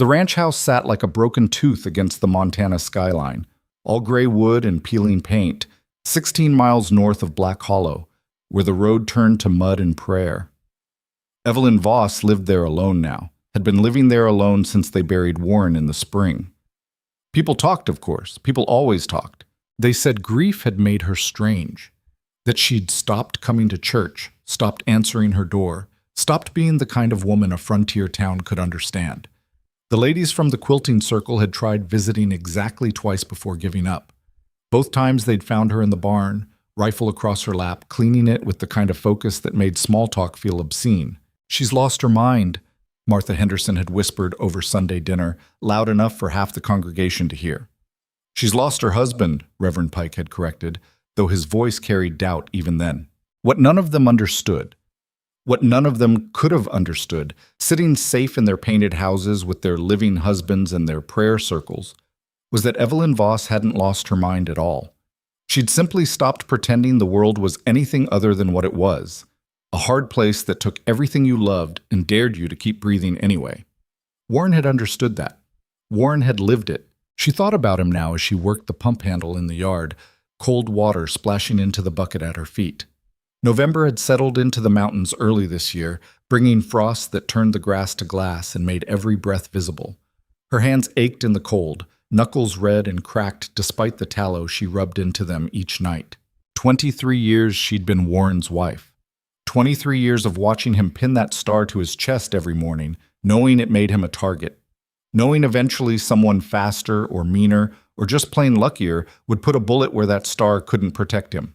The ranch house sat like a broken tooth against the Montana skyline, all gray wood and peeling paint, 16 miles north of Black Hollow, where the road turned to mud and prayer. Evelyn Voss lived there alone now, had been living there alone since they buried Warren in the spring. People talked, of course. People always talked. They said grief had made her strange, that she'd stopped coming to church, stopped answering her door, stopped being the kind of woman a frontier town could understand. The ladies from the quilting circle had tried visiting exactly twice before giving up. Both times they'd found her in the barn, rifle across her lap, cleaning it with the kind of focus that made small talk feel obscene. "She's lost her mind," Martha Henderson had whispered over Sunday dinner, loud enough for half the congregation to hear. "She's lost her husband," Reverend Pike had corrected, though his voice carried doubt even then. What none of them understood, what none of them could have understood, sitting safe in their painted houses with their living husbands and their prayer circles, was that Evelyn Voss hadn't lost her mind at all. She'd simply stopped pretending the world was anything other than what it was, a hard place that took everything you loved and dared you to keep breathing anyway. Warren had understood that. Warren had lived it. She thought about him now as she worked the pump handle in the yard, cold water splashing into the bucket at her feet. November had settled into the mountains early this year, bringing frost that turned the grass to glass and made every breath visible. Her hands ached in the cold, knuckles red and cracked despite the tallow she rubbed into them each night. 23 years she'd been Warren's wife. 23 years of watching him pin that star to his chest every morning, knowing it made him a target. Knowing eventually someone faster or meaner or just plain luckier would put a bullet where that star couldn't protect him.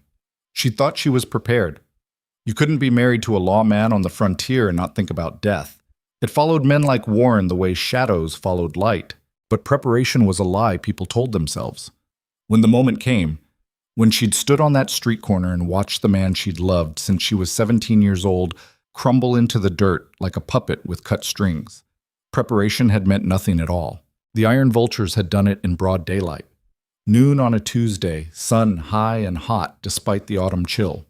She thought she was prepared. You couldn't be married to a lawman on the frontier and not think about death. It followed men like Warren the way shadows followed light, but preparation was a lie people told themselves. When the moment came, when she'd stood on that street corner and watched the man she'd loved since she was 17 years old crumble into the dirt like a puppet with cut strings, preparation had meant nothing at all. The iron vultures had done it in broad daylight. Noon on a Tuesday, sun high and hot despite the autumn chill.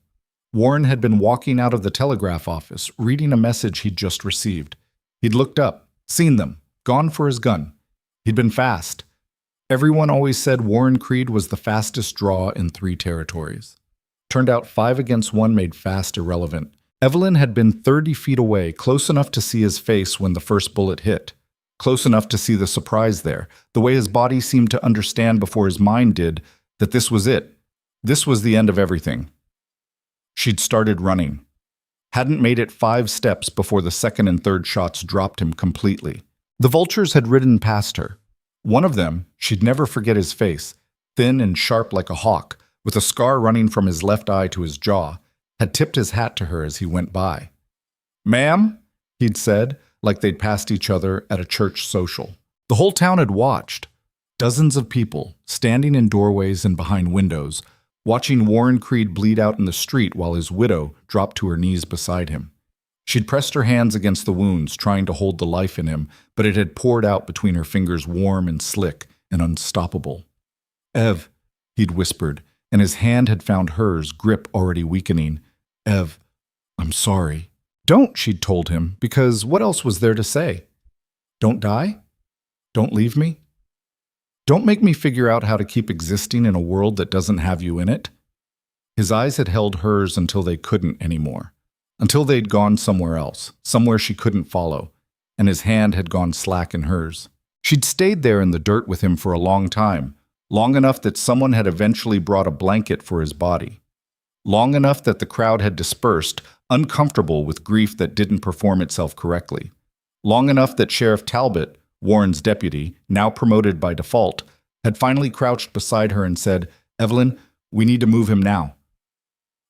Warren had been walking out of the telegraph office, reading a message he'd just received. He'd looked up, seen them, gone for his gun. He'd been fast. Everyone always said Warren Creed was the fastest draw in 3 territories. Turned out 5 against 1 made fast irrelevant. Evelyn had been 30 feet away, close enough to see his face when the first bullet hit. Close enough to see the surprise there, the way his body seemed to understand before his mind did that this was it. This was the end of everything. She'd started running. Hadn't made it 5 steps before the second and third shots dropped him completely. The vultures had ridden past her. One of them, she'd never forget his face, thin and sharp like a hawk, with a scar running from his left eye to his jaw, had tipped his hat to her as he went by. "Ma'am," he'd said, like they'd passed each other at a church social. The whole town had watched. Dozens of people, standing in doorways and behind windows, watching Warren Creed bleed out in the street while his widow dropped to her knees beside him. She'd pressed her hands against the wounds, trying to hold the life in him, but it had poured out between her fingers warm and slick and unstoppable. "Ev," he'd whispered, and his hand had found hers, grip already weakening. "Ev, I'm sorry." "Don't," she'd told him, because what else was there to say? "Don't die? Don't leave me? Don't make me figure out how to keep existing in a world that doesn't have you in it?" His eyes had held hers until they couldn't anymore, until they'd gone somewhere else, somewhere she couldn't follow, and his hand had gone slack in hers. She'd stayed there in the dirt with him for a long time, long enough that someone had eventually brought a blanket for his body. Long enough that the crowd had dispersed, uncomfortable with grief that didn't perform itself correctly. Long enough that Sheriff Talbot, Warren's deputy, now promoted by default, had finally crouched beside her and said, "Evelyn, we need to move him now."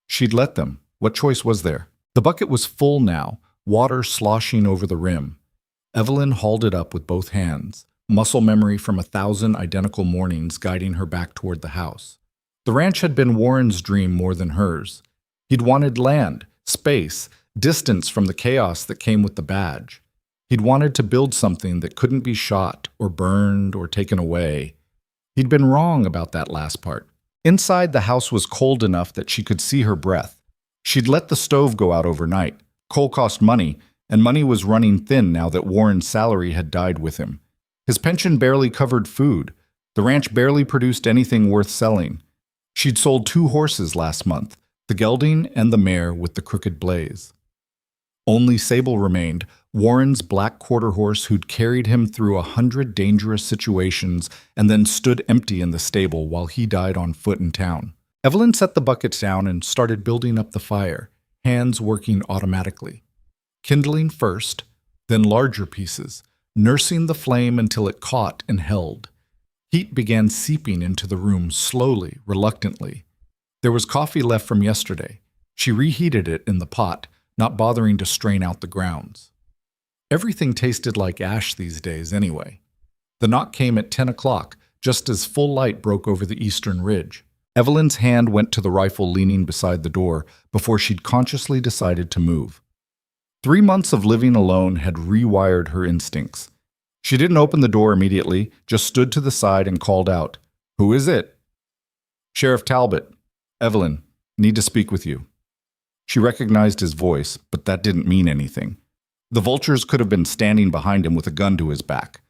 She'd let them. What choice was there? The bucket was full now, water sloshing over the rim. Evelyn hauled it up with both hands, muscle memory from 1,000 identical mornings guiding her back toward the house. The ranch had been Warren's dream more than hers. He'd wanted land, space, distance from the chaos that came with the badge. He'd wanted to build something that couldn't be shot or burned or taken away. He'd been wrong about that last part. Inside, the house was cold enough that she could see her breath. She'd let the stove go out overnight. Coal cost money, and money was running thin now that Warren's salary had died with him. His pension barely covered food. The ranch barely produced anything worth selling. She'd sold 2 horses last month, the gelding and the mare with the crooked blaze. Only Sable remained, Warren's black quarter horse who'd carried him through 100 dangerous situations and then stood empty in the stable while he died on foot in town. Evelyn set the bucket down and started building up the fire, hands working automatically. Kindling first, then larger pieces, nursing the flame until it caught and held. Heat began seeping into the room slowly, reluctantly. There was coffee left from yesterday. She reheated it in the pot, not bothering to strain out the grounds. Everything tasted like ash these days anyway. The knock came at 10 o'clock, just as full light broke over the eastern ridge. Evelyn's hand went to the rifle leaning beside the door before she'd consciously decided to move. 3 months of living alone had rewired her instincts. She didn't open the door immediately, just stood to the side and called out, "Who is it?" "Sheriff Talbot. Evelyn, need to speak with you." She recognized his voice, but that didn't mean anything. The vultures could have been standing behind him with a gun to his back.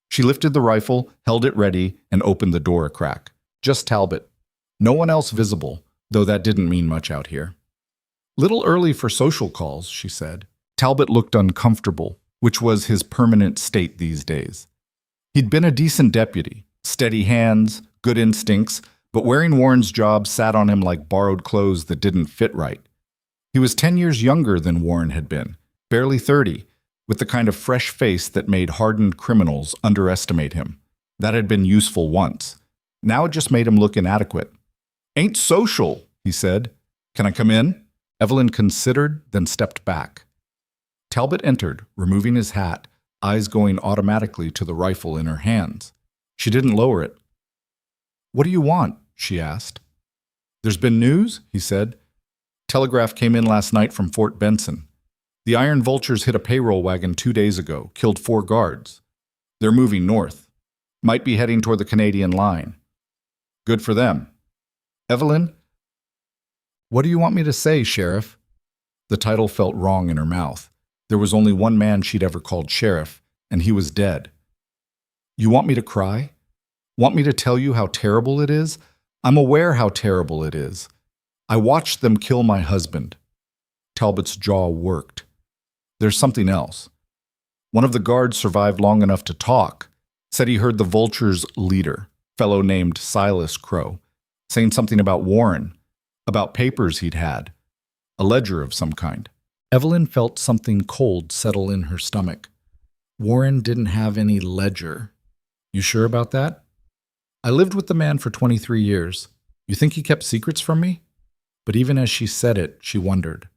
She lifted the rifle, held it ready, and opened the door a crack. Just Talbot. No one else visible, though that didn't mean much out here. "Little early for social calls," she said. Talbot looked uncomfortable, which was his permanent state these days. He'd been a decent deputy, steady hands, good instincts, but wearing Warren's job sat on him like borrowed clothes that didn't fit right. He was 10 years younger than Warren had been, barely 30, with the kind of fresh face that made hardened criminals underestimate him. That had been useful once. Now it just made him look inadequate. "Ain't social," he said. "Can I come in?" Evelyn considered, then stepped back. Talbot entered, removing his hat, eyes going automatically to the rifle in her hands. She didn't lower it. "What do you want?" she asked. "There's been news," he said. "Telegraph came in last night from Fort Benson. The Iron Vultures hit a payroll wagon 2 days ago, killed 4 guards. They're moving north. Might be heading toward the Canadian line. Good for them." "Evelyn?" "What do you want me to say, Sheriff?" The title felt wrong in her mouth. There was only one man she'd ever called sheriff, and he was dead. "You want me to cry? Want me to tell you how terrible it is? I'm aware how terrible it is. I watched them kill my husband." Talbot's jaw worked. "There's something else. One of the guards survived long enough to talk, said he heard the Vultures' leader, fellow named Silas Crow, saying something about Warren, about papers he'd had, a ledger of some kind." Evelyn felt something cold settle in her stomach. Warren didn't have any ledger. "You sure about that?" "I lived with the man for 23 years. You think he kept secrets from me?" But even as she said it, she wondered.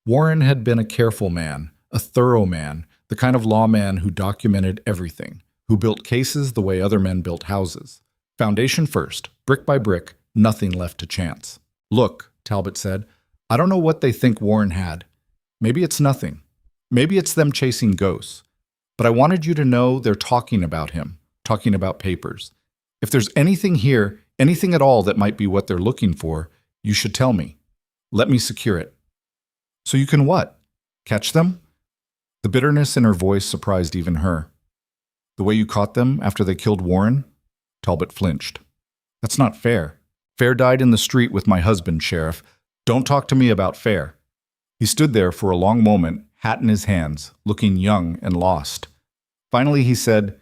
Warren had been a careful man, a thorough man, the kind of lawman who documented everything, who built cases the way other men built houses. Foundation first, brick by brick, nothing left to chance. "Look," Talbot said, "I don't know what they think Warren had. Maybe it's nothing. Maybe it's them chasing ghosts. But I wanted you to know they're talking about him, talking about papers. If there's anything here, anything at all that might be what they're looking for, you should tell me. Let me secure it." "So you can what? Catch them?" The bitterness in her voice surprised even her. "The way you caught them after they killed Warren?" Talbot flinched. "That's not fair. Fair died in the street with my husband, Sheriff. Don't talk to me about fair." He stood there for a long moment, hat in his hands, looking young and lost. Finally he said,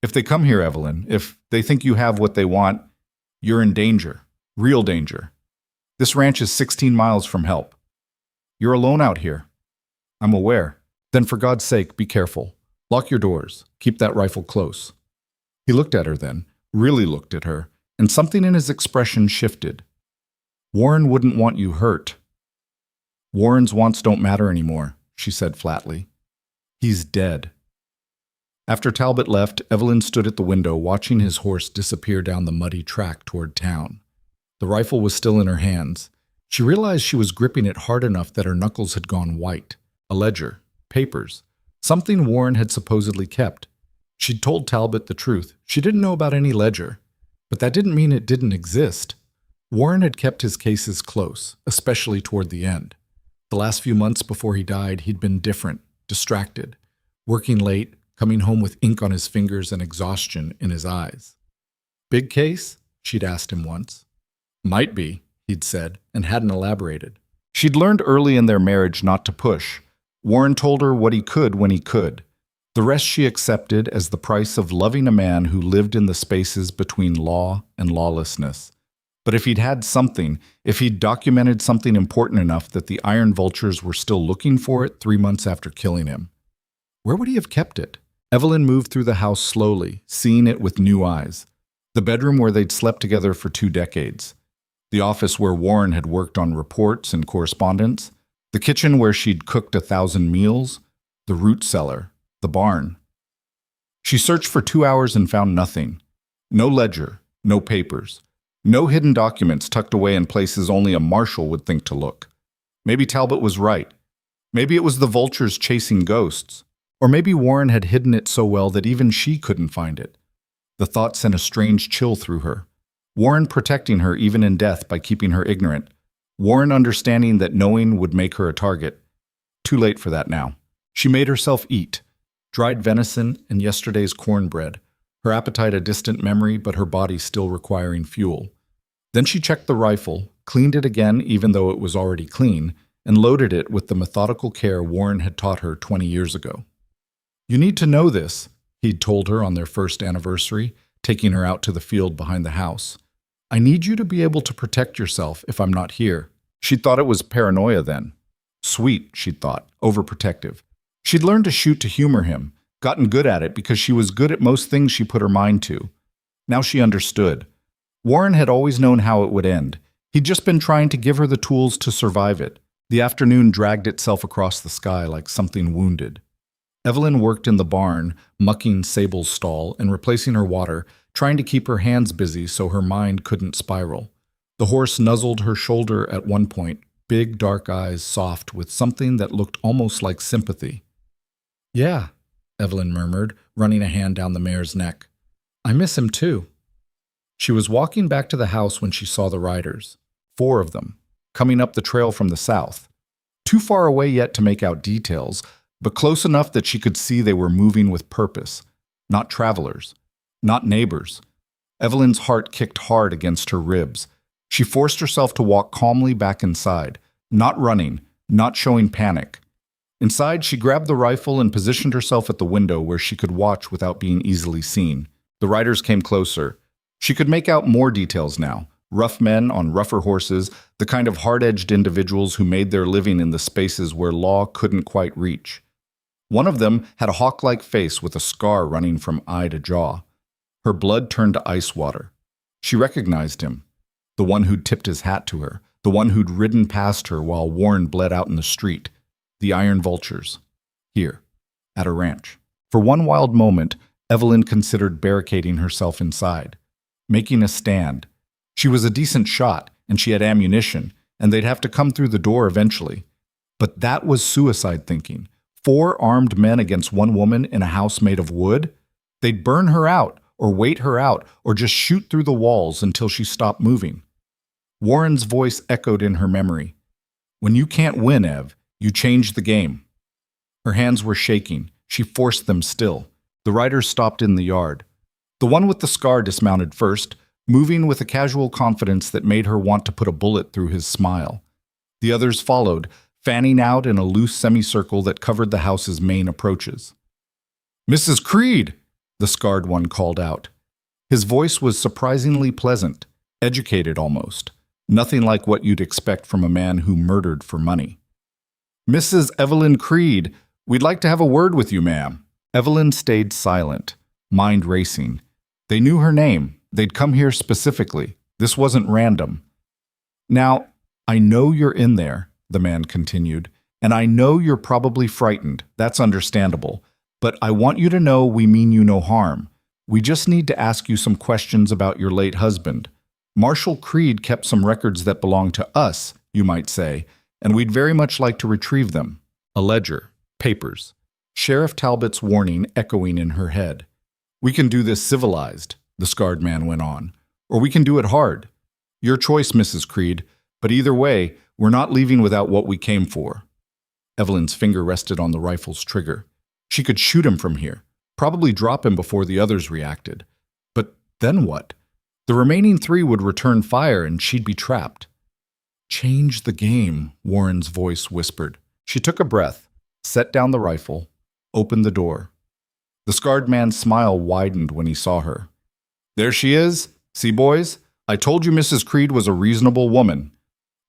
"If they come here, Evelyn, if they think you have what they want, you're in danger, real danger. This ranch is 16 miles from help. You're alone out here." "I'm aware." "Then for God's sake, be careful. Lock your doors. Keep that rifle close." He looked at her then, really looked at her, and something in his expression shifted. "Warren wouldn't want you hurt." "Warren's wants don't matter anymore," she said flatly. "He's dead." After Talbot left, Evelyn stood at the window watching his horse disappear down the muddy track toward town. The rifle was still in her hands. She realized she was gripping it hard enough that her knuckles had gone white. A ledger, papers, something Warren had supposedly kept. She'd told Talbot the truth. She didn't know about any ledger. But that didn't mean it didn't exist. Warren had kept his cases close, especially toward the end. The last few months before he died, he'd been different, distracted, working late, coming home with ink on his fingers and exhaustion in his eyes. "Big case?" she'd asked him once. "Might be," he'd said, and hadn't elaborated. She'd learned early in their marriage not to push. Warren told her what he could when he could. The rest she accepted as the price of loving a man who lived in the spaces between law and lawlessness. But if he'd had something, if he'd documented something important enough that the iron vultures were still looking for it 3 months after killing him, where would he have kept it? Evelyn moved through the house slowly, seeing it with new eyes. The bedroom where they'd slept together for 2 decades. The office where Warren had worked on reports and correspondence. The kitchen where she'd cooked 1,000 meals. The root cellar. The barn. She searched for 2 hours and found nothing. No ledger, no papers, no hidden documents tucked away in places only a marshal would think to look. Maybe Talbot was right. Maybe it was the vultures chasing ghosts. Or maybe Warren had hidden it so well that even she couldn't find it. The thought sent a strange chill through her. Warren protecting her even in death by keeping her ignorant. Warren understanding that knowing would make her a target. Too late for that now. She made herself eat. Dried venison and yesterday's cornbread, her appetite a distant memory but her body still requiring fuel. Then she checked the rifle, cleaned it again even though it was already clean, and loaded it with the methodical care Warren had taught her 20 years ago. "You need to know this," he'd told her on their first anniversary, taking her out to the field behind the house. "I need you to be able to protect yourself if I'm not here." She'd thought it was paranoia then. Sweet, she'd thought, overprotective. She'd learned to shoot to humor him, gotten good at it because she was good at most things she put her mind to. Now she understood. Warren had always known how it would end. He'd just been trying to give her the tools to survive it. The afternoon dragged itself across the sky like something wounded. Evelyn worked in the barn, mucking Sable's stall and replacing her water, trying to keep her hands busy so her mind couldn't spiral. The horse nuzzled her shoulder at one point, big dark eyes soft with something that looked almost like sympathy. "Yeah," Evelyn murmured, running a hand down the mare's neck. "I miss him too." She was walking back to the house when she saw the riders. 4 of them, coming up the trail from the south. Too far away yet to make out details, but close enough that she could see they were moving with purpose. Not travelers. Not neighbors. Evelyn's heart kicked hard against her ribs. She forced herself to walk calmly back inside, not running, not showing panic. Inside, she grabbed the rifle and positioned herself at the window where she could watch without being easily seen. The riders came closer. She could make out more details now. Rough men on rougher horses, the kind of hard-edged individuals who made their living in the spaces where law couldn't quite reach. One of them had a hawk-like face with a scar running from eye to jaw. Her blood turned to ice water. She recognized him. The one who'd tipped his hat to her. The one who'd ridden past her while Warren bled out in the street. The iron vultures. Here, at a ranch. For one wild moment, Evelyn considered barricading herself inside. Making a stand. She was a decent shot, and she had ammunition, and they'd have to come through the door eventually. But that was suicide thinking. 4 armed men against 1 woman in a house made of wood? They'd burn her out, or wait her out, or just shoot through the walls until she stopped moving. Warren's voice echoed in her memory. "When you can't win, Ev, you change the game." Her hands were shaking. She forced them still. The riders stopped in the yard. The one with the scar dismounted first, moving with a casual confidence that made her want to put a bullet through his smile. The others followed, fanning out in a loose semicircle that covered the house's main approaches. "Mrs. Creed!" the scarred one called out. His voice was surprisingly pleasant, educated almost. Nothing like what you'd expect from a man who murdered for money. "Mrs. Evelyn Creed, we'd like to have a word with you, ma'am." Evelyn stayed silent, mind racing. They knew her name. They'd come here specifically. This wasn't random. "Now, I know you're in there," the man continued, "and I know you're probably frightened. That's understandable. But I want you to know we mean you no harm. We just need to ask you some questions about your late husband. Marshal Creed kept some records that belong to us, you might say, and we'd very much like to retrieve them." A ledger, papers. Sheriff Talbot's warning echoing in her head. "We can do this civilized," the scarred man went on, "or we can do it hard. Your choice, Mrs. Creed, but either way, we're not leaving without what we came for." Evelyn's finger rested on the rifle's trigger. She could shoot him from here. probably drop him before the others reacted. But then what? The remaining three would return fire and she'd be trapped. Change the game, Warren's voice whispered. She took a breath, set down the rifle, opened the door. The scarred man's smile widened when he saw her. There she is. See, boys? I told you Mrs. Creed was a reasonable woman.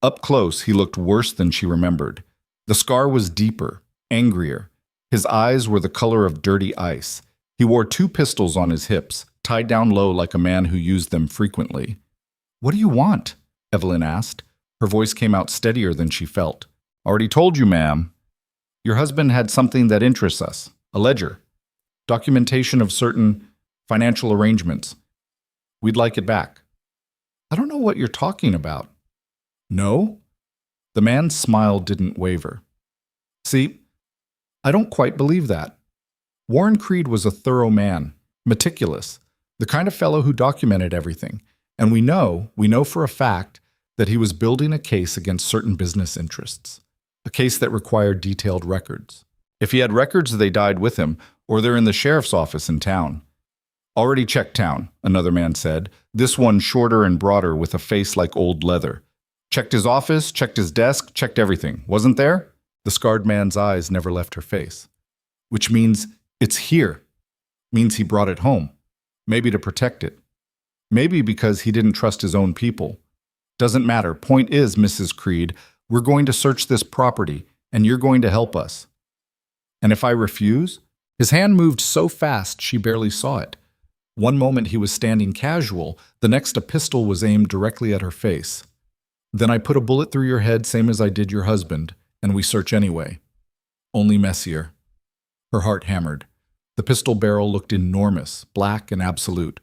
Up close, he looked worse than she remembered. The scar was deeper, angrier. His eyes were the color of dirty ice. He wore 2 pistols on his hips, tied down low like a man who used them frequently. What do you want? Evelyn asked. Her voice came out steadier than she felt. Already told you, ma'am. Your husband had something that interests us. A ledger. Documentation of certain financial arrangements. We'd like it back. I don't know what you're talking about. No? The man's smile didn't waver. See, I don't quite believe that. Warren Creed was a thorough man, meticulous, the kind of fellow who documented everything. And we know for a fact that he was building a case against certain business interests, a case that required detailed records. If he had records, they died with him, or they're in the sheriff's office in town. Already checked town, another man said, this one shorter and broader with a face like old leather. Checked his office, checked his desk, checked everything. Wasn't there? The scarred man's eyes never left her face. Which means it's here. Means he brought it home. Maybe to protect it. Maybe because he didn't trust his own people. Doesn't matter. Point is, Mrs. Creed, we're going to search this property, and you're going to help us. And if I refuse? His hand moved so fast she barely saw it. One moment he was standing casual, the next a pistol was aimed directly at her face. Then I put a bullet through your head same as I did your husband, and we search anyway. Only messier. Her heart hammered. The pistol barrel looked enormous, black and absolute.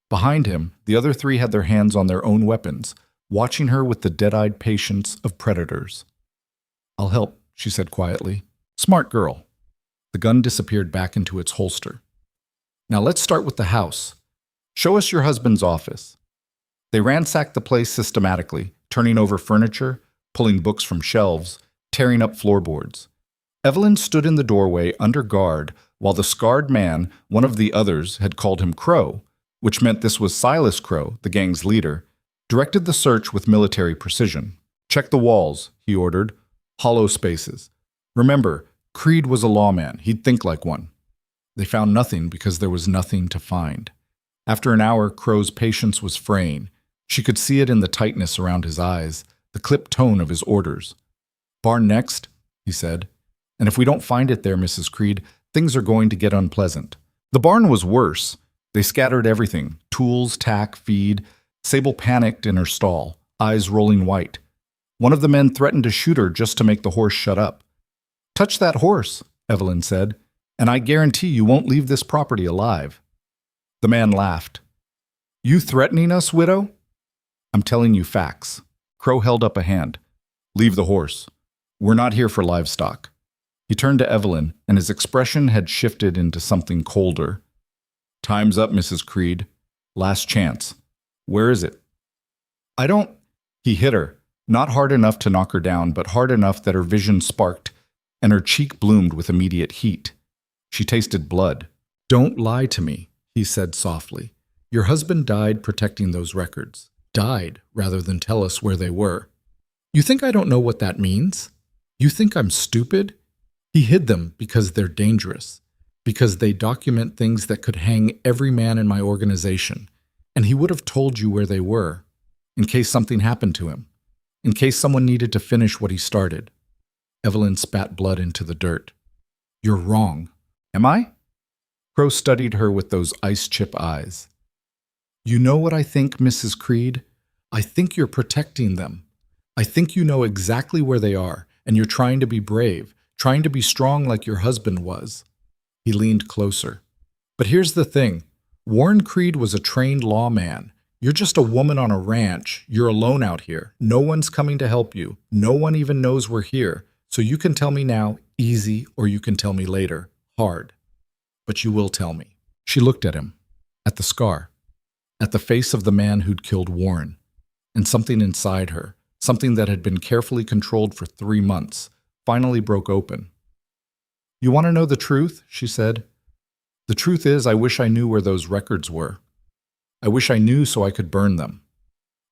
Behind him, the other 3 had their hands on their own weapons, watching her with the dead-eyed patience of predators. I'll help, she said quietly. Smart girl. The gun disappeared back into its holster. Now let's start with the house. Show us your husband's office. They ransacked the place systematically, turning over furniture, pulling books from shelves, tearing up floorboards. Evelyn stood in the doorway under guard while the scarred man, one of the others, had called him Crow, which meant this was Silas Crow, the gang's leader, directed the search with military precision. Check the walls, he ordered. Hollow spaces. Remember, Creed was a lawman. He'd think like one. They found nothing because there was nothing to find. After an hour, Crow's patience was fraying. She could see it in the tightness around his eyes, the clipped tone of his orders. Barn next, he said. And if we don't find it there, Mrs. Creed, things are going to get unpleasant. The barn was worse. They scattered everything, tools, tack, feed. Sable panicked in her stall, eyes rolling white. One of the men threatened to shoot her just to make the horse shut up. Touch that horse, Evelyn said, and I guarantee you won't leave this property alive. The man laughed. You threatening us, widow? I'm telling you facts. Crow held up a hand. Leave the horse. We're not here for livestock. He turned to Evelyn, and his expression had shifted into something colder. Time's up, Mrs. Creed. Last chance. Where is it? I don't... He hit her, not hard enough to knock her down, but hard enough that her vision sparked, and her cheek bloomed with immediate heat. She tasted blood. Don't lie to me, he said softly. Your husband died protecting those records. Died, rather than tell us where they were. You think I don't know what that means? You think I'm stupid? He hid them because they're dangerous, because they document things that could hang every man in my organization, and he would have told you where they were, in case something happened to him, in case someone needed to finish what he started. Evelyn spat blood into the dirt. You're wrong. Am I? Crow studied her with those ice-chip eyes. You know what I think, Mrs. Creed? I think you're protecting them. I think you know exactly where they are, and you're trying to be brave, trying to be strong like your husband was. He leaned closer. But here's the thing. Warren Creed was a trained lawman. You're just a woman on a ranch. You're alone out here. No one's coming to help you. No one even knows we're here. So you can tell me now, easy, or you can tell me later, hard. But you will tell me. She looked at him, at the scar, at the face of the man who'd killed Warren, and something inside her, something that had been carefully controlled for 3 months, finally broke open. You want to know the truth? She said. The truth is, I wish I knew where those records were. I wish I knew so I could burn them.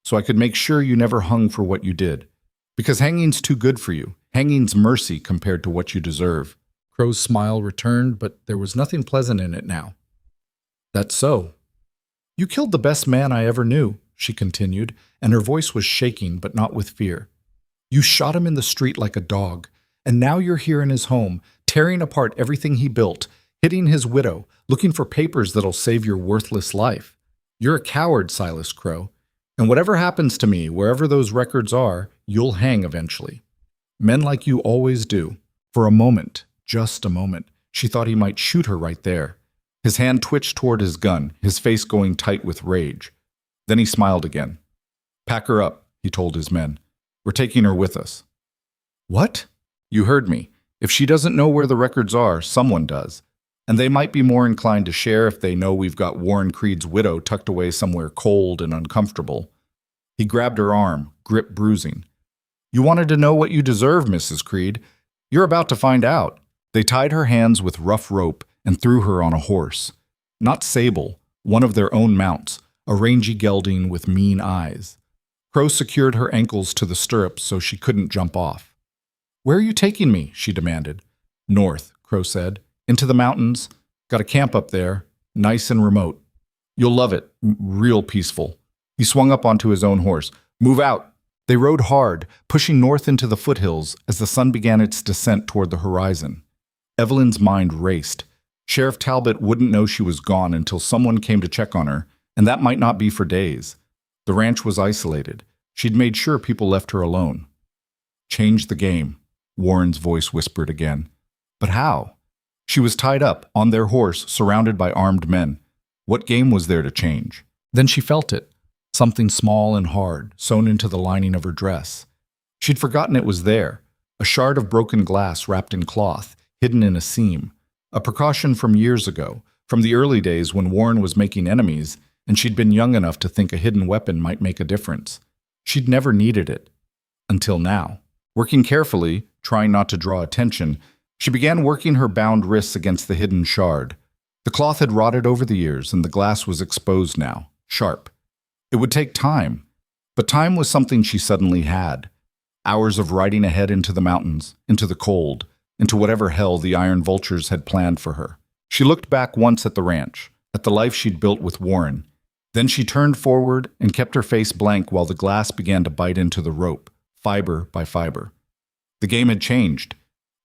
So I could make sure you never hung for what you did. Because hanging's too good for you. Hanging's mercy compared to what you deserve. Crow's smile returned, but there was nothing pleasant in it now. That's so. You killed the best man I ever knew, she continued, and her voice was shaking, but not with fear. You shot him in the street like a dog, and now you're here in his home, tearing apart everything he built, hitting his widow, looking for papers that'll save your worthless life. You're a coward, Silas Crow, and whatever happens to me, wherever those records are, you'll hang eventually. Men like you always do. For a moment, just a moment, she thought he might shoot her right there. His hand twitched toward his gun, his face going tight with rage. Then he smiled again. Pack her up, he told his men. We're taking her with us. What? You heard me. If she doesn't know where the records are, someone does. And they might be more inclined to share if they know we've got Warren Creed's widow tucked away somewhere cold and uncomfortable. He grabbed her arm, grip bruising. You wanted to know what you deserve, Mrs. Creed. You're about to find out. They tied her hands with rough rope and threw her on a horse. Not Sable, one of their own mounts, a rangy gelding with mean eyes. Crow secured her ankles to the stirrups so she couldn't jump off. Where are you taking me? She demanded. North, Crow said. Into the mountains. Got a camp up there. Nice and remote. You'll love it. Real peaceful. He swung up onto his own horse. Move out. They rode hard, pushing north into the foothills as the sun began its descent toward the horizon. Evelyn's mind raced. Sheriff Talbot wouldn't know she was gone until someone came to check on her, and that might not be for days. The ranch was isolated. She'd made sure people left her alone. Change the game, Warren's voice whispered again. But how? She was tied up, on their horse, surrounded by armed men. What game was there to change? Then she felt it. Something small and hard, sewn into the lining of her dress. She'd forgotten it was there, a shard of broken glass wrapped in cloth, hidden in a seam, a precaution from years ago, from the early days when Warren was making enemies, and she'd been young enough to think a hidden weapon might make a difference. She'd never needed it. Until now. Working carefully, trying not to draw attention, she began working her bound wrists against the hidden shard. The cloth had rotted over the years, and the glass was exposed now, sharp. It would take time, but time was something she suddenly had. Hours of riding ahead into the mountains, into the cold, into whatever hell the iron vultures had planned for her. She looked back once at the ranch, at the life she'd built with Warren. Then she turned forward and kept her face blank while the glass began to bite into the rope, fiber by fiber. The game had changed.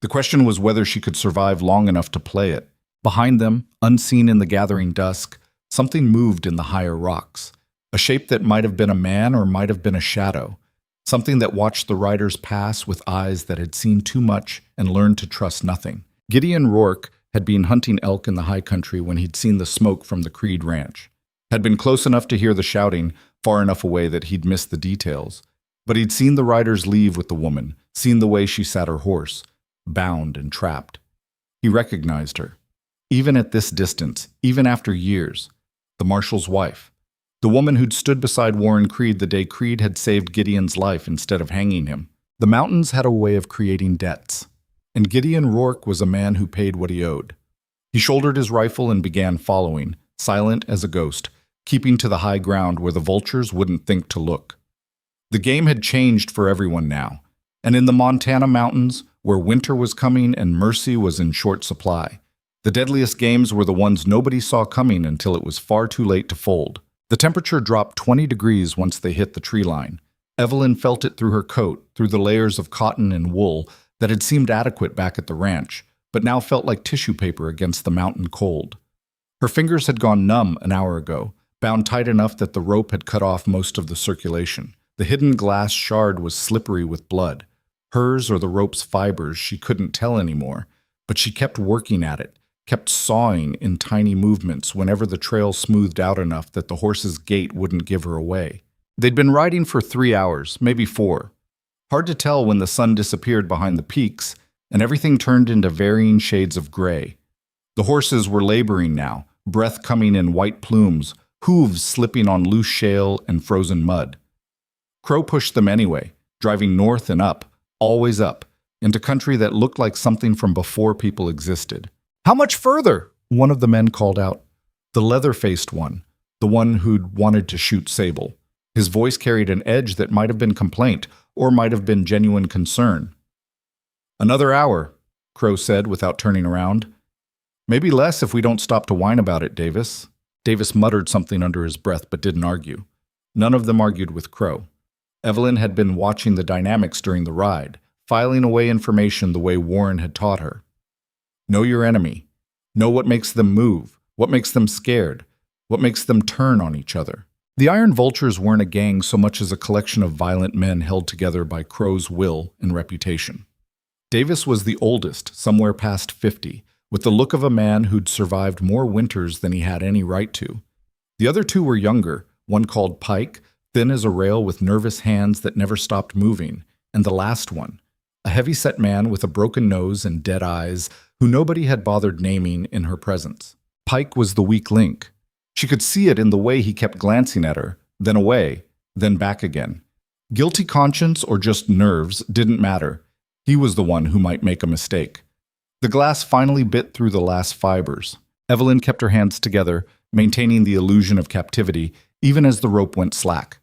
The question was whether she could survive long enough to play it. Behind them, unseen in the gathering dusk, something moved in the higher rocks. A shape that might have been a man or might have been a shadow. Something that watched the riders pass with eyes that had seen too much and learned to trust nothing. Gideon Rourke had been hunting elk in the high country when he'd seen the smoke from the Creed ranch. Had been close enough to hear the shouting, far enough away that he'd missed the details. But he'd seen the riders leave with the woman, seen the way she sat her horse, bound and trapped. He recognized her. Even at this distance, even after years, the marshal's wife. The woman who'd stood beside Warren Creed the day Creed had saved Gideon's life instead of hanging him. The mountains had a way of creating debts, and Gideon Rourke was a man who paid what he owed. He shouldered his rifle and began following, silent as a ghost, keeping to the high ground where the vultures wouldn't think to look. The game had changed for everyone now, and in the Montana mountains, where winter was coming and mercy was in short supply, the deadliest games were the ones nobody saw coming until it was far too late to fold. The temperature dropped 20 degrees once they hit the tree line. Evelyn felt it through her coat, through the layers of cotton and wool that had seemed adequate back at the ranch, but now felt like tissue paper against the mountain cold. Her fingers had gone numb an hour ago, bound tight enough that the rope had cut off most of the circulation. The hidden glass shard was slippery with blood. Hers or the rope's fibers, she couldn't tell anymore, but she kept working at it, kept sawing in tiny movements whenever the trail smoothed out enough that the horse's gait wouldn't give her away. They'd been riding for 3 hours, maybe 4. Hard to tell when the sun disappeared behind the peaks, and everything turned into varying shades of gray. The horses were laboring now, breath coming in white plumes, hooves slipping on loose shale and frozen mud. Crow pushed them anyway, driving north and up, always up, into country that looked like something from before people existed. How much further? One of the men called out, "The leather-faced one, the one who'd wanted to shoot Sable." His voice carried an edge that might have been complaint or might have been genuine concern. "Another hour," Crow said without turning around. "Maybe less if we don't stop to whine about it, Davis." Davis muttered something under his breath but didn't argue. None of them argued with Crow. Evelyn had been watching the dynamics during the ride, filing away information the way Warren had taught her. Know your enemy. Know what makes them move, what makes them scared, what makes them turn on each other. The Iron Vultures weren't a gang so much as a collection of violent men held together by Crow's will and reputation. Davis was the oldest, somewhere past 50, with the look of a man who'd survived more winters than he had any right to. The other two were younger, one called Pike, thin as a rail with nervous hands that never stopped moving, and the last one, a heavy-set man with a broken nose and dead eyes who nobody had bothered naming in her presence. Pike was the weak link. She could see it in the way he kept glancing at her, then away, then back again. Guilty conscience or just nerves didn't matter. He was the one who might make a mistake. The glass finally bit through the last fibers. Evelyn kept her hands together, maintaining the illusion of captivity, even as the rope went slack.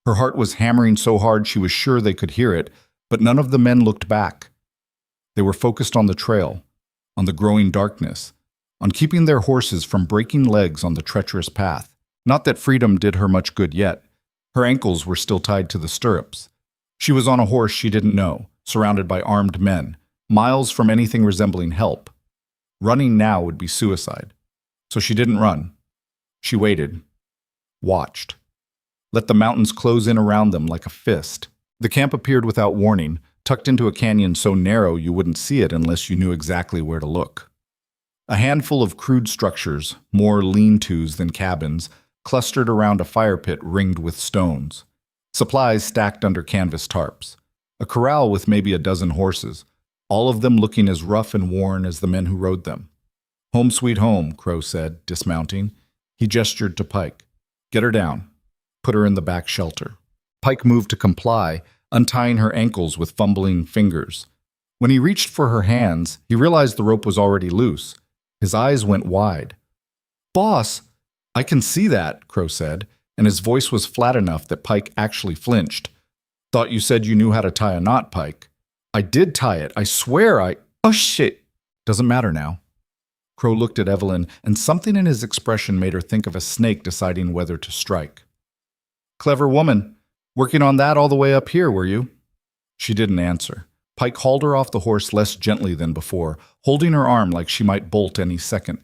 Her heart was hammering so hard she was sure they could hear it, but none of the men looked back. They were focused on the trail, on the growing darkness, on keeping their horses from breaking legs on the treacherous path. Not that freedom did her much good yet. Her ankles were still tied to the stirrups. She was on a horse she didn't know, surrounded by armed men, miles from anything resembling help. Running now would be suicide. So she didn't run. She waited, watched. Let the mountains close in around them like a fist. The camp appeared without warning, tucked into a canyon so narrow you wouldn't see it unless you knew exactly where to look. A handful of crude structures, more lean-tos than cabins, clustered around a fire pit ringed with stones. Supplies stacked under canvas tarps. A corral with maybe a dozen horses, all of them looking as rough and worn as the men who rode them. "Home sweet home," Crow said, dismounting. He gestured to Pike. "Get her down. Put her in the back shelter." Pike moved to comply, untying her ankles with fumbling fingers. When he reached for her hands, he realized the rope was already loose. His eyes went wide. "Boss!" "I can see that," Crow said, and his voice was flat enough that Pike actually flinched. "Thought you said you knew how to tie a knot, Pike." "I did tie it. I swear I—" "Oh, shit!" "Doesn't matter now." Crow looked at Evelyn, and something in his expression made her think of a snake deciding whether to strike. "Clever woman. Working on that all the way up here, were you?" She didn't answer. Pike hauled her off the horse less gently than before, holding her arm like she might bolt any second.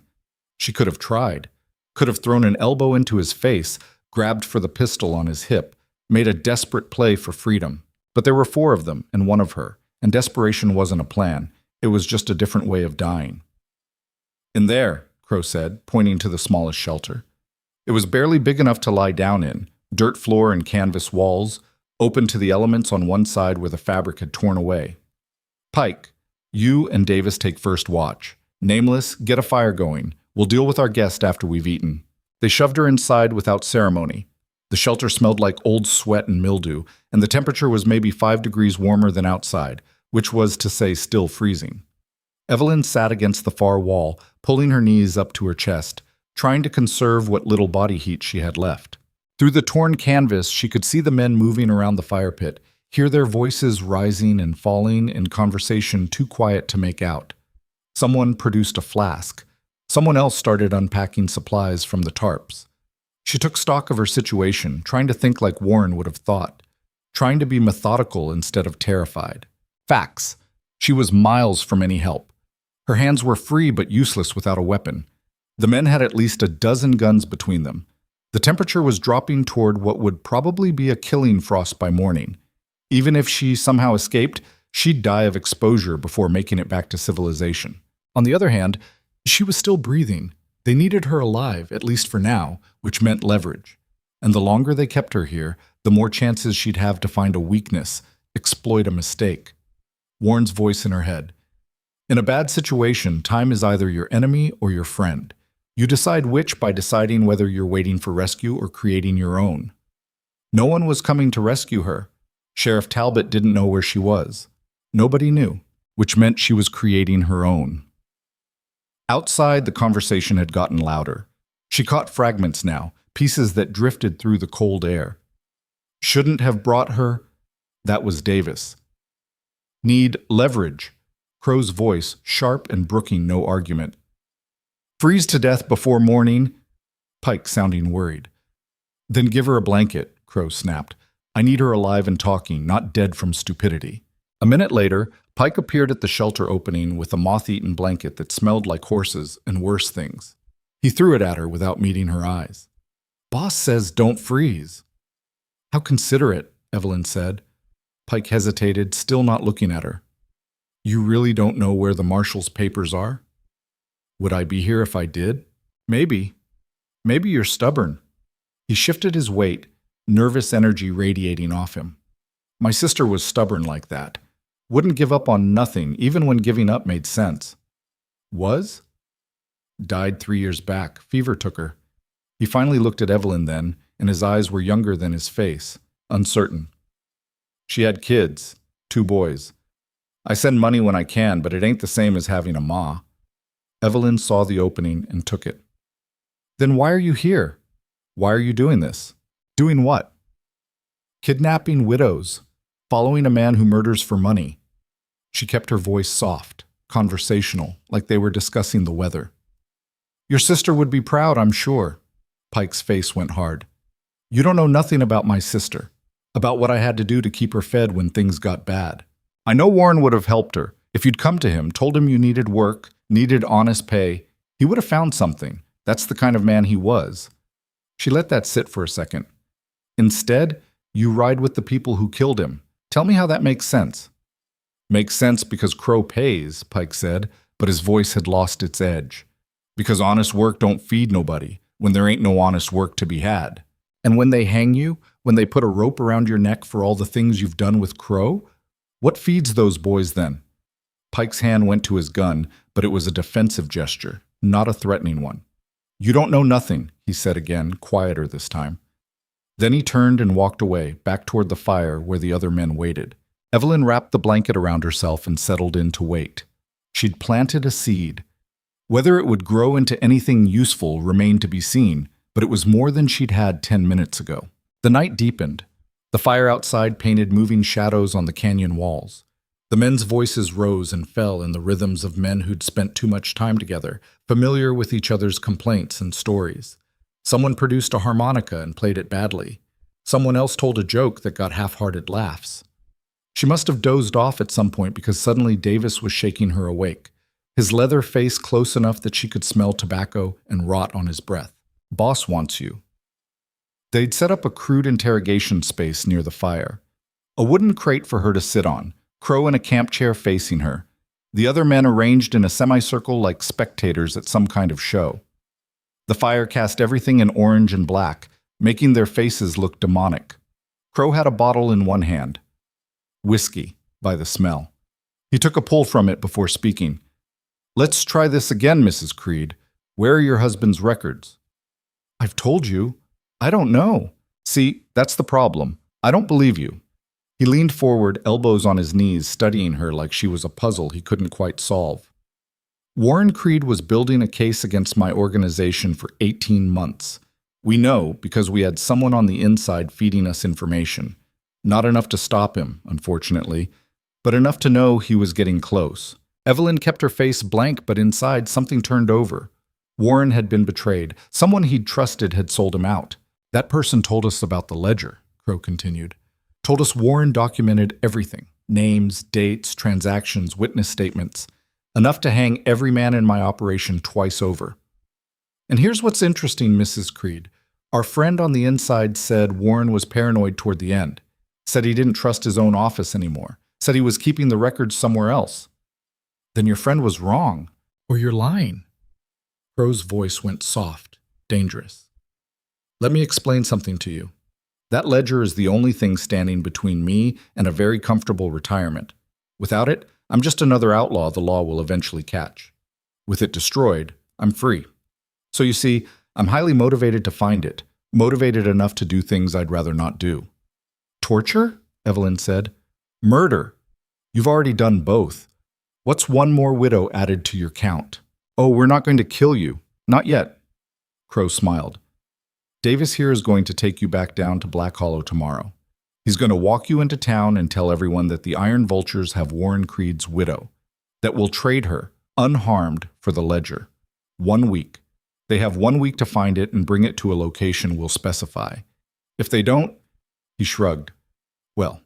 She could have tried, could have thrown an elbow into his face, grabbed for the pistol on his hip, made a desperate play for freedom. But there were four of them and one of her, and desperation wasn't a plan. It was just a different way of dying. "In there," Crow said, pointing to the smallest shelter. It was barely big enough to lie down in, dirt floor and canvas walls, open to the elements on one side where the fabric had torn away. "Pike, you and Davis take first watch. Nameless, get a fire going. We'll deal with our guest after we've eaten." They shoved her inside without ceremony. The shelter smelled like old sweat and mildew, and the temperature was maybe 5 degrees warmer than outside, which was to say still freezing. Evelyn sat against the far wall, pulling her knees up to her chest, trying to conserve what little body heat she had left. Through the torn canvas, she could see the men moving around the fire pit, hear their voices rising and falling in conversation too quiet to make out. Someone produced a flask. Someone else started unpacking supplies from the tarps. She took stock of her situation, trying to think like Warren would have thought, trying to be methodical instead of terrified. Facts. She was miles from any help. Her hands were free but useless without a weapon. The men had at least a dozen guns between them. The temperature was dropping toward what would probably be a killing frost by morning. Even if she somehow escaped, she'd die of exposure before making it back to civilization. On the other hand, she was still breathing. They needed her alive, at least for now, which meant leverage. And the longer they kept her here, the more chances she'd have to find a weakness, exploit a mistake. Warren's voice in her head. In a bad situation, time is either your enemy or your friend. You decide which by deciding whether you're waiting for rescue or creating your own. No one was coming to rescue her. Sheriff Talbot didn't know where she was. Nobody knew, which meant she was creating her own. Outside, the conversation had gotten louder. She caught fragments now, pieces that drifted through the cold air. Shouldn't have brought her. That was Davis. Need leverage. Crow's voice, sharp and brooking no argument. Freeze to death before morning. Pike sounding worried. Then give her a blanket, Crow snapped. I need her alive and talking, not dead from stupidity. A minute later, Pike appeared at the shelter opening with a moth-eaten blanket that smelled like horses and worse things. He threw it at her without meeting her eyes. Boss says don't freeze. How considerate, Evelyn said. Pike hesitated, still not looking at her. You really don't know where the marshal's papers are? Would I be here if I did? Maybe. Maybe you're stubborn. He shifted his weight, nervous energy radiating off him. My sister was stubborn like that. Wouldn't give up on nothing, even when giving up made sense. Was? Died 3 years back. Fever took her. He finally looked at Evelyn then, and his eyes were younger than his face, uncertain. She had kids, 2 boys. I send money when I can, but it ain't the same as having a ma. Evelyn saw the opening and took it. Then why are you here? Why are you doing this? Doing what? Kidnapping widows, following a man who murders for money. She kept her voice soft, conversational, like they were discussing the weather. Your sister would be proud, I'm sure. Pike's face went hard. You don't know nothing about my sister, about what I had to do to keep her fed when things got bad. I know Warren would have helped her. If you'd come to him, told him you needed work, needed honest pay, he would have found something. That's the kind of man he was. She let that sit for a second. Instead, you ride with the people who killed him. Tell me how that makes sense. Makes sense because Crow pays, Pike said, but his voice had lost its edge. Because honest work don't feed nobody, when there ain't no honest work to be had. And when they hang you, when they put a rope around your neck for all the things you've done with Crow, what feeds those boys then? Pike's hand went to his gun, but it was a defensive gesture, not a threatening one. You don't know nothing, he said again, quieter this time. Then he turned and walked away, back toward the fire where the other men waited. Evelyn wrapped the blanket around herself and settled in to wait. She'd planted a seed. Whether it would grow into anything useful remained to be seen, but it was more than she'd had 10 minutes ago. The night deepened. The fire outside painted moving shadows on the canyon walls. The men's voices rose and fell in the rhythms of men who'd spent too much time together, familiar with each other's complaints and stories. Someone produced a harmonica and played it badly. Someone else told a joke that got half-hearted laughs. She must have dozed off at some point because suddenly Davis was shaking her awake, his leather face close enough that she could smell tobacco and rot on his breath. Boss wants you. They'd set up a crude interrogation space near the fire. A wooden crate for her to sit on, Crow in a camp chair facing her. The other men arranged in a semicircle like spectators at some kind of show. The fire cast everything in orange and black, making their faces look demonic. Crow had a bottle in one hand. Whiskey, by the smell. He took a pull from it before speaking. Let's try this again, Mrs. Creed. Where are your husband's records? I've told you. I don't know. See, that's the problem. I don't believe you. He leaned forward, elbows on his knees, studying her like she was a puzzle he couldn't quite solve. Warren Creed was building a case against my organization for 18 months. We know because we had someone on the inside feeding us information. Not enough to stop him, unfortunately, but enough to know he was getting close. Evelyn kept her face blank, but inside something turned over. Warren had been betrayed. Someone he'd trusted had sold him out. That person told us about the ledger, Crow continued. Told us Warren documented everything. Names, dates, transactions, witness statements. Enough to hang every man in my operation twice over. And here's what's interesting, Mrs. Creed. Our friend on the inside said Warren was paranoid toward the end. Said he didn't trust his own office anymore. Said he was keeping the records somewhere else. Then your friend was wrong. Or you're lying. Crow's voice went soft, dangerous. Let me explain something to you. That ledger is the only thing standing between me and a very comfortable retirement. Without it, I'm just another outlaw the law will eventually catch. With it destroyed, I'm free. So you see, I'm highly motivated to find it, motivated enough to do things I'd rather not do. Torture? Evelyn said. Murder. You've already done both. What's one more widow added to your count? Oh, we're not going to kill you. Not yet. Crow smiled. Davis here is going to take you back down to Black Hollow tomorrow. He's going to walk you into town and tell everyone that the Iron Vultures have Warren Creed's widow, that will trade her, unharmed, for the ledger. 1 week. They have 1 week to find it and bring it to a location we'll specify. If they don't, he shrugged. Well,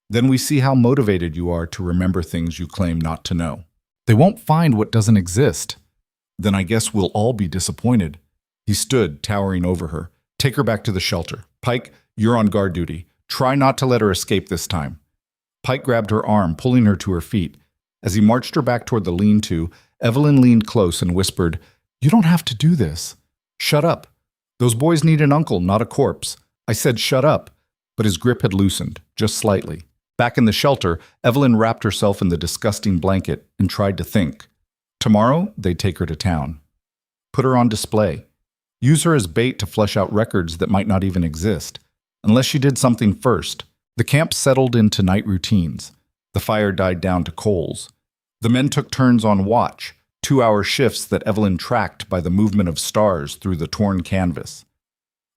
then we see how motivated you are to remember things you claim not to know. They won't find what doesn't exist. Then I guess we'll all be disappointed. He stood, towering over her. Take her back to the shelter. Pike, you're on guard duty. Try not to let her escape this time. Pike grabbed her arm, pulling her to her feet. As he marched her back toward the lean-to, Evelyn leaned close and whispered, You don't have to do this. Shut up. Those boys need an uncle, not a corpse. I said shut up. But his grip had loosened, just slightly. Back in the shelter, Evelyn wrapped herself in the disgusting blanket and tried to think. Tomorrow, they'd take her to town. Put her on display. Use her as bait to flesh out records that might not even exist. Unless she did something first. The camp settled into night routines. The fire died down to coals. The men took turns on watch, 2-hour shifts that Evelyn tracked by the movement of stars through the torn canvas.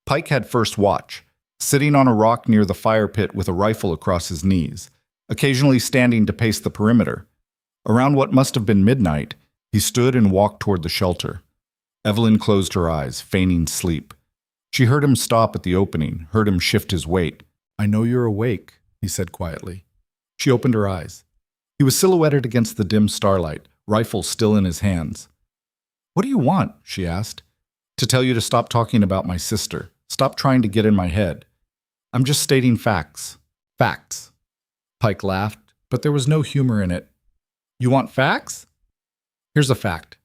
Pike had first watch, sitting on a rock near the fire pit with a rifle across his knees, occasionally standing to pace the perimeter. Around what must have been midnight, he stood and walked toward the shelter. Evelyn closed her eyes, feigning sleep. She heard him stop at the opening, heard him shift his weight. I know you're awake, he said quietly. She opened her eyes. He was silhouetted against the dim starlight, rifle still in his hands. What do you want? She asked. To tell you to stop talking about my sister. Stop trying to get in my head. I'm just stating facts. Facts. Pike laughed, but there was no humor in it. You want facts? Here's a fact.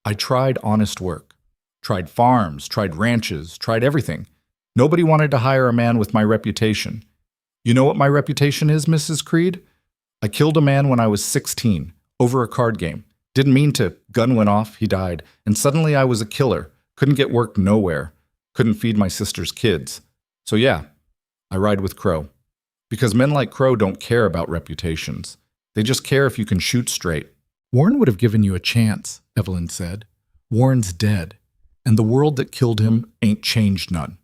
I tried honest work. Tried farms, tried ranches, tried everything. Nobody wanted to hire a man with my reputation. You know what my reputation is, Mrs. Creed? I killed a man when I was 16, over a card game. Didn't mean to. Gun went off, he died, and suddenly I was a killer. Couldn't get work nowhere. Couldn't feed my sister's kids. So yeah, I ride with Crow. Because men like Crow don't care about reputations. They just care if you can shoot straight. Warren would have given you a chance, Evelyn said. Warren's dead, and the world that killed him ain't changed none.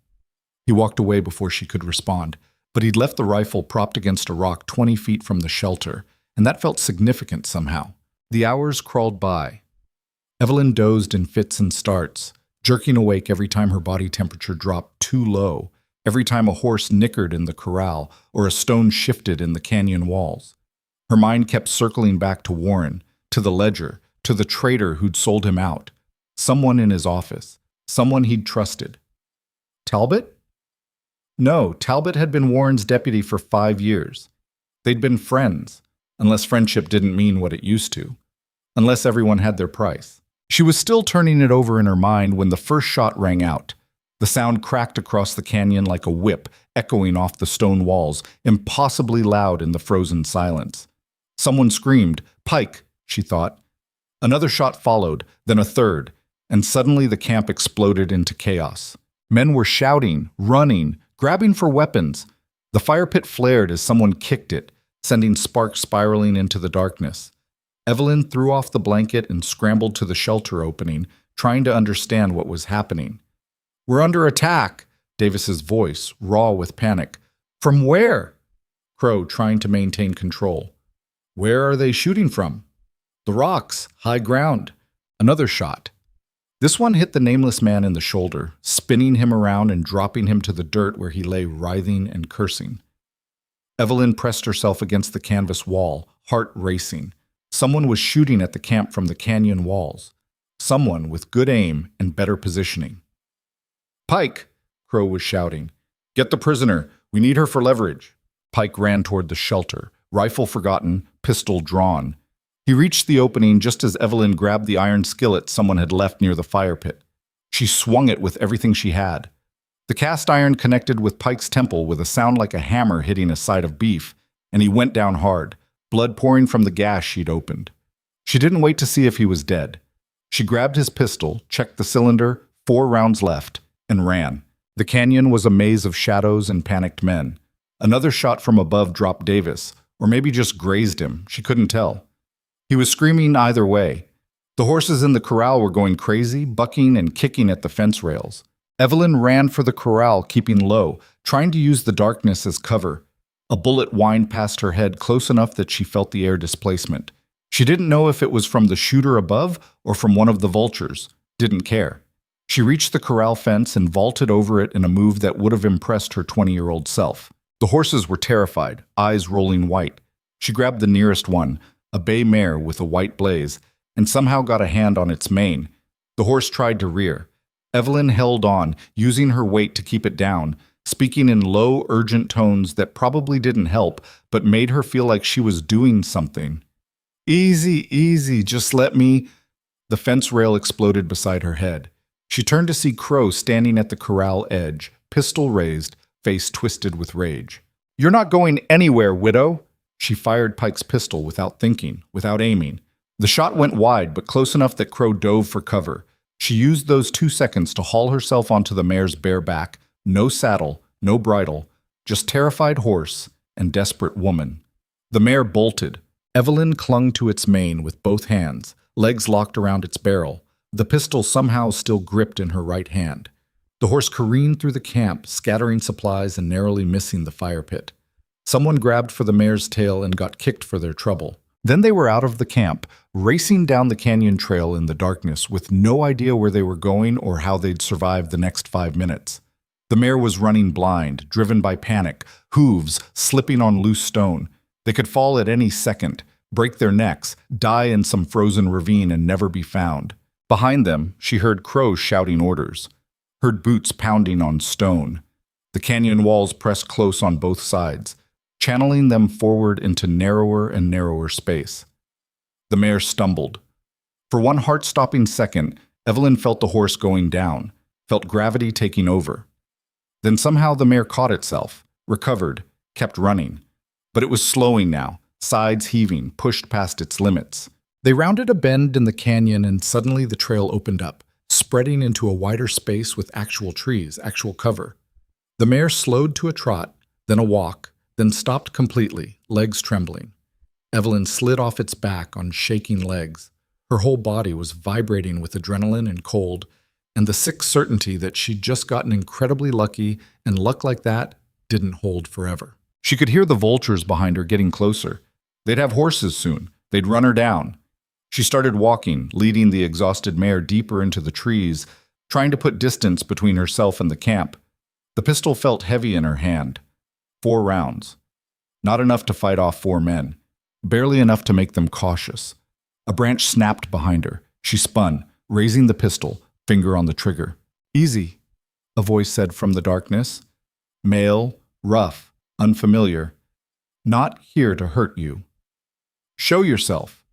He walked away before she could respond, but he'd left the rifle propped against a rock 20 feet from the shelter, and that felt significant somehow. The hours crawled by. Evelyn dozed in fits and starts, jerking awake every time her body temperature dropped too low, every time a horse nickered in the corral or a stone shifted in the canyon walls. Her mind kept circling back to Warren, to the ledger, to the traitor who'd sold him out. Someone in his office, someone he'd trusted. Talbot? No, Talbot had been Warren's deputy for 5 years. They'd been friends, unless friendship didn't mean what it used to, unless everyone had their price. She was still turning it over in her mind when the first shot rang out. The sound cracked across the canyon like a whip, echoing off the stone walls, impossibly loud in the frozen silence. Someone screamed, "Pike," she thought. Another shot followed, then a third, and suddenly the camp exploded into chaos. Men were shouting, running, grabbing for weapons. The fire pit flared as someone kicked it, sending sparks spiraling into the darkness. Evelyn threw off the blanket and scrambled to the shelter opening, trying to understand what was happening. "We're under attack," Davis's voice, raw with panic. "From where?" Crow trying to maintain control. "Where are they shooting from?" "The rocks, high ground." Another shot. This one hit the nameless man in the shoulder, spinning him around and dropping him to the dirt where he lay writhing and cursing. Evelyn pressed herself against the canvas wall, heart racing. Someone was shooting at the camp from the canyon walls. Someone with good aim and better positioning. "Pike!" Crow was shouting. "Get the prisoner. We need her for leverage." Pike ran toward the shelter, rifle forgotten, pistol drawn. He reached the opening just as Evelyn grabbed the iron skillet someone had left near the fire pit. She swung it with everything she had. The cast iron connected with Pike's temple with a sound like a hammer hitting a side of beef, and he went down hard, blood pouring from the gash she'd opened. She didn't wait to see if he was dead. She grabbed his pistol, checked the cylinder, 4 rounds left, and ran. The canyon was a maze of shadows and panicked men. Another shot from above dropped Davis, or maybe just grazed him, she couldn't tell. He was screaming either way. The horses in the corral were going crazy, bucking and kicking at the fence rails. Evelyn ran for the corral, keeping low, trying to use the darkness as cover. A bullet whined past her head close enough that she felt the air displacement. She didn't know if it was from the shooter above or from one of the vultures. Didn't care. She reached the corral fence and vaulted over it in a move that would have impressed her 20-year-old self. The horses were terrified, eyes rolling white. She grabbed the nearest one, a bay mare with a white blaze, and somehow got a hand on its mane. The horse tried to rear. Evelyn held on, using her weight to keep it down, speaking in low, urgent tones that probably didn't help, but made her feel like she was doing something. "Easy, easy, just let me—" The fence rail exploded beside her head. She turned to see Crow standing at the corral edge, pistol raised, face twisted with rage. "You're not going anywhere, widow!" She fired Pike's pistol without thinking, without aiming. The shot went wide, but close enough that Crow dove for cover. She used those 2 seconds to haul herself onto the mare's bare back. No saddle, no bridle, just terrified horse and desperate woman. The mare bolted. Evelyn clung to its mane with both hands, legs locked around its barrel, the pistol somehow still gripped in her right hand. The horse careened through the camp, scattering supplies and narrowly missing the fire pit. Someone grabbed for the mare's tail and got kicked for their trouble. Then they were out of the camp, racing down the canyon trail in the darkness with no idea where they were going or how they'd survive the next 5 minutes. The mare was running blind, driven by panic, hooves slipping on loose stone. They could fall at any second, break their necks, die in some frozen ravine and never be found. Behind them, she heard crows shouting orders, heard boots pounding on stone. The canyon walls pressed close on both sides, channeling them forward into narrower and narrower space. The mare stumbled. For one heart-stopping second, Evelyn felt the horse going down, felt gravity taking over. Then somehow the mare caught itself, recovered, kept running. But it was slowing now, sides heaving, pushed past its limits. They rounded a bend in the canyon and suddenly the trail opened up, spreading into a wider space with actual trees, actual cover. The mare slowed to a trot, then a walk, then stopped completely, legs trembling. Evelyn slid off its back on shaking legs. Her whole body was vibrating with adrenaline and cold, and the sick certainty that she'd just gotten incredibly lucky, and luck like that didn't hold forever. She could hear the vultures behind her getting closer. They'd have horses soon. They'd run her down. She started walking, leading the exhausted mare deeper into the trees, trying to put distance between herself and the camp. The pistol felt heavy in her hand. 4 rounds. Not enough to fight off 4 men. Barely enough to make them cautious. A branch snapped behind her. She spun, raising the pistol, finger on the trigger. "Easy," a voice said from the darkness. Male, rough, unfamiliar. "Not here to hurt you. Show yourself."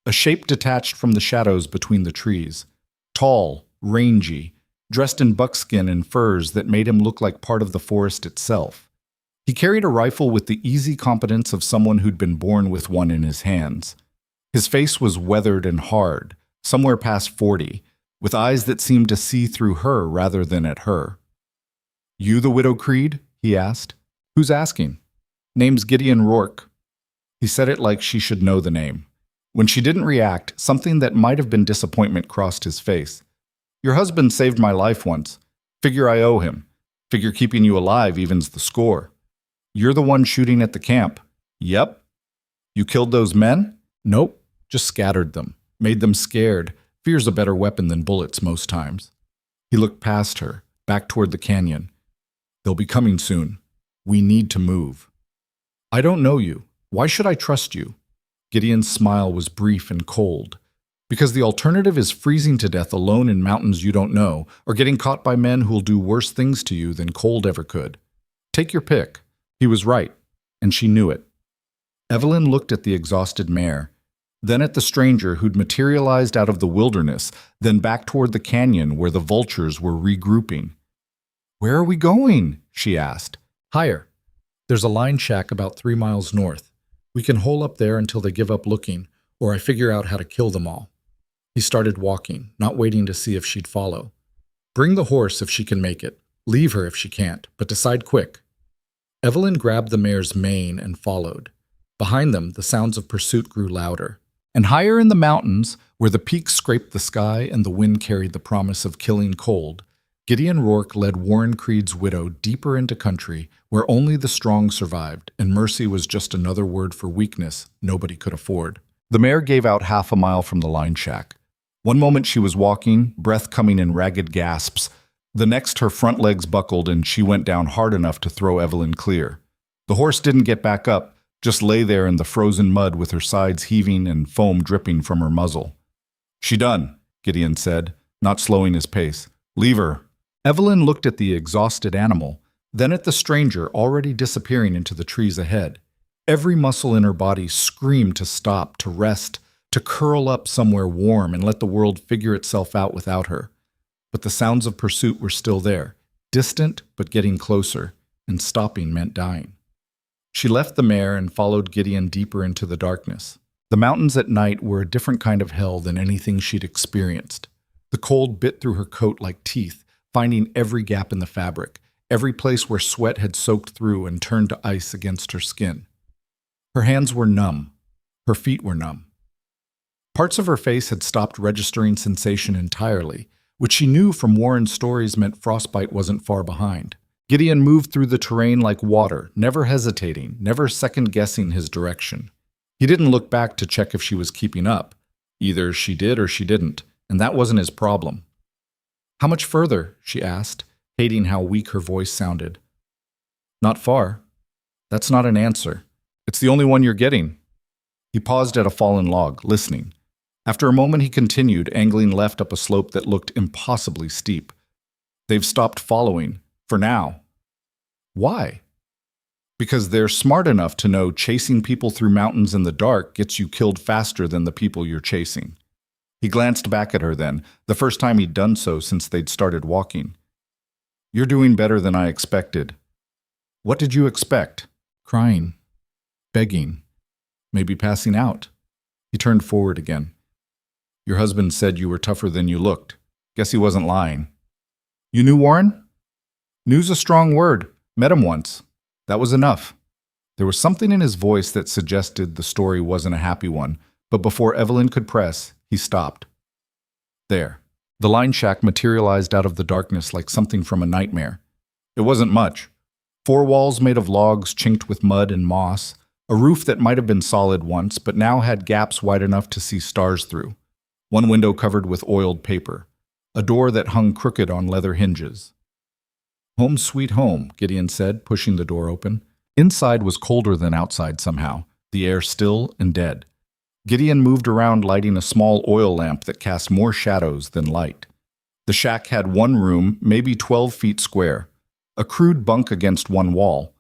A shape detached from the shadows between the trees. Tall, rangy, dressed in buckskin and furs that made him look like part of the forest itself. He carried a rifle with the easy competence of someone who'd been born with one in his hands. His face was weathered and hard, somewhere past 40, with eyes that seemed to see through her rather than at her. "You the Widow Creed?" he asked. "Who's asking?" "Name's Gideon Rourke." He said it like she should know the name. When she didn't react, something that might have been disappointment crossed his face. "Your husband saved my life once. Figure I owe him. Figure keeping you alive evens the score. You're the one shooting at the camp." "Yep." "You killed those men?" "Nope. Just scattered them. Made them scared. Fear's a better weapon than bullets most times." He looked past her, back toward the canyon. "They'll be coming soon. We need to move." "I don't know you. Why should I trust you?" Gideon's smile was brief and cold. "Because the alternative is freezing to death alone in mountains you don't know, or getting caught by men who'll do worse things to you than cold ever could. Take your pick." He was right, and she knew it. Evelyn looked at the exhausted mare, then at the stranger who'd materialized out of the wilderness, then back toward the canyon where the vultures were regrouping. "Where are we going?" she asked. "Higher. There's a line shack about 3 miles north. We can hole up there until they give up looking, or I figure out how to kill them all." He started walking, not waiting to see if she'd follow. "Bring the horse if she can make it. Leave her if she can't, but decide quick." Evelyn grabbed the mare's mane and followed. Behind them, the sounds of pursuit grew louder. And higher in the mountains, where Where the peaks scraped the sky and the wind carried the promise of killing cold, Gideon Rourke led Warren Creed's widow deeper into country where only the strong survived, and mercy was just another word for weakness nobody could afford. The mare gave out half a mile from the line shack. One moment she was walking, breath coming in ragged gasps. The next her front legs buckled and she went down hard enough to throw Evelyn clear. The horse didn't get back up, just lay there in the frozen mud with her sides heaving and foam dripping from her muzzle. "She done," Gideon said, not slowing his pace. "Leave her." Evelyn looked at the exhausted animal, then at the stranger already disappearing into the trees ahead. Every muscle in her body screamed to stop, to rest, to curl up somewhere warm and let the world figure itself out without her. But the sounds of pursuit were still there, distant but getting closer, and stopping meant dying. She left the mare and followed Gideon deeper into the darkness. The mountains at night were a different kind of hell than anything she'd experienced. The cold bit through her coat like teeth, finding every gap in the fabric, every place where sweat had soaked through and turned to ice against her skin. Her hands were numb. Her feet were numb. Parts of her face had stopped registering sensation entirely, which she knew from Warren's stories meant frostbite wasn't far behind. Gideon moved through the terrain like water, never hesitating, never second-guessing his direction. He didn't look back to check if she was keeping up. Either she did or she didn't, and that wasn't his problem. "How much further?" she asked, hating how weak her voice sounded. "Not far." "That's not an answer. It's the only one you're getting." He paused at a fallen log, listening. After a moment he continued, angling left up a slope that looked impossibly steep. "They've stopped following, for now." "Why?" "Because they're smart enough to know chasing people through mountains in the dark gets you killed faster than the people you're chasing." He glanced back at her then, the first time he'd done so since they'd started walking. "You're doing better than I expected." "What did you expect?" "Crying. Begging. Maybe passing out." He turned forward again. "Your husband said you were tougher than you looked. Guess he wasn't lying." "You knew Warren?" "Knew's a strong word. Met him once. That was enough." There was something in his voice that suggested the story wasn't a happy one, but before Evelyn could press, he stopped. There. The line shack materialized out of the darkness like something from a nightmare. It wasn't much. 4 walls made of logs chinked with mud and moss, a roof that might have been solid once but now had gaps wide enough to see stars through, one window covered with oiled paper, a door that hung crooked on leather hinges. "Home sweet home," Gideon said, pushing the door open. Inside was colder than outside somehow, the air still and dead. Gideon moved around lighting a small oil lamp that cast more shadows than light. The shack had one room, maybe 12 feet square, a crude bunk against one wall,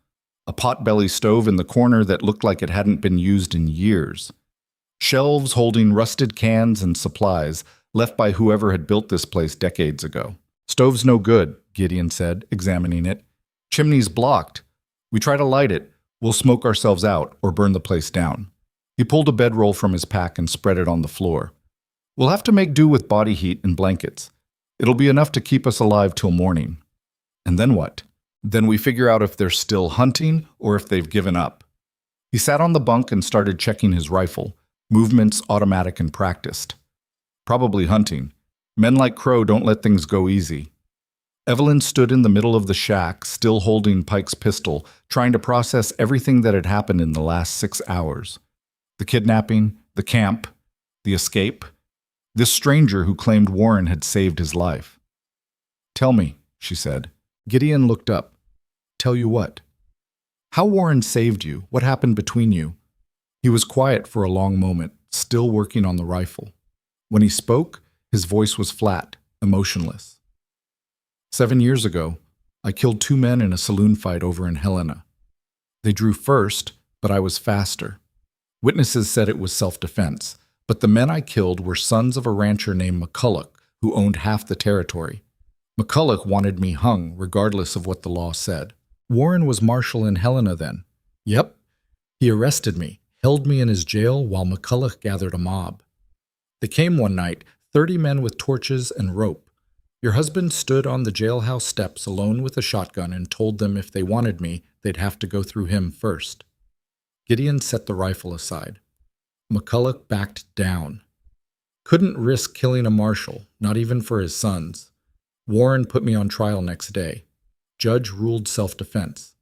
a potbelly stove in the corner that looked like it hadn't been used in years, shelves holding rusted cans and supplies left by whoever had built this place decades ago. "Stove's no good," Gideon said, examining it. "Chimney's blocked. We try to light it, we'll smoke ourselves out or burn the place down." He pulled a bedroll from his pack and spread it on the floor. "We'll have to make do with body heat and blankets. It'll be enough to keep us alive till morning." "And then what?" "Then we figure out if they're still hunting or if they've given up." He sat on the bunk and started checking his rifle, movements automatic and practiced. "Probably hunting. Men like Crow don't let things go easy." Evelyn stood in the middle of the shack, still holding Pike's pistol, trying to process everything that had happened in the last 6 hours. The kidnapping, the camp, the escape, this stranger who claimed Warren had saved his life. "Tell me," she said. Gideon looked up. "Tell you what?" "How Warren saved you, what happened between you." He was quiet for a long moment, still working on the rifle. When he spoke, his voice was flat, emotionless. 7 years ago, I killed 2 men in a saloon fight over in Helena. They drew first, but I was faster. Witnesses said it was self-defense, but the men I killed were sons of a rancher named McCulloch, who owned half the territory. McCulloch wanted me hung, regardless of what the law said. Warren was marshal in Helena then. Yep. He arrested me, held me in his jail while McCulloch gathered a mob. They came one night, 30 men with torches and rope. Your husband stood on the jailhouse steps alone with a shotgun and told them if they wanted me, they'd have to go through him first. Gideon set the rifle aside. McCulloch backed down. Couldn't risk killing a marshal, not even for his sons. Warren put me on trial next day. Judge ruled self-defense.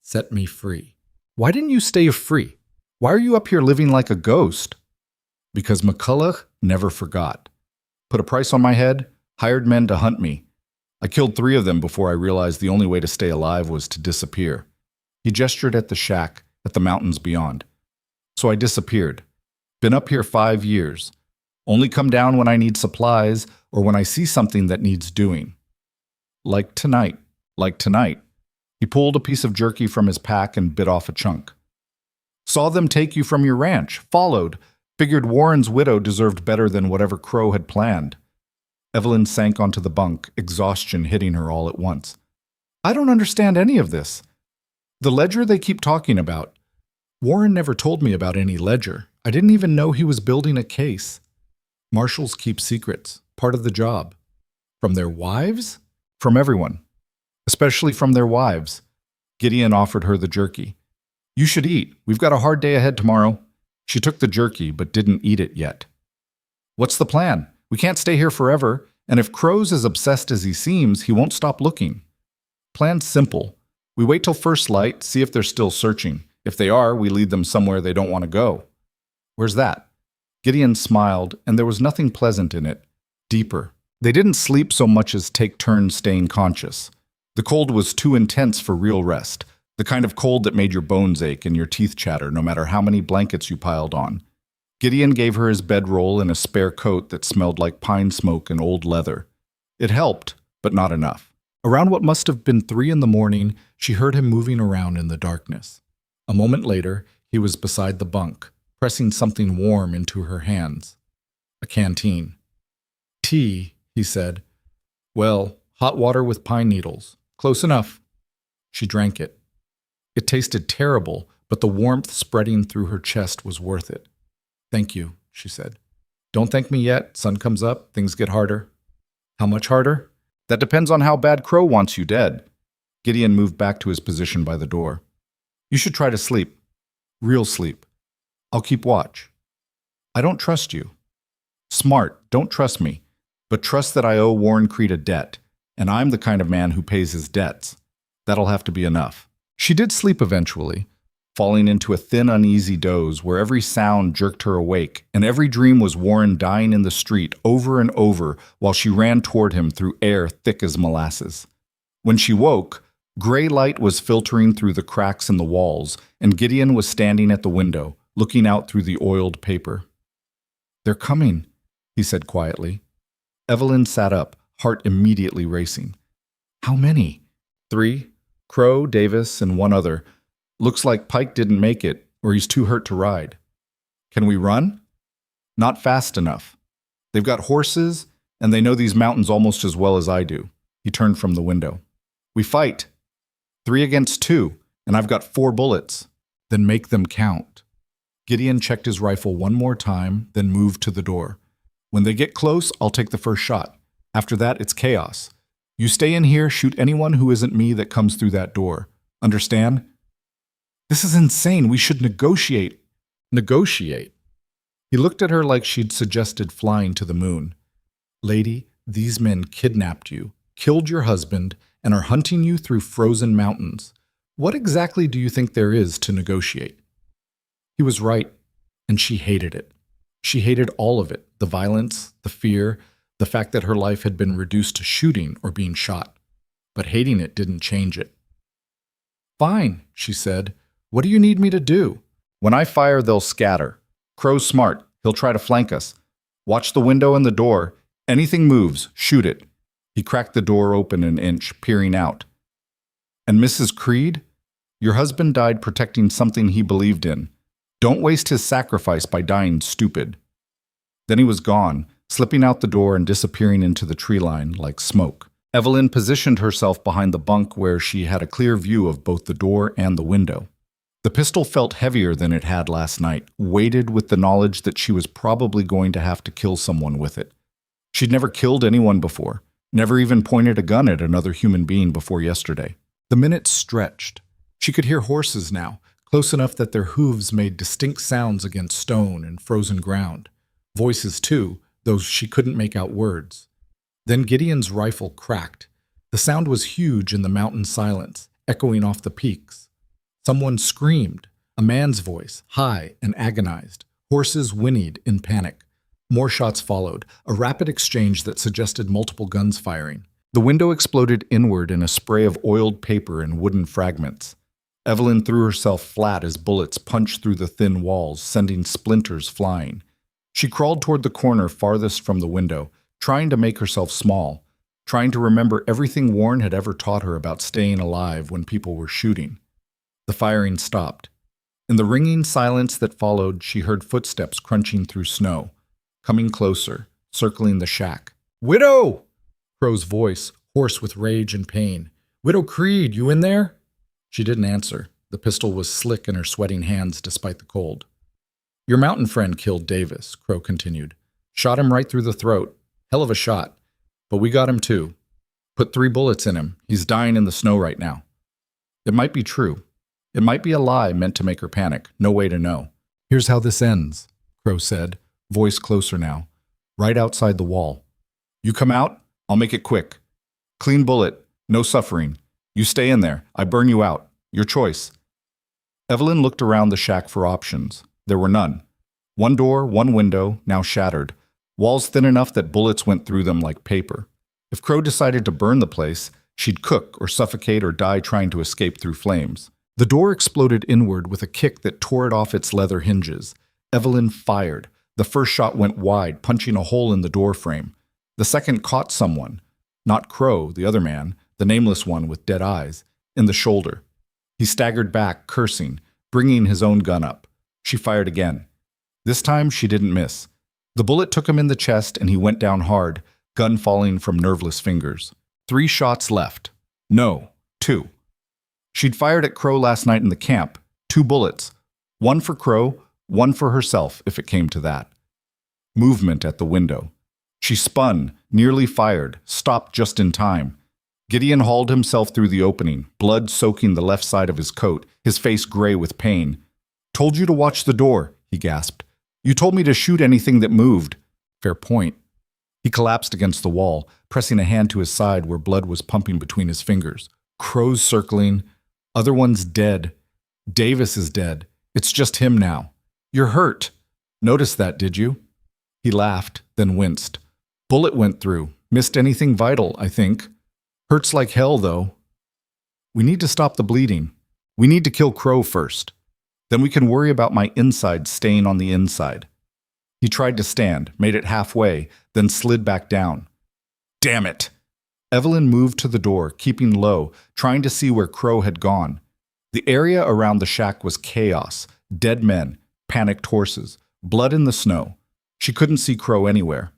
Set me free. Why didn't you stay free? Why are you up here living like a ghost? Because McCulloch never forgot. Put a price on my head, hired men to hunt me. I killed 3 of them before I realized the only way to stay alive was to disappear. He gestured at the shack, at the mountains beyond. So I disappeared. Been up here 5 years. Only come down when I need supplies or when I see something that needs doing. Like tonight. He pulled a piece of jerky from his pack and bit off a chunk. Saw them take you from your ranch, followed, figured Warren's widow deserved better than whatever Crow had planned. Evelyn sank onto the bunk, exhaustion hitting her all at once. I don't understand any of this. The ledger they keep talking about. Warren never told me about any ledger. I didn't even know he was building a case. Marshals keep secrets, part of the job. From their wives? From everyone. Especially from their wives. Gideon offered her the jerky. You should eat. We've got a hard day ahead tomorrow. She took the jerky, but didn't eat it yet. What's the plan? We can't stay here forever, and if Crow's as obsessed as he seems, he won't stop looking. Plan's simple. We wait till first light, see if they're still searching. If they are, we lead them somewhere they don't want to go. Where's that? Gideon smiled, and there was nothing pleasant in it. Deeper. They didn't sleep so much as take turns staying conscious. The cold was too intense for real rest, the kind of cold that made your bones ache and your teeth chatter no matter how many blankets you piled on. Gideon gave her his bedroll and a spare coat that smelled like pine smoke and old leather. It helped, but not enough. Around what must have been 3 a.m, she heard him moving around in the darkness. A moment later, he was beside the bunk, pressing something warm into her hands. A canteen. Tea, he said. Well, hot water with pine needles. Close enough. She drank it. It tasted terrible, but the warmth spreading through her chest was worth it. Thank you, she said. Don't thank me yet. Sun comes up, things get harder. How much harder? That depends on how bad Crow wants you dead. Gideon moved back to his position by the door. You should try to sleep. Real sleep. I'll keep watch. I don't trust you. Smart, don't trust me, but trust that I owe Warren Creed a debt, and I'm the kind of man who pays his debts. That'll have to be enough. She did sleep eventually, falling into a thin, uneasy doze where every sound jerked her awake, and every dream was Warren dying in the street over and over while she ran toward him through air thick as molasses. When she woke, gray light was filtering through the cracks in the walls, and Gideon was standing at the window, looking out through the oiled paper. They're coming, he said quietly. Evelyn sat up, heart immediately racing. How many? 3. Crow, Davis, and 1 other. Looks like Pike didn't make it, or he's too hurt to ride. Can we run? Not fast enough. They've got horses, and they know these mountains almost as well as I do. He turned from the window. We fight. 3 against 2, and I've got 4 bullets. Then make them count. Gideon checked his rifle one more time, then moved to the door. When they get close, I'll take the first shot. After that, it's chaos. You stay in here, shoot anyone who isn't me that comes through that door. Understand? This is insane. We should negotiate. Negotiate? He looked at her like she'd suggested flying to the moon. Lady, these men kidnapped you, killed your husband, and are hunting you through frozen mountains. What exactly do you think there is to negotiate? He was right, and she hated it. She hated all of it, the violence, the fear, the fact that her life had been reduced to shooting or being shot. But hating it didn't change it. Fine, she said. What do you need me to do? When I fire, they'll scatter. Crow's smart. He'll try to flank us. Watch the window and the door. Anything moves, shoot it. He cracked the door open an inch, peering out. And Mrs. Creed? Your husband died protecting something he believed in. Don't waste his sacrifice by dying stupid. Then he was gone, slipping out the door and disappearing into the tree line like smoke. Evelyn positioned herself behind the bunk where she had a clear view of both the door and the window. The pistol felt heavier than it had last night, weighted with the knowledge that she was probably going to have to kill someone with it. She'd never killed anyone before, never even pointed a gun at another human being before yesterday. The minutes stretched. She could hear horses now, close enough that their hooves made distinct sounds against stone and frozen ground. Voices, too, though she couldn't make out words. Then Gideon's rifle cracked. The sound was huge in the mountain silence, echoing off the peaks. Someone screamed, a man's voice, high and agonized. Horses whinnied in panic. More shots followed, a rapid exchange that suggested multiple guns firing. The window exploded inward in a spray of oiled paper and wooden fragments. Evelyn threw herself flat as bullets punched through the thin walls, sending splinters flying. She crawled toward the corner farthest from the window, trying to make herself small, trying to remember everything Warren had ever taught her about staying alive when people were shooting. The firing stopped. In the ringing silence that followed, she heard footsteps crunching through snow, coming closer, circling the shack. "Widow!" Crow's voice, hoarse with rage and pain. "Widow Creed, you in there?" She didn't answer. The pistol was slick in her sweating hands despite the cold. "Your mountain friend killed Davis," Crow continued. "Shot him right through the throat. Hell of a shot. But we got him too. Put 3 bullets in him. He's dying in the snow right now." It might be true. It might be a lie meant to make her panic. No way to know. "Here's how this ends," Crow said, voice closer now, right outside the wall. "You come out, I'll make it quick. Clean bullet, no suffering. You stay in there, I burn you out. Your choice." Evelyn looked around the shack for options. There were none. One door, one window, now shattered. Walls thin enough that bullets went through them like paper. If Crow decided to burn the place, she'd cook or suffocate or die trying to escape through flames. The door exploded inward with a kick that tore it off its leather hinges. Evelyn fired. The first shot went wide, punching a hole in the door frame. The second caught someone, not Crow, the other man, the nameless one with dead eyes, in the shoulder. He staggered back, cursing, bringing his own gun up. She fired again. This time she didn't miss. The bullet took him in the chest and he went down hard, gun falling from nerveless fingers. 3 shots left. No, 2. She'd fired at Crow last night in the camp. 2 bullets. 1 for Crow, 1 for herself, if it came to that. Movement at the window. She spun, nearly fired, stopped just in time. Gideon hauled himself through the opening, blood soaking the left side of his coat, his face gray with pain. "Told you to watch the door," he gasped. "You told me to shoot anything that moved." Fair point. He collapsed against the wall, pressing a hand to his side where blood was pumping between his fingers. Crows circling. Other one's dead. Davis is dead. It's just him now. "You're hurt. Noticed that, did you?" He laughed, then winced. "Bullet went through. Missed anything vital, I think. Hurts like hell, though. We need to stop the bleeding. We need to kill Crow first. Then we can worry about my inside staying on the inside." He tried to stand, made it halfway, then slid back down. "Damn it!" Evelyn moved to the door, keeping low, trying to see where Crow had gone. The area around the shack was chaos. Dead men, panicked horses, blood in the snow. She couldn't see Crow anywhere.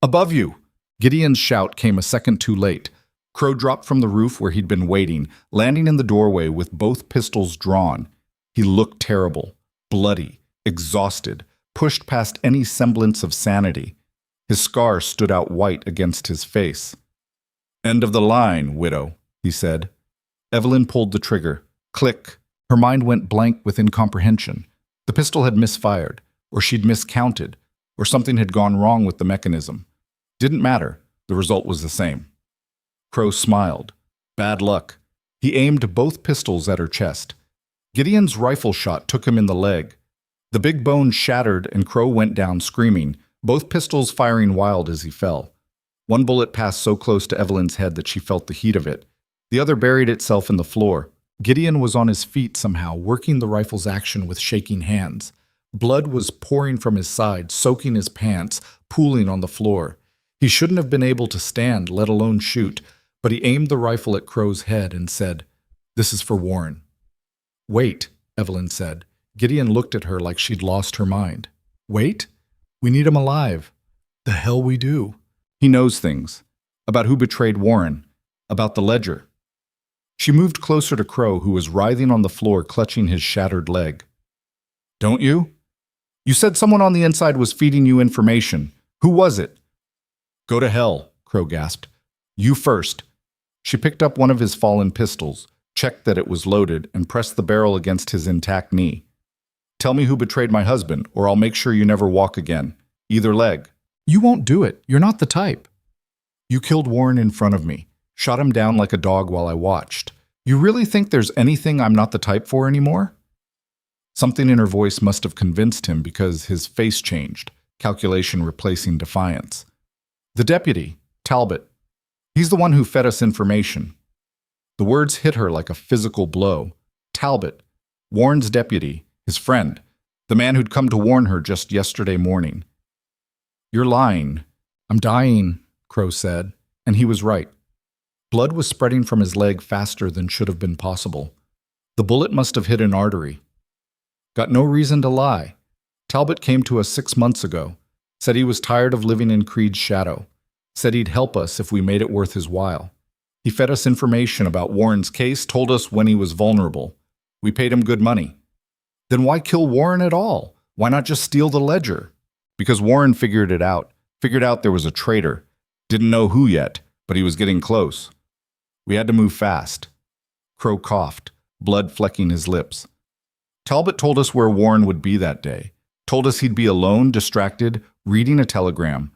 "Above you!" Gideon's shout came a second too late. Crow dropped from the roof where he'd been waiting, landing in the doorway with both pistols drawn. He looked terrible, bloody, exhausted, pushed past any semblance of sanity. His scar stood out white against his face. "End of the line, widow," he said. Evelyn pulled the trigger. Click. Her mind went blank with incomprehension. The pistol had misfired, or she'd miscounted, or something had gone wrong with the mechanism. Didn't matter. The result was the same. Crow smiled. Bad luck. He aimed both pistols at her chest. Gideon's rifle shot took him in the leg. The big bone shattered and Crow went down screaming, both pistols firing wild as he fell. One bullet passed so close to Evelyn's head that she felt the heat of it. The other buried itself in the floor. Gideon was on his feet somehow, working the rifle's action with shaking hands. Blood was pouring from his side, soaking his pants, pooling on the floor. He shouldn't have been able to stand, let alone shoot, but he aimed the rifle at Crow's head and said, "This is for Warren." "Wait," Evelyn said. Gideon looked at her like she'd lost her mind. "Wait? We need him alive." "The hell we do." "He knows things. About who betrayed Warren. About the ledger." She moved closer to Crow, who was writhing on the floor, clutching his shattered leg. "Don't you? You said someone on the inside was feeding you information. Who was it?" "Go to hell," Crow gasped. "You first." She picked up one of his fallen pistols, checked that it was loaded, and pressed the barrel against his intact knee. "Tell me who betrayed my husband, or I'll make sure you never walk again. Either leg." You won't do it. You're not the type. You killed Warren in front of me, shot him down like a dog while I watched. You really think there's anything I'm not the type for anymore? Something in her voice must have convinced him because his face changed, calculation replacing defiance. The deputy, Talbot. He's the one who fed us information. The words hit her like a physical blow. Talbot, Warren's deputy, his friend, the man who'd come to warn her just yesterday morning. You're lying. I'm dying, Crow said, and he was right. Blood was spreading from his leg faster than should have been possible. The bullet must have hit an artery. Got no reason to lie. Talbot came to us 6 months ago, said he was tired of living in Creed's shadow, said he'd help us if we made it worth his while. He fed us information about Warren's case, told us when he was vulnerable. We paid him good money. Then why kill Warren at all? Why not just steal the ledger? Because Warren figured it out, figured out there was a traitor. Didn't know who yet, but he was getting close. We had to move fast. Crow coughed, blood flecking his lips. Talbot told us where Warren would be that day, told us he'd be alone, distracted, reading a telegram.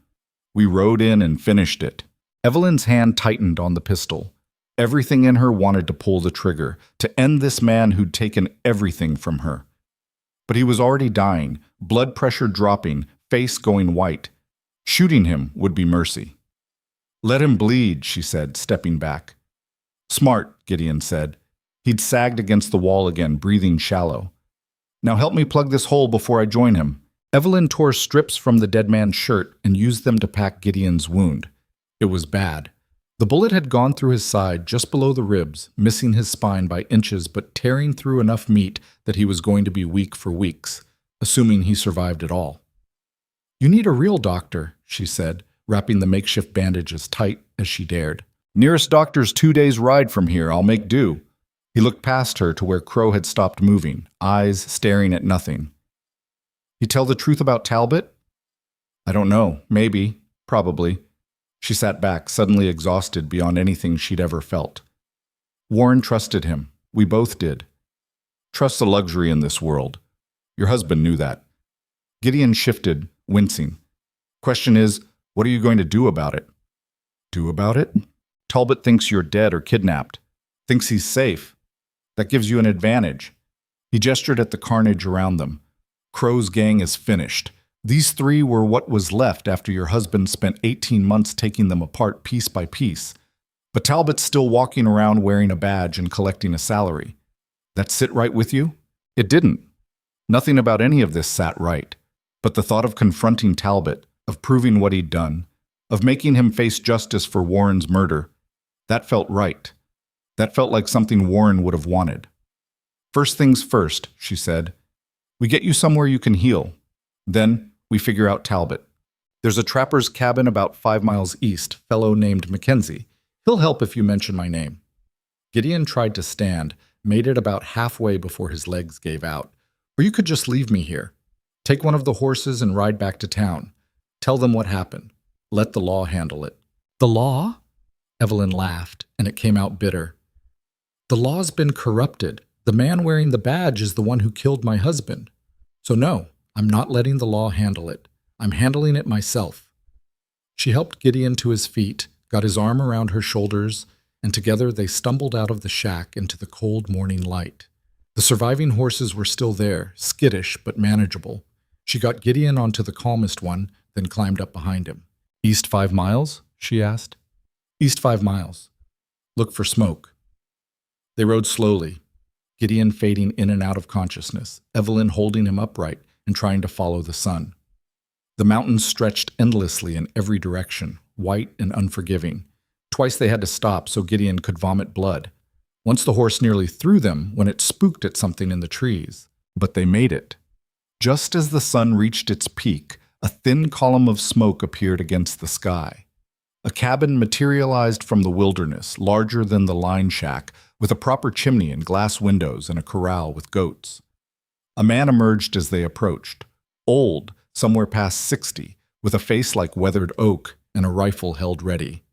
We rode in and finished it. Evelyn's hand tightened on the pistol. Everything in her wanted to pull the trigger, to end this man who'd taken everything from her. But he was already dying, blood pressure dropping, face going white. Shooting him would be mercy. Let him bleed, she said, stepping back. Smart, Gideon said. He'd sagged against the wall again, breathing shallow. Now help me plug this hole before I join him. Evelyn tore strips from the dead man's shirt and used them to pack Gideon's wound. It was bad. The bullet had gone through his side just below the ribs, missing his spine by inches but tearing through enough meat that he was going to be weak for weeks, assuming he survived at all. You need a real doctor, she said, wrapping the makeshift bandage as tight as she dared. Nearest doctor's 2 days' ride from here. I'll make do. He looked past her to where Crow had stopped moving, eyes staring at nothing. You tell the truth about Talbot? I don't know. Maybe. Probably. She sat back, suddenly exhausted beyond anything she'd ever felt. Warren trusted him. We both did. Trust's a luxury in this world. Your husband knew that. Gideon shifted, wincing. Question is, what are you going to do about it? Do about it? Talbot thinks you're dead or kidnapped. Thinks he's safe. That gives you an advantage. He gestured at the carnage around them. Crow's gang is finished. These three were what was left after your husband spent 18 months taking them apart piece by piece. But Talbot's still walking around wearing a badge and collecting a salary. That sit right with you? It didn't. Nothing about any of this sat right. But the thought of confronting Talbot, of proving what he'd done, of making him face justice for Warren's murder, that felt right. That felt like something Warren would have wanted. First things first, she said. We get you somewhere you can heal. Then we figure out Talbot. There's a trapper's cabin about 5 miles east, fellow named Mackenzie. He'll help if you mention my name. Gideon tried to stand, made it about halfway before his legs gave out. Or you could just leave me here. Take one of the horses and ride back to town. Tell them what happened. Let the law handle it. The law? Evelyn laughed, and it came out bitter. The law's been corrupted. The man wearing the badge is the one who killed my husband. So no, I'm not letting the law handle it. I'm handling it myself. She helped Gideon to his feet, got his arm around her shoulders, and together they stumbled out of the shack into the cold morning light. The surviving horses were still there, skittish but manageable. She got Gideon onto the calmest one, then climbed up behind him. East 5 miles? She asked. East 5 miles. Look for smoke. They rode slowly, Gideon fading in and out of consciousness, Evelyn holding him upright and trying to follow the sun. The mountains stretched endlessly in every direction, white and unforgiving. Twice they had to stop so Gideon could vomit blood. Once the horse nearly threw them when it spooked at something in the trees. But they made it. Just as the sun reached its peak, a thin column of smoke appeared against the sky. A cabin materialized from the wilderness, larger than the line shack, with a proper chimney and glass windows and a corral with goats. A man emerged as they approached, old, somewhere past 60, with a face like weathered oak and a rifle held ready.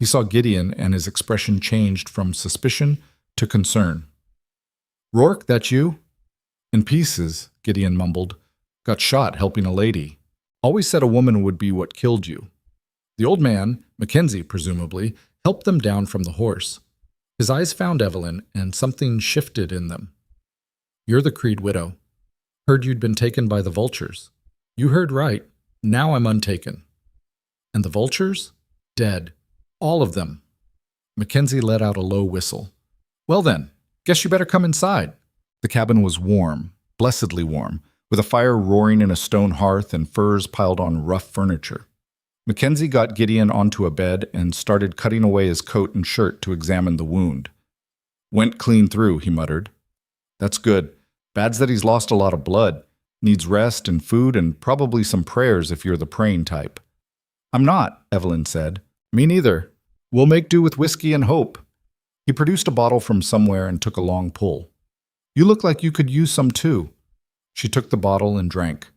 He saw Gideon and his expression changed from suspicion to concern. "Rourke, that you?" "In pieces," Gideon mumbled. "Got shot helping a lady." Always said a woman would be what killed you. The old man, Mackenzie presumably, helped them down from the horse. His eyes found Evelyn, and something shifted in them. You're the Creed widow. Heard you'd been taken by the vultures. You heard right. Now I'm untaken. And the vultures? Dead. All of them. Mackenzie let out a low whistle. Well then, guess you better come inside. The cabin was warm, blessedly warm, with a fire roaring in a stone hearth and furs piled on rough furniture. Mackenzie got Gideon onto a bed and started cutting away his coat and shirt to examine the wound. Went clean through, he muttered. That's good. Bad's that he's lost a lot of blood. Needs rest and food and probably some prayers if you're the praying type. I'm not, Evelyn said. Me neither. We'll make do with whiskey and hope. He produced a bottle from somewhere and took a long pull. You look like you could use some too. She took the bottle and drank.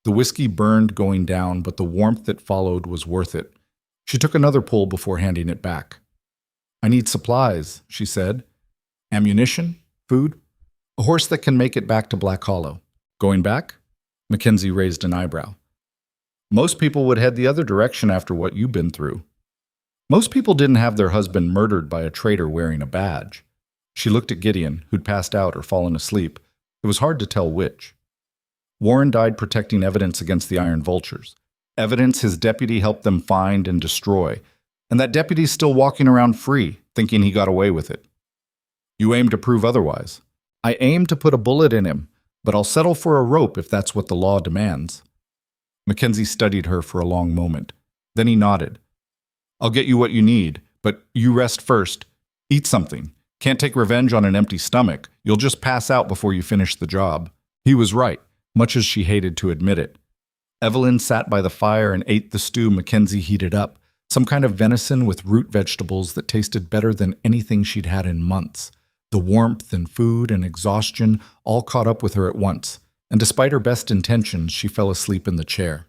The whiskey burned going down, but the warmth that followed was worth it. She took another pull before handing it back. I need supplies, she said. Ammunition? Food? A horse that can make it back to Black Hollow. Going back? Mackenzie raised an eyebrow. Most people would head the other direction after what you've been through. Most people didn't have their husband murdered by a traitor wearing a badge. She looked at Gideon, who'd passed out or fallen asleep. It was hard to tell which. Warren died protecting evidence against the Iron Vultures. Evidence his deputy helped them find and destroy. And that deputy's still walking around free, thinking he got away with it. You aim to prove otherwise. I aim to put a bullet in him, but I'll settle for a rope if that's what the law demands. Mackenzie studied her for a long moment. Then he nodded. I'll get you what you need, but you rest first. Eat something. Can't take revenge on an empty stomach. You'll just pass out before you finish the job. He was right, much as she hated to admit it. Evelyn sat by the fire and ate the stew Mackenzie heated up, some kind of venison with root vegetables that tasted better than anything she'd had in months. The warmth and food and exhaustion all caught up with her at once, and despite her best intentions, she fell asleep in the chair.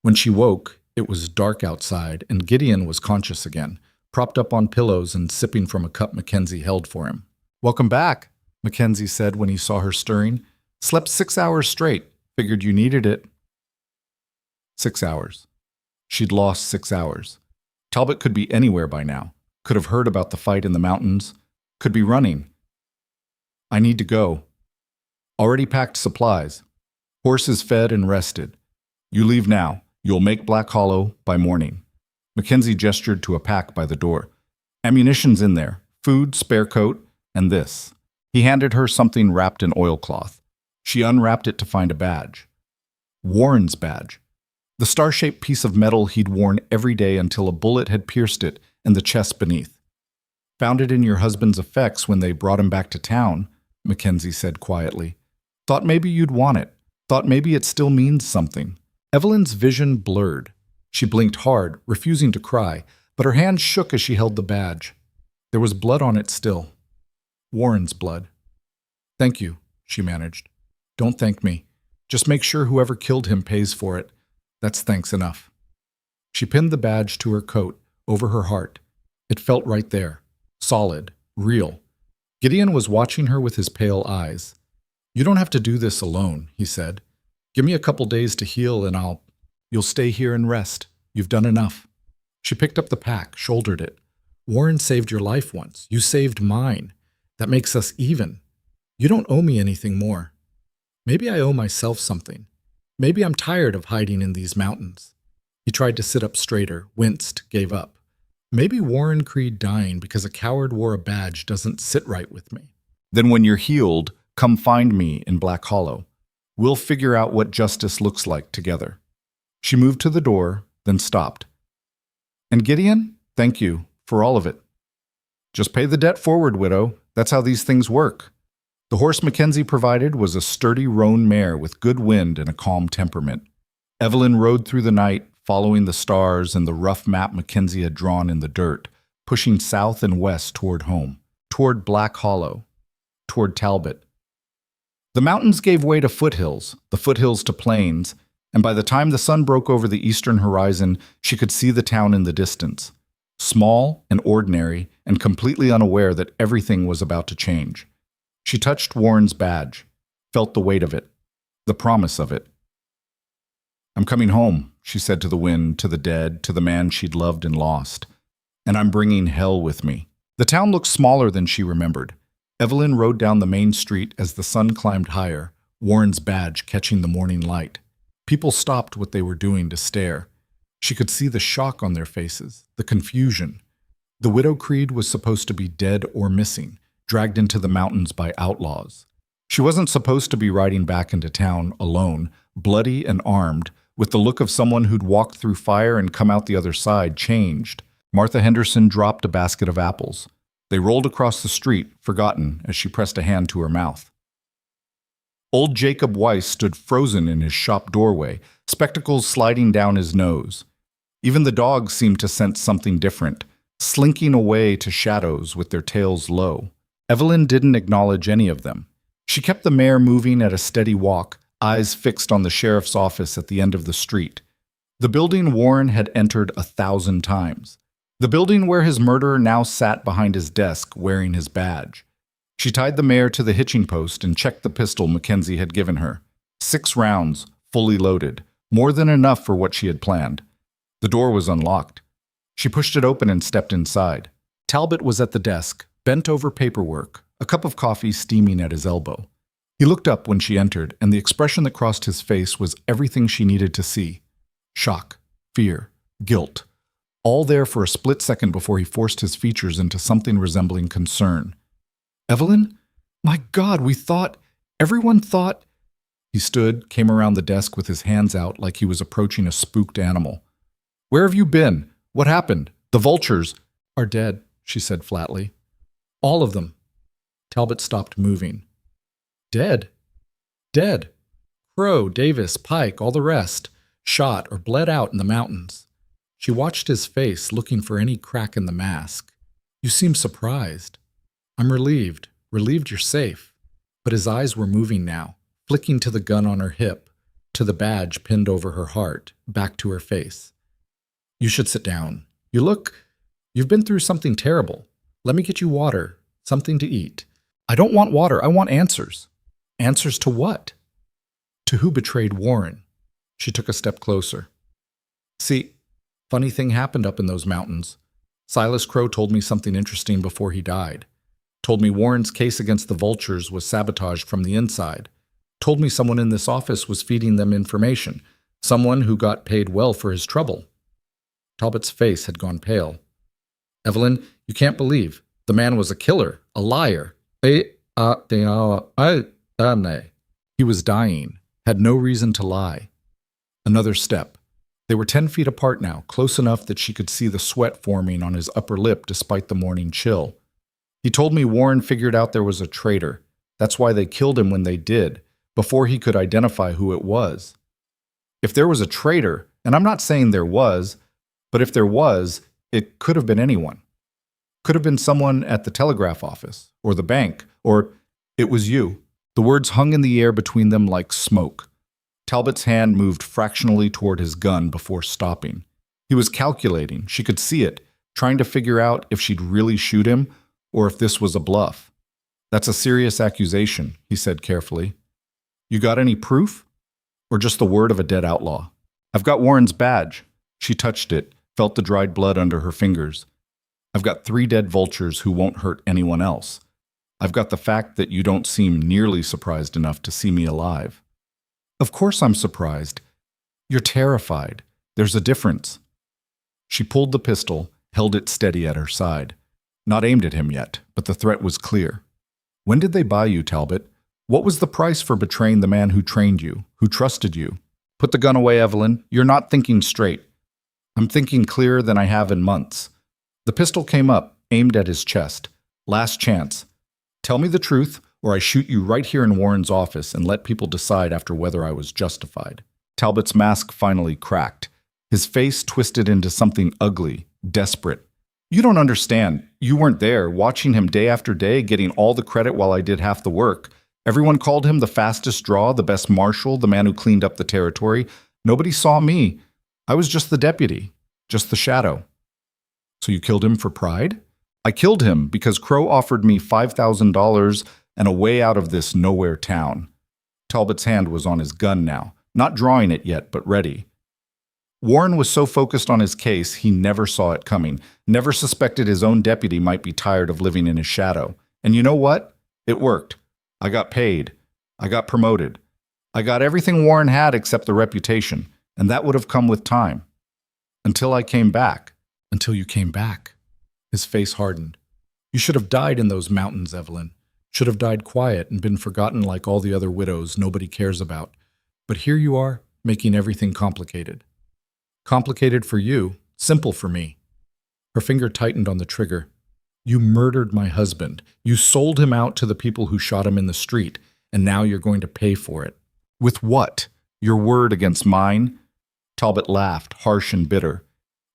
When she woke, it was dark outside, and Gideon was conscious again, propped up on pillows and sipping from a cup Mackenzie held for him. Welcome back, Mackenzie said when he saw her stirring. Slept 6 hours straight. Figured you needed it. 6 hours. She'd lost 6 hours. Talbot could be anywhere by now. Could have heard about the fight in the mountains. Could be running. I need to go. Already packed supplies. Horses fed and rested. You leave now. You'll make Black Hollow by morning. Mackenzie gestured to a pack by the door. Ammunition's in there. Food, spare coat, and this. He handed her something wrapped in oilcloth. She unwrapped it to find a badge. Warren's badge. The star-shaped piece of metal he'd worn every day until a bullet had pierced it and the chest beneath. Found it in your husband's effects when they brought him back to town, Mackenzie said quietly. Thought maybe you'd want it. Thought maybe it still means something. Evelyn's vision blurred. She blinked hard, refusing to cry, but her hand shook as she held the badge. There was blood on it still. Warren's blood. Thank you, she managed. Don't thank me. Just make sure whoever killed him pays for it. That's thanks enough. She pinned the badge to her coat, over her heart. It felt right there. Solid. Real. Gideon was watching her with his pale eyes. You don't have to do this alone, he said. Give me a couple days to heal and You'll stay here and rest. You've done enough. She picked up the pack, shouldered it. Warren saved your life once. You saved mine. That makes us even. You don't owe me anything more. Maybe I owe myself something. Maybe I'm tired of hiding in these mountains. He tried to sit up straighter, winced, gave up. Maybe Warren Creed dying because a coward wore a badge doesn't sit right with me. Then when you're healed, come find me in Black Hollow. We'll figure out what justice looks like together. She moved to the door, then stopped. And Gideon, thank you for all of it. Just pay the debt forward, widow. That's how these things work. The horse Mackenzie provided was a sturdy roan mare with good wind and a calm temperament. Evelyn rode through the night, following the stars and the rough map Mackenzie had drawn in the dirt, pushing south and west toward home, toward Black Hollow, toward Talbot. The mountains gave way to foothills, the foothills to plains, and by the time the sun broke over the eastern horizon, she could see the town in the distance, small and ordinary and completely unaware that everything was about to change. She touched Warren's badge, felt the weight of it, the promise of it. I'm coming home, she said to the wind, to the dead, to the man she'd loved and lost. And I'm bringing hell with me. The town looked smaller than she remembered. Evelyn rode down the main street as the sun climbed higher, Warren's badge catching the morning light. People stopped what they were doing to stare. She could see the shock on their faces, the confusion. The widow Creed was supposed to be dead or missing, dragged into the mountains by outlaws. She wasn't supposed to be riding back into town alone, bloody and armed, with the look of someone who'd walked through fire and come out the other side changed. Martha Henderson dropped a basket of apples. They rolled across the street, forgotten, as she pressed a hand to her mouth. Old Jacob Weiss stood frozen in his shop doorway, spectacles sliding down his nose. Even the dogs seemed to sense something different, slinking away to shadows with their tails low. Evelyn didn't acknowledge any of them. She kept the mare moving at a steady walk, eyes fixed on the sheriff's office at the end of the street. The building Warren had entered 1,000 times. The building where his murderer now sat behind his desk wearing his badge. She tied the mare to the hitching post and checked the pistol Mackenzie had given her. 6 rounds, fully loaded, more than enough for what she had planned. The door was unlocked. She pushed it open and stepped inside. Talbot was at the desk, bent over paperwork, a cup of coffee steaming at his elbow. He looked up when she entered, and the expression that crossed his face was everything she needed to see. Shock, fear, guilt. All there for a split second before he forced his features into something resembling concern. Evelyn? My God, everyone thought... He stood, came around the desk with his hands out like he was approaching a spooked animal. Where have you been? What happened? The vultures are dead, she said flatly. All of them. Talbot stopped moving. Dead? Dead. Crow, Davis, Pike, all the rest. Shot or bled out in the mountains. She watched his face, looking for any crack in the mask. You seem surprised. I'm relieved. Relieved you're safe. But his eyes were moving now, flicking to the gun on her hip, to the badge pinned over her heart, back to her face. You should sit down. You've been through something terrible. Let me get you water, something to eat. I don't want water, I want answers. Answers to what? To who betrayed Warren. She took a step closer. See, funny thing happened up in those mountains. Silas Crow told me something interesting before he died. Told me Warren's case against the vultures was sabotaged from the inside. Told me someone in this office was feeding them information. Someone who got paid well for his trouble. Talbot's face had gone pale. Evelyn, you can't believe. The man was a killer, a liar. He was dying, had no reason to lie. Another step. They were 10 feet apart now, close enough that she could see the sweat forming on his upper lip despite the morning chill. He told me Warren figured out there was a traitor. That's why they killed him when they did, before he could identify who it was. If there was a traitor, and I'm not saying there was, but if there was, it could have been anyone. Could have been someone at the telegraph office, or the bank, or it was you. The words hung in the air between them like smoke. Talbot's hand moved fractionally toward his gun before stopping. He was calculating, she could see it, trying to figure out if she'd really shoot him, or if this was a bluff. That's a serious accusation, he said carefully. You got any proof? Or just the word of a dead outlaw? I've got Warren's badge. She touched it, felt the dried blood under her fingers. I've got 3 dead vultures who won't hurt anyone else. I've got the fact that you don't seem nearly surprised enough to see me alive. Of course I'm surprised. You're terrified. There's a difference. She pulled the pistol, held it steady at her side. Not aimed at him yet, but the threat was clear. When did they buy you, Talbot? What was the price for betraying the man who trained you, who trusted you? Put the gun away, Evelyn. You're not thinking straight. I'm thinking clearer than I have in months. The pistol came up, aimed at his chest. Last chance. Tell me the truth, or I shoot you right here in Warren's office and let people decide after whether I was justified. Talbot's mask finally cracked. His face twisted into something ugly, desperate. You don't understand. You weren't there, watching him day after day, getting all the credit while I did half the work. Everyone called him the fastest draw, the best marshal, the man who cleaned up the territory. Nobody saw me. I was just the deputy, just the shadow. So you killed him for pride? I killed him because Crow offered me $5,000 and a way out of this nowhere town. Talbot's hand was on his gun now, not drawing it yet, but ready. Warren was so focused on his case, he never saw it coming, never suspected his own deputy might be tired of living in his shadow. And you know what? It worked. I got paid. I got promoted. I got everything Warren had except the reputation, and that would have come with time. Until I came back. Until you came back. His face hardened. You should have died in those mountains, Evelyn. Should have died quiet and been forgotten like all the other widows nobody cares about. But here you are, making everything complicated. Complicated for you, simple for me. Her finger tightened on the trigger. You murdered my husband. You sold him out to the people who shot him in the street, and now you're going to pay for it. With what? Your word against mine? Talbot laughed, harsh and bitter.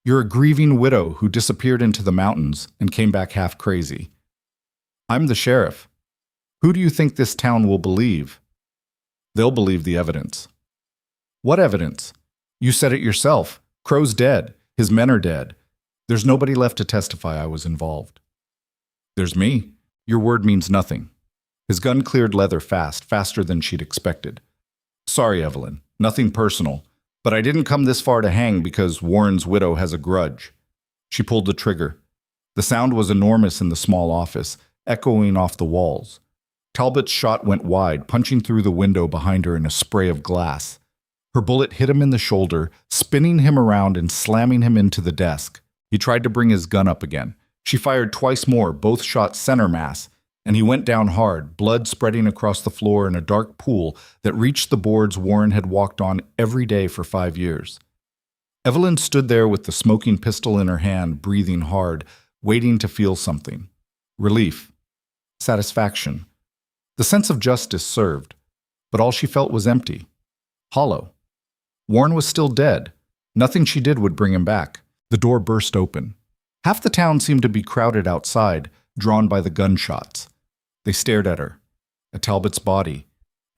You're a grieving widow who disappeared into the mountains and came back half crazy. I'm the sheriff. Who do you think this town will believe? They'll believe the evidence. What evidence? You said it yourself. Crow's dead. His men are dead. There's nobody left to testify I was involved. There's me. Your word means nothing. His gun cleared leather fast, faster than she'd expected. Sorry, Evelyn. Nothing personal. But I didn't come this far to hang because Warren's widow has a grudge. She pulled the trigger. The sound was enormous in the small office, echoing off the walls. Talbot's shot went wide, punching through the window behind her in a spray of glass. Her bullet hit him in the shoulder, spinning him around and slamming him into the desk. He tried to bring his gun up again. She fired twice more, both shots center mass, and he went down hard, blood spreading across the floor in a dark pool that reached the boards Warren had walked on every day for 5 years. Evelyn stood there with the smoking pistol in her hand, breathing hard, waiting to feel something. Relief. Satisfaction. The sense of justice served, but all she felt was empty. Hollow. Warren was still dead. Nothing she did would bring him back. The door burst open. Half the town seemed to be crowded outside, drawn by the gunshots. They stared at her, at Talbot's body,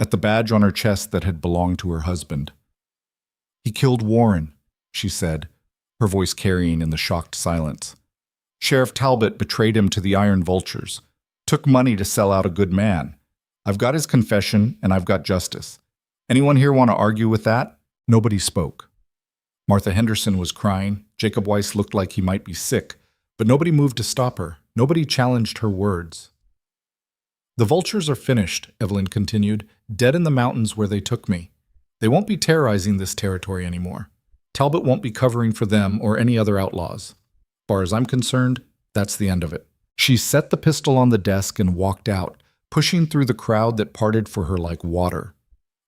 at the badge on her chest that had belonged to her husband. He killed Warren, she said, her voice carrying in the shocked silence. Sheriff Talbot betrayed him to the Iron Vultures, took money to sell out a good man. I've got his confession, and I've got justice. Anyone here want to argue with that? Nobody spoke. Martha Henderson was crying. Jacob Weiss looked like he might be sick, but nobody moved to stop her. Nobody challenged her words. The vultures are finished, Evelyn continued, dead in the mountains where they took me. They won't be terrorizing this territory anymore. Talbot won't be covering for them or any other outlaws. As far as I'm concerned, that's the end of it. She set the pistol on the desk and walked out, pushing through the crowd that parted for her like water.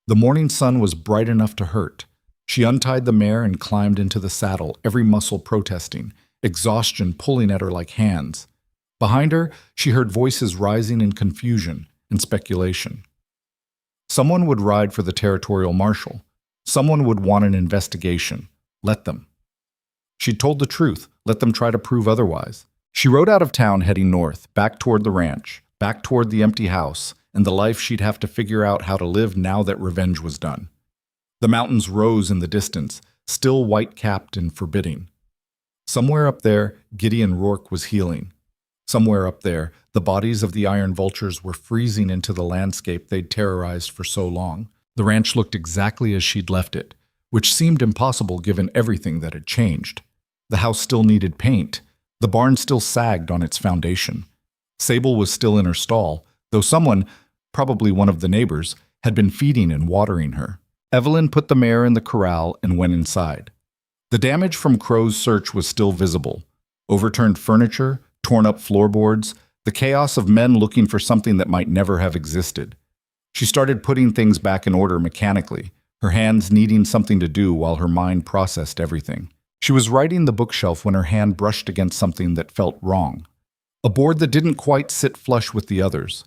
The morning sun was bright enough to hurt. She untied the mare and climbed into the saddle, every muscle protesting, exhaustion pulling at her like hands. Behind her, she heard voices rising in confusion and speculation. Someone would ride for the territorial marshal. Someone would want an investigation. Let them. She'd told the truth. Let them try to prove otherwise. She rode out of town heading north, back toward the ranch, back toward the empty house, and the life she'd have to figure out how to live now that revenge was done. The mountains rose in the distance, still white-capped and forbidding. Somewhere up there, Gideon Rourke was healing. Somewhere up there, the bodies of the Iron Vultures were freezing into the landscape they'd terrorized for so long. The ranch looked exactly as she'd left it, which seemed impossible given everything that had changed. The house still needed paint. The barn still sagged on its foundation. Sable was still in her stall, though someone, probably one of the neighbors, had been feeding and watering her. Evelyn put the mare in the corral and went inside. The damage from Crow's search was still visible. Overturned furniture, torn up floorboards, the chaos of men looking for something that might never have existed. She started putting things back in order mechanically, her hands needing something to do while her mind processed everything. She was righting the bookshelf when her hand brushed against something that felt wrong. A board that didn't quite sit flush with the others.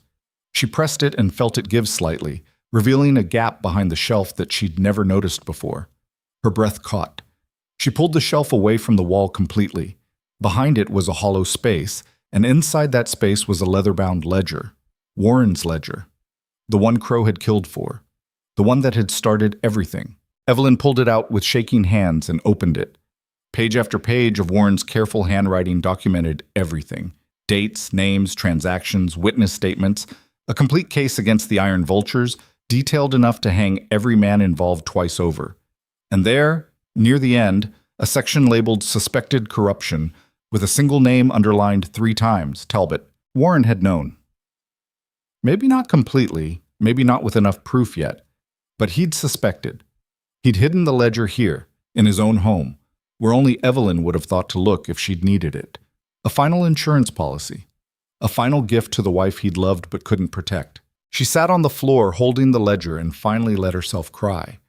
She pressed it and felt it give slightly, revealing a gap behind the shelf that she'd never noticed before. Her breath caught. She pulled the shelf away from the wall completely. Behind it was a hollow space, and inside that space was a leather-bound ledger. Warren's ledger. The one Crow had killed for. The one that had started everything. Evelyn pulled it out with shaking hands and opened it. Page after page of Warren's careful handwriting documented everything. Dates, names, transactions, witness statements. A complete case against the Iron Vultures, detailed enough to hang every man involved twice over. And there, Near the end, a section labeled Suspected Corruption with a single name underlined 3 times, Talbot. Warren had known. Maybe not completely, maybe not with enough proof yet, but he'd suspected. He'd hidden the ledger here, in his own home, where only Evelyn would have thought to look if she'd needed it. A final insurance policy. A final gift to the wife he'd loved but couldn't protect. She sat on the floor holding the ledger and finally let herself cry.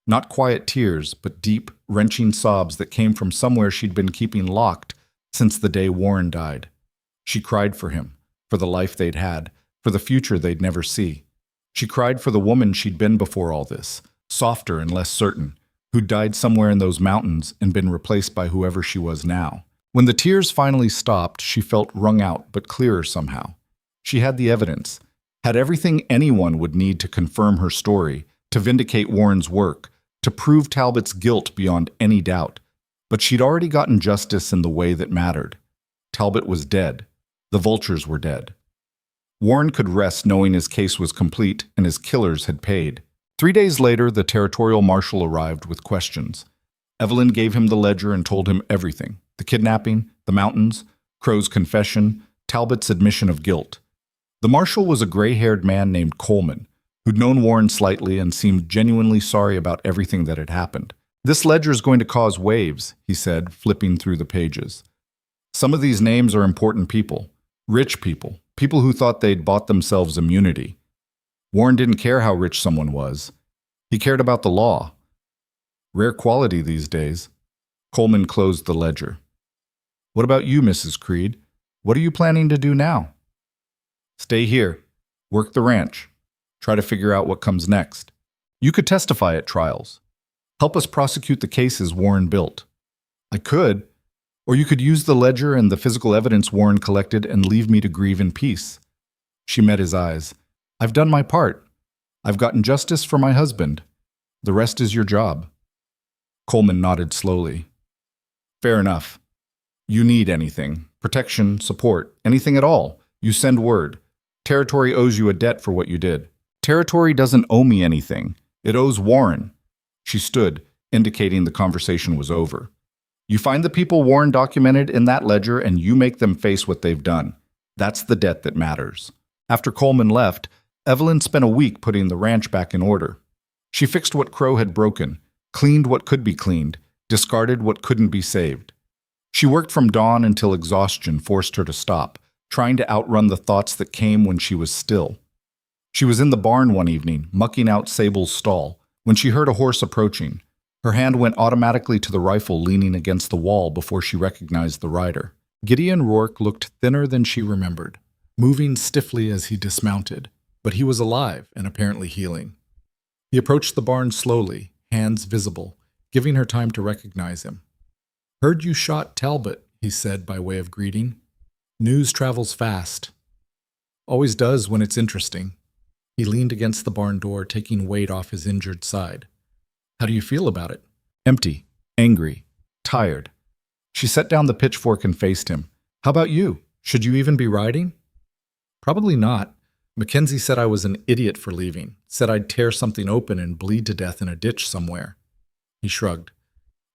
Not quiet tears, but deep, wrenching sobs that came from somewhere she'd been keeping locked since the day Warren died. She cried for him, for the life they'd had, for the future they'd never see. She cried for the woman she'd been before all this, softer and less certain, who'd died somewhere in those mountains and been replaced by whoever she was now. When the tears finally stopped, she felt wrung out but clearer somehow. She had the evidence, had everything anyone would need to confirm her story, to vindicate Warren's work, to prove Talbot's guilt beyond any doubt. But she'd already gotten justice in the way that mattered. Talbot was dead. The vultures were dead. Warren could rest knowing his case was complete and his killers had paid. 3 days later, the territorial marshal arrived with questions. Evelyn gave him the ledger and told him everything. The kidnapping, the mountains, Crow's confession, Talbot's admission of guilt. The marshal was a gray-haired man named Coleman, who'd known Warren slightly and seemed genuinely sorry about everything that had happened. "This ledger is going to cause waves," he said, flipping through the pages. "Some of these names are important people, rich people, people who thought they'd bought themselves immunity. Warren didn't care how rich someone was. He cared about the law. Rare quality these days." Coleman closed the ledger. "What about you, Mrs. Creed? What are you planning to do now?" "Stay here. Work the ranch. Try to figure out what comes next. You could testify at trials. Help us prosecute the cases Warren built." "I could. Or you could use the ledger and the physical evidence Warren collected and leave me to grieve in peace." She met his eyes. "I've done my part. I've gotten justice for my husband. The rest is your job." Coleman nodded slowly. "Fair enough. You need anything, protection, support, anything at all, you send word. Territory owes you a debt for what you did." "Territory doesn't owe me anything. It owes Warren." She stood, indicating the conversation was over. "You find the people Warren documented in that ledger and you make them face what they've done. That's the debt that matters." After Coleman left, Evelyn spent a week putting the ranch back in order. She fixed what Crow had broken, cleaned what could be cleaned, discarded what couldn't be saved. She worked from dawn until exhaustion forced her to stop, trying to outrun the thoughts that came when she was still. She was in the barn one evening, mucking out Sable's stall, when she heard a horse approaching. Her hand went automatically to the rifle leaning against the wall before she recognized the rider. Gideon Rourke looked thinner than she remembered, moving stiffly as he dismounted, but he was alive and apparently healing. He approached the barn slowly, hands visible, giving her time to recognize him. "Heard you shot Talbot," he said by way of greeting. "News travels fast. Always does when it's interesting." He leaned against the barn door, taking weight off his injured side. "How do you feel about it?" "Empty, angry, tired." She set down the pitchfork and faced him. "How about you? Should you even be riding?" "Probably not. Mackenzie said I was an idiot for leaving, said I'd tear something open and bleed to death in a ditch somewhere." He shrugged.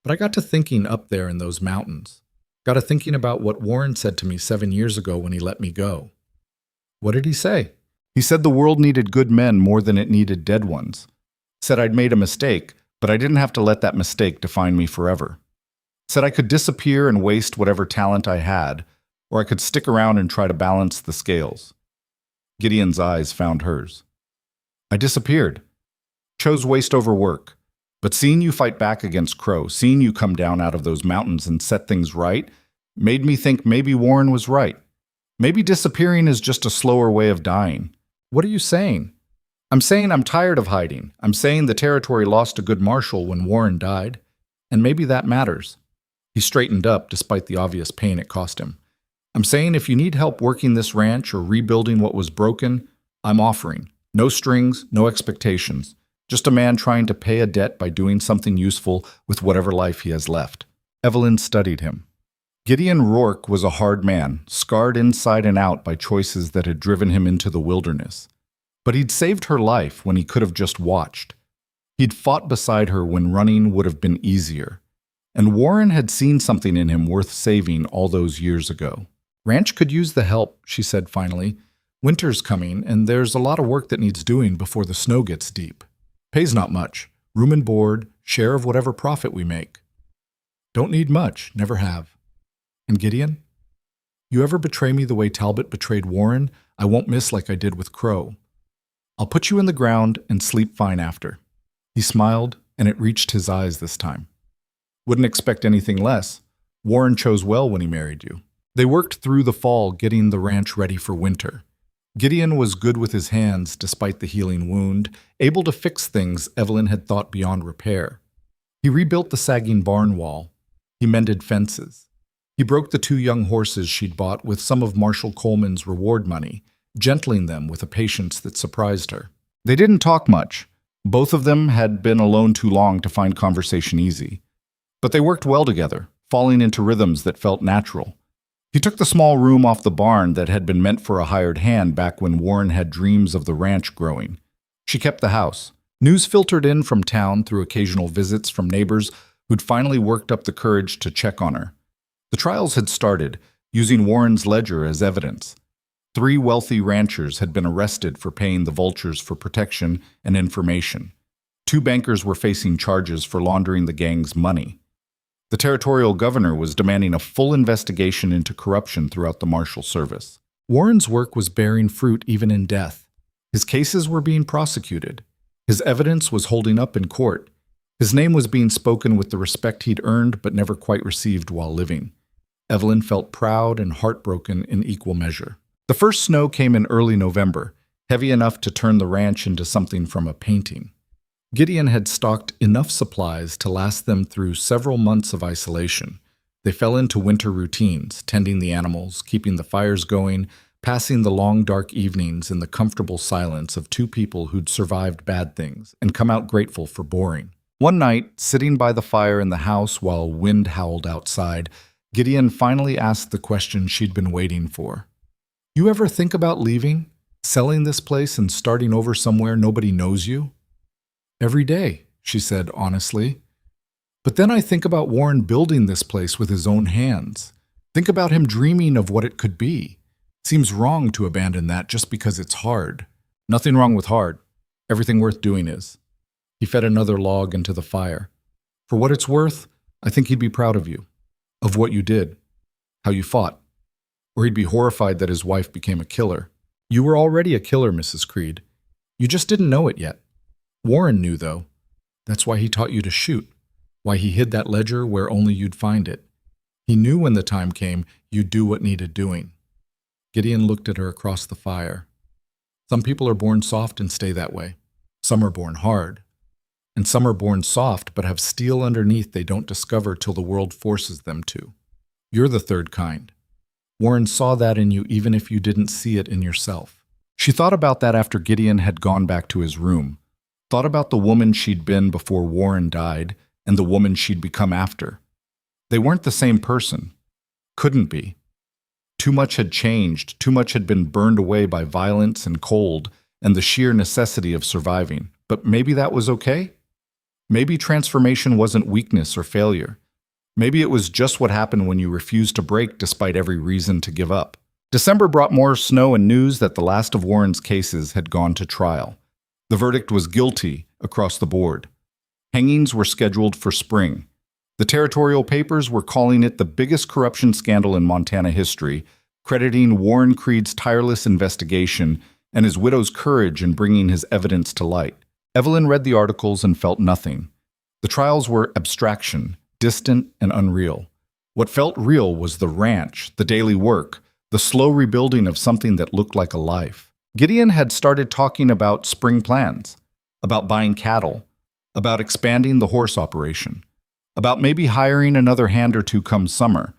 "But I got to thinking up there in those mountains. Got to thinking about what Warren said to me 7 years ago when he let me go." "What did he say?" "He said the world needed good men more than it needed dead ones. Said I'd made a mistake, but I didn't have to let that mistake define me forever. Said I could disappear and waste whatever talent I had, or I could stick around and try to balance the scales." Gideon's eyes found hers. "I disappeared. Chose waste over work. But seeing you fight back against Crow, seeing you come down out of those mountains and set things right, made me think maybe Warren was right. Maybe disappearing is just a slower way of dying." "What are you saying?" "I'm saying I'm tired of hiding. I'm saying the territory lost a good marshal when Warren died, and maybe that matters." He straightened up despite the obvious pain it cost him. "I'm saying if you need help working this ranch or rebuilding what was broken, I'm offering. No strings, no expectations. Just a man trying to pay a debt by doing something useful with whatever life he has left." Evelyn studied him. Gideon Rourke was a hard man, scarred inside and out by choices that had driven him into the wilderness. But he'd saved her life when he could have just watched. He'd fought beside her when running would have been easier. And Warren had seen something in him worth saving all those years ago. "Ranch could use the help," she said finally. "Winter's coming, and there's a lot of work that needs doing before the snow gets deep. Pays not much. Room and board, share of whatever profit we make. Don't need much, never have. And Gideon? You ever betray me the way Talbot betrayed Warren, I won't miss like I did with Crow. I'll put you in the ground and sleep fine after." He smiled, and it reached his eyes this time. "Wouldn't expect anything less. Warren chose well when he married you." They worked through the fall getting the ranch ready for winter. Gideon was good with his hands despite the healing wound, able to fix things Evelyn had thought beyond repair. He rebuilt the sagging barn wall. He mended fences. He broke the 2 young horses she'd bought with some of Marshall Coleman's reward money, gentling them with a patience that surprised her. They didn't talk much. Both of them had been alone too long to find conversation easy. But they worked well together, falling into rhythms that felt natural. He took the small room off the barn that had been meant for a hired hand back when Warren had dreams of the ranch growing. She kept the house. News filtered in from town through occasional visits from neighbors who'd finally worked up the courage to check on her. The trials had started, using Warren's ledger as evidence. 3 wealthy ranchers had been arrested for paying the vultures for protection and information. 2 bankers were facing charges for laundering the gang's money. The territorial governor was demanding a full investigation into corruption throughout the Marshal Service. Warren's work was bearing fruit even in death. His cases were being prosecuted. His evidence was holding up in court. His name was being spoken with the respect he'd earned but never quite received while living. Evelyn felt proud and heartbroken in equal measure. The first snow came in early November, heavy enough to turn the ranch into something from a painting. Gideon had stocked enough supplies to last them through several months of isolation. They fell into winter routines, tending the animals, keeping the fires going, passing the long dark evenings in the comfortable silence of 2 people who'd survived bad things and come out grateful for boring. One night, sitting by the fire in the house while wind howled outside, Gideon finally asked the question she'd been waiting for. "You ever think about leaving, selling this place and starting over somewhere nobody knows you?" "Every day," she said honestly. "But then I think about Warren building this place with his own hands. Think about him dreaming of what it could be. Seems wrong to abandon that just because it's hard." "Nothing wrong with hard. Everything worth doing is." He fed another log into the fire. "For what it's worth, I think he'd be proud of you. Of what you did. How you fought. Or he'd be horrified that his wife became a killer. You were already a killer, Mrs. Creed. You just didn't know it yet. Warren knew, though. That's why he taught you to shoot. Why he hid that ledger where only you'd find it. He knew when the time came, you'd do what needed doing." Gideon looked at her across the fire. "Some people are born soft and stay that way. Some are born hard. And some are born soft but have steel underneath they don't discover till the world forces them to. You're the 3rd kind. Warren saw that in you even if you didn't see it in yourself." She thought about that after Gideon had gone back to his room. Thought about the woman she'd been before Warren died and the woman she'd become after. They weren't the same person. Couldn't be. Too much had changed, too much had been burned away by violence and cold and the sheer necessity of surviving. But maybe that was okay? Maybe transformation wasn't weakness or failure. Maybe it was just what happened when you refused to break despite every reason to give up. December brought more snow and news that the last of Warren's cases had gone to trial. The verdict was guilty across the board. Hangings were scheduled for spring. The territorial papers were calling it the biggest corruption scandal in Montana history, crediting Warren Creed's tireless investigation and his widow's courage in bringing his evidence to light. Evelyn read the articles and felt nothing. The trials were abstraction, distant and unreal. What felt real was the ranch, the daily work, the slow rebuilding of something that looked like a life. Gideon had started talking about spring plans, about buying cattle, about expanding the horse operation, about maybe hiring another hand or 2 come summer.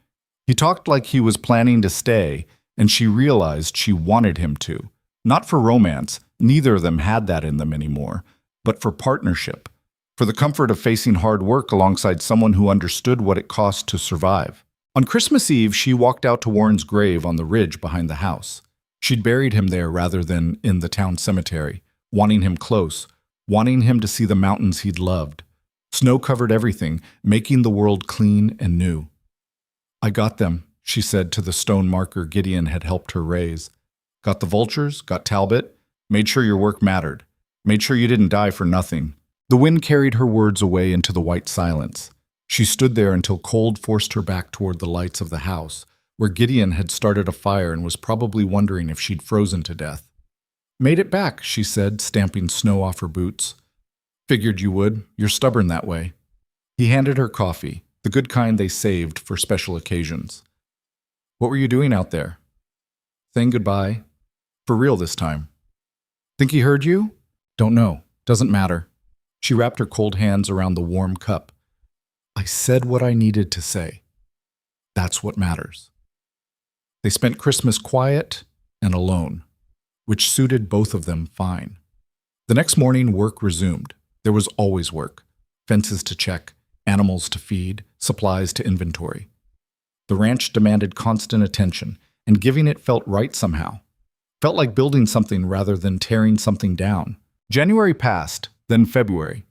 He talked like he was planning to stay, and she realized she wanted him to. Not for romance, neither of them had that in them anymore, but for partnership, for the comfort of facing hard work alongside someone who understood what it cost to survive. On Christmas Eve, she walked out to Warren's grave on the ridge behind the house. She'd buried him there rather than in the town cemetery, wanting him close, wanting him to see the mountains he'd loved. Snow covered everything, making the world clean and new. "I got them," she said to the stone marker Gideon had helped her raise. "Got the vultures, got Talbot, made sure your work mattered, made sure you didn't die for nothing." The wind carried her words away into the white silence. She stood there until cold forced her back toward the lights of the house, where Gideon had started a fire and was probably wondering if she'd frozen to death. "Made it back," she said, stamping snow off her boots. "Figured you would. You're stubborn that way." He handed her coffee, the good kind they saved for special occasions. "What were you doing out there?" "Saying goodbye. For real this time." "Think he heard you?" "Don't know. Doesn't matter." She wrapped her cold hands around the warm cup. "I said what I needed to say. That's what matters." They spent Christmas quiet and alone, which suited both of them fine. The next morning, work resumed. There was always work. Fences to check, animals to feed, supplies to inventory. The ranch demanded constant attention, and giving it felt right somehow. Felt like building something rather than tearing something down. January passed, then February.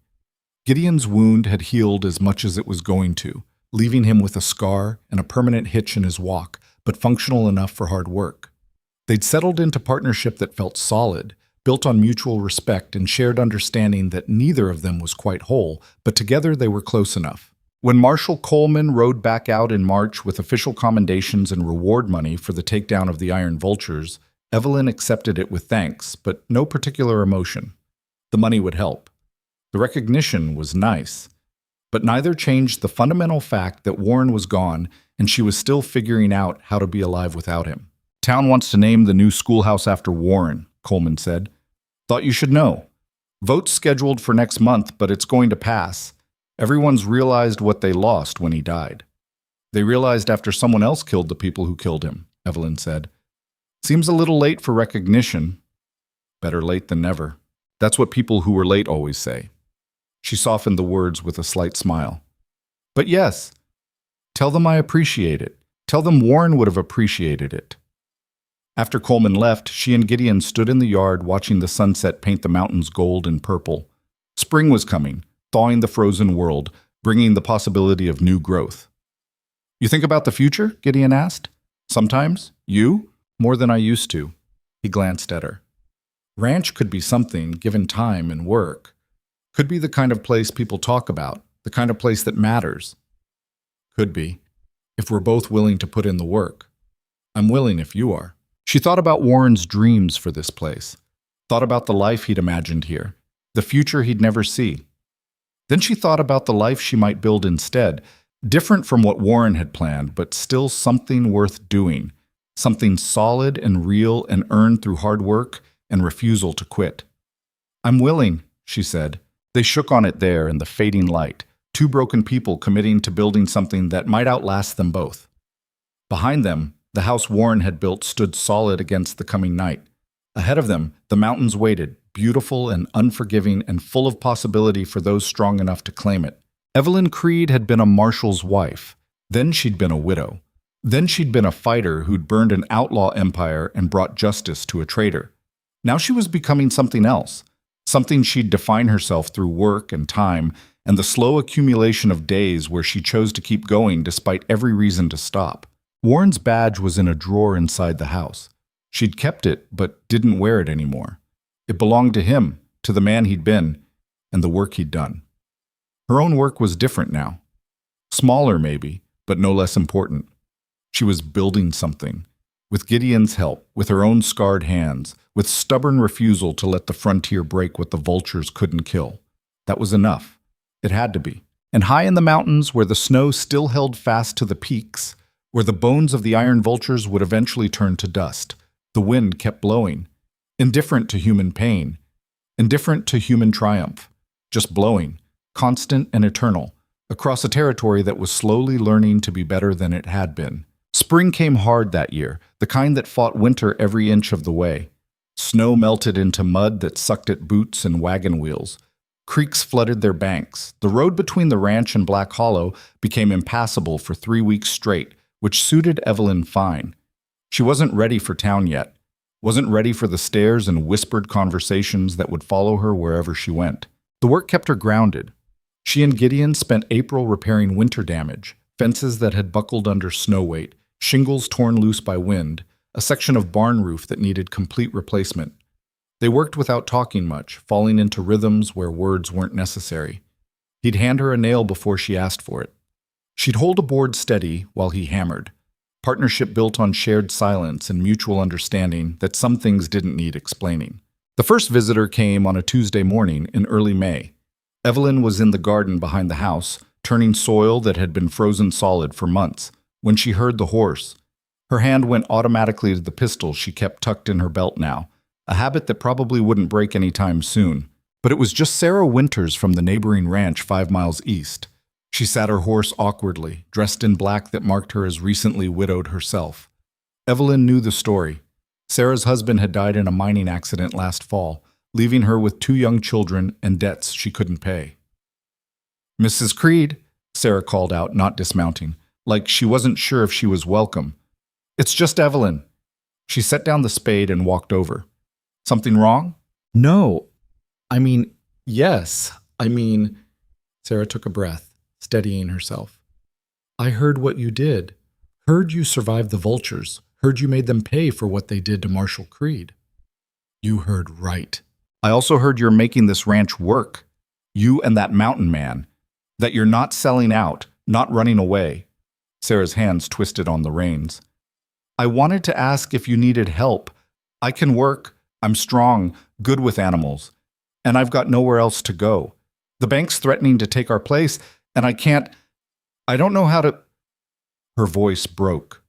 Gideon's wound had healed as much as it was going to, leaving him with a scar and a permanent hitch in his walk, but functional enough for hard work. They'd settled into partnership that felt solid, built on mutual respect and shared understanding that neither of them was quite whole, but together they were close enough. When Marshal Coleman rode back out in March with official commendations and reward money for the takedown of the Iron Vultures, Evelyn accepted it with thanks, but no particular emotion. The money would help. The recognition was nice, but neither changed the fundamental fact that Warren was gone and she was still figuring out how to be alive without him. "Town wants to name the new schoolhouse after Warren," Coleman said. "Thought you should know. Vote's scheduled for next month, but it's going to pass. Everyone's realized what they lost when he died." "They realized after someone else killed the people who killed him," Evelyn said. "Seems a little late for recognition." "Better late than never. That's what people who were late always say." She softened the words with a slight smile. "But yes, tell them I appreciate it. Tell them Warren would have appreciated it." After Coleman left, she and Gideon stood in the yard watching the sunset paint the mountains gold and purple. Spring was coming, thawing the frozen world, bringing the possibility of new growth. "You think about the future?" Gideon asked. "Sometimes? You?" "More than I used to." He glanced at her. "Ranch could be something, given time and work. Could be the kind of place people talk about, the kind of place that matters." "Could be, if we're both willing to put in the work. I'm willing if you are." She thought about Warren's dreams for this place, thought about the life he'd imagined here, the future he'd never see. Then she thought about the life she might build instead, different from what Warren had planned, but still something worth doing, something solid and real and earned through hard work and refusal to quit. "I'm willing," she said. They shook on it there in the fading light, two broken people committing to building something that might outlast them both. Behind them, the house Warren had built stood solid against the coming night. Ahead of them, the mountains waited, beautiful and unforgiving and full of possibility for those strong enough to claim it. Evelyn Creed had been a marshal's wife. Then she'd been a widow. Then she'd been a fighter who'd burned an outlaw empire and brought justice to a traitor. Now she was becoming something else, something she'd define herself through work and time and the slow accumulation of days where she chose to keep going despite every reason to stop. Warren's badge was in a drawer inside the house. She'd kept it, but didn't wear it anymore. It belonged to him, to the man he'd been, and the work he'd done. Her own work was different now. Smaller, maybe, but no less important. She was building something. With Gideon's help, with her own scarred hands, with stubborn refusal to let the frontier break what the vultures couldn't kill. That was enough. It had to be. And high in the mountains, where the snow still held fast to the peaks, where the bones of the iron vultures would eventually turn to dust, the wind kept blowing, indifferent to human pain, indifferent to human triumph, just blowing, constant and eternal, across a territory that was slowly learning to be better than it had been. Spring came hard that year, the kind that fought winter every inch of the way. Snow melted into mud that sucked at boots and wagon wheels. Creeks flooded their banks. The road between the ranch and Black Hollow became impassable for 3 weeks straight, which suited Evelyn fine. She wasn't ready for town yet. wasn't ready for the stares and whispered conversations that would follow her wherever she went. The work kept her grounded. She and Gideon spent April repairing winter damage, fences that had buckled under snow weight, shingles torn loose by wind, a section of barn roof that needed complete replacement. They worked without talking much, falling into rhythms where words weren't necessary. He'd hand her a nail before she asked for it. She'd hold a board steady while he hammered. Partnership built on shared silence and mutual understanding that some things didn't need explaining. The first visitor came on a Tuesday morning in early May. Evelyn was in the garden behind the house, turning soil that had been frozen solid for months, when she heard the horse. Her hand went automatically to the pistol she kept tucked in her belt now, a habit that probably wouldn't break anytime soon. But it was just Sarah Winters from the neighboring ranch 5 miles east. She sat her horse awkwardly, dressed in black that marked her as recently widowed herself. Evelyn knew the story. Sarah's husband had died in a mining accident last fall, leaving her with 2 young children and debts she couldn't pay. "Mrs. Creed," Sarah called out, not dismounting, like she wasn't sure if she was welcome. "It's just Evelyn." She set down the spade and walked over. "Something wrong?" No. Yes. Sarah took a breath, steadying herself. "I heard what you did. Heard you survived the vultures. Heard you made them pay for what they did to Marshall Creed." "You heard right." "I also heard you're making this ranch work. You and that mountain man. That you're not selling out, not running away." Sarah's hands twisted on the reins. "I wanted to ask if you needed help. I can work. I'm strong, good with animals. And I've got nowhere else to go. The bank's threatening to take our place, and I don't know how to—" Her voice broke.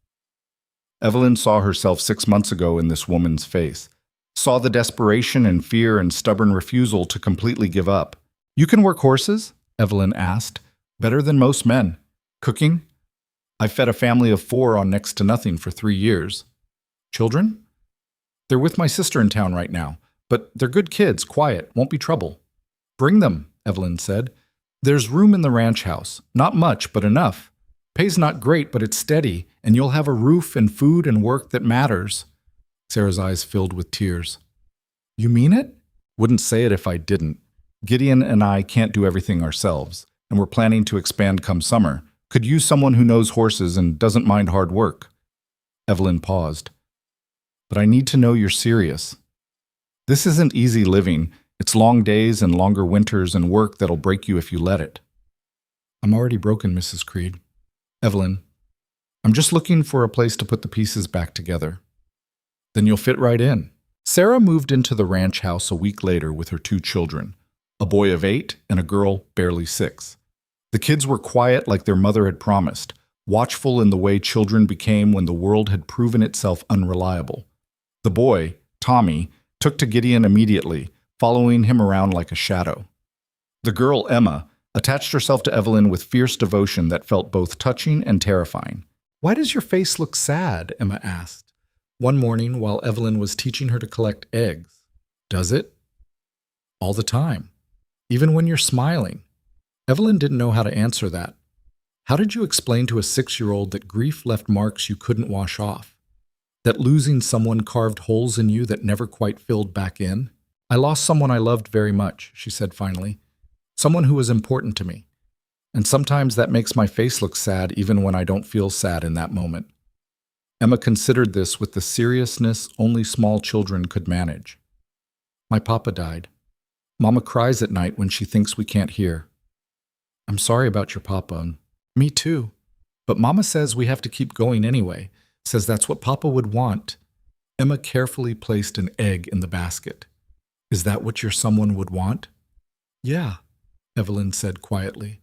Evelyn saw herself 6 months ago in this woman's face, saw the desperation and fear and stubborn refusal to completely give up. "You can work horses?" Evelyn asked. "Better than most men. Cooking?" "I fed a family of 4 on next to nothing for 3 years. "Children?" "They're with my sister in town right now, but they're good kids, quiet, won't be trouble." "Bring them," Evelyn said. "There's room in the ranch house. Not much, but enough. Pay's not great, but it's steady, and you'll have a roof and food and work that matters." Sarah's eyes filled with tears. "You mean it?" "Wouldn't say it if I didn't. Gideon and I can't do everything ourselves, and we're planning to expand come summer. Could use someone who knows horses and doesn't mind hard work." Evelyn paused. "But I need to know you're serious. This isn't easy living. It's long days and longer winters and work that'll break you if you let it." "I'm already broken, Mrs. Creed." "Evelyn, I'm just looking for a place to put the pieces back together." "Then you'll fit right in." Sarah moved into the ranch house a week later with her 2 children, a boy of 8 and a girl barely 6. The kids were quiet like their mother had promised, watchful in the way children became when the world had proven itself unreliable. The boy, Tommy, took to Gideon immediately, following him around like a shadow. The girl, Emma, attached herself to Evelyn with fierce devotion that felt both touching and terrifying. "Why does your face look sad?" Emma asked, one morning while Evelyn was teaching her to collect eggs. "Does it?" "All the time. Even when you're smiling." Evelyn didn't know how to answer that. How did you explain to a 6-year-old that grief left marks you couldn't wash off? That losing someone carved holes in you that never quite filled back in? "I lost someone I loved very much," she said finally. "Someone who was important to me. And sometimes that makes my face look sad even when I don't feel sad in that moment." Emma considered this with the seriousness only small children could manage. "My papa died. Mama cries at night when she thinks we can't hear." "I'm sorry about your papa." "Me too. But Mama says we have to keep going anyway. Says that's what Papa would want." Emma carefully placed an egg in the basket. "Is that what your someone would want?" "Yeah," Evelyn said quietly.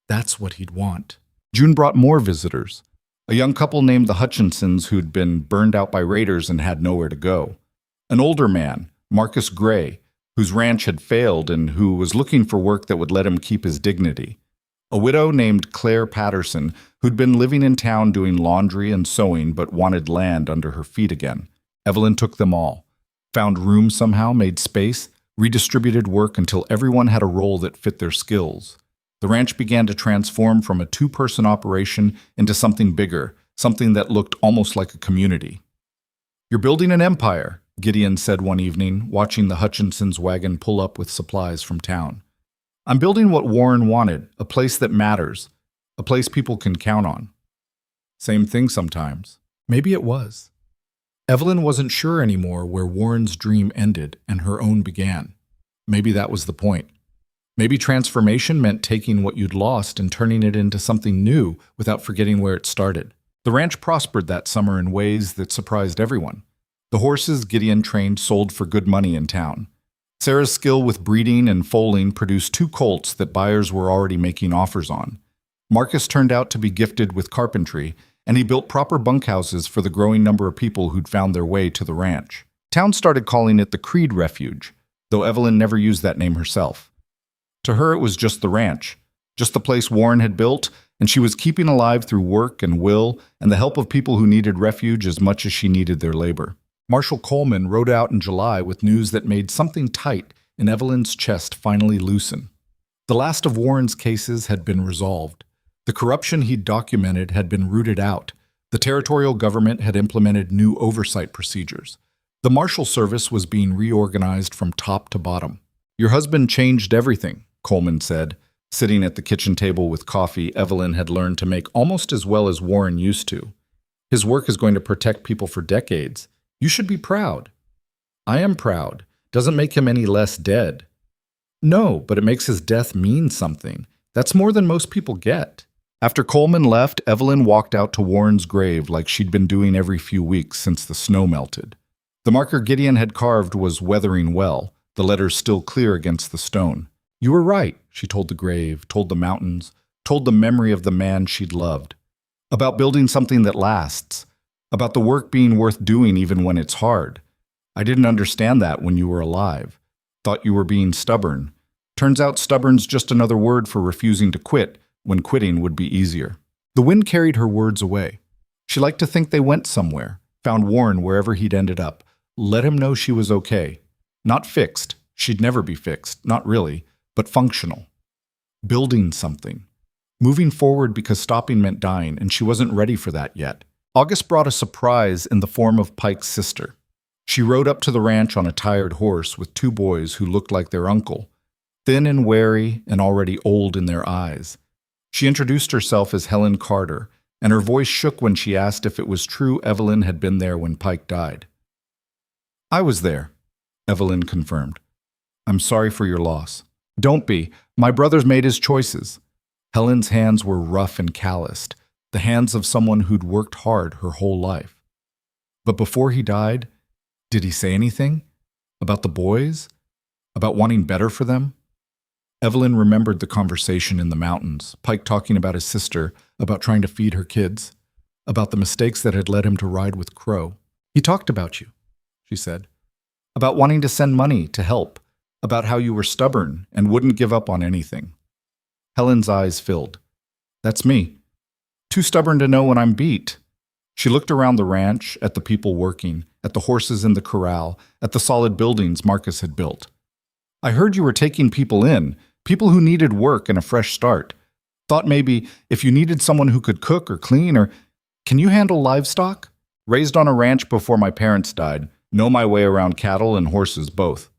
"That's what he'd want." June brought more visitors. A young couple named the Hutchinsons who'd been burned out by raiders and had nowhere to go. An older man, Marcus Gray, whose ranch had failed and who was looking for work that would let him keep his dignity. A widow named Claire Patterson, who'd been living in town doing laundry and sewing but wanted land under her feet again. Evelyn took them all, found room somehow, made space, redistributed work until everyone had a role that fit their skills. The ranch began to transform from a 2-person operation into something bigger, something that looked almost like a community. "You're building an empire," Gideon said one evening, watching the Hutchinsons' wagon pull up with supplies from town. "I'm building what Warren wanted, a place that matters, a place people can count on." Same thing sometimes. Maybe it was. Evelyn wasn't sure anymore where Warren's dream ended and her own began. Maybe that was the point. Maybe transformation meant taking what you'd lost and turning it into something new without forgetting where it started. The ranch prospered that summer in ways that surprised everyone. The horses Gideon trained sold for good money in town. Sarah's skill with breeding and foaling produced 2 colts that buyers were already making offers on. Marcus turned out to be gifted with carpentry, and he built proper bunkhouses for the growing number of people who'd found their way to the ranch. Town started calling it the Creed Refuge, though Evelyn never used that name herself. To her, it was just the ranch, just the place Warren had built, and she was keeping alive through work and will and the help of people who needed refuge as much as she needed their labor. Marshal Coleman rode out in July with news that made something tight in Evelyn's chest finally loosen. The last of Warren's cases had been resolved. The corruption he'd documented had been rooted out. The territorial government had implemented new oversight procedures. The Marshal Service was being reorganized from top to bottom. "Your husband changed everything," Coleman said. Sitting at the kitchen table with coffee Evelyn had learned to make almost as well as Warren used to. "His work is going to protect people for decades. You should be proud." "I am proud. Doesn't make him any less dead." "No, but it makes his death mean something. That's more than most people get." After Coleman left, Evelyn walked out to Warren's grave like she'd been doing every few weeks since the snow melted. The marker Gideon had carved was weathering well, the letters still clear against the stone. "You were right," she told the grave, told the mountains, told the memory of the man she'd loved. "About building something that lasts. About the work being worth doing even when it's hard. I didn't understand that when you were alive. Thought you were being stubborn. Turns out stubborn's just another word for refusing to quit when quitting would be easier." The wind carried her words away. She liked to think they went somewhere, found Warren wherever he'd ended up, let him know she was okay. Not fixed. She'd never be fixed, not really, but functional. Building something. Moving forward because stopping meant dying, and she wasn't ready for that yet. August brought a surprise in the form of Pike's sister. She rode up to the ranch on a tired horse with 2 boys who looked like their uncle, thin and wary and already old in their eyes. She introduced herself as Helen Carter, and her voice shook when she asked if it was true Evelyn had been there when Pike died. "I was there," Evelyn confirmed. "I'm sorry for your loss." "Don't be. My brother's made his choices." Helen's hands were rough and calloused, the hands of someone who'd worked hard her whole life. "But before he died, did he say anything? About the boys? About wanting better for them?" Evelyn remembered the conversation in the mountains, Pike talking about his sister, about trying to feed her kids, about the mistakes that had led him to ride with Crow. "He talked about you," she said. "About wanting to send money to help, about how you were stubborn and wouldn't give up on anything." Helen's eyes filled. "That's me. Too stubborn to know when I'm beat." She looked around the ranch, at the people working, at the horses in the corral, at the solid buildings Marcus had built. "I heard you were taking people in, people who needed work and a fresh start. Thought maybe if you needed someone who could cook or clean or... Can you handle livestock? Raised on a ranch before my parents died, know my way around cattle and horses both.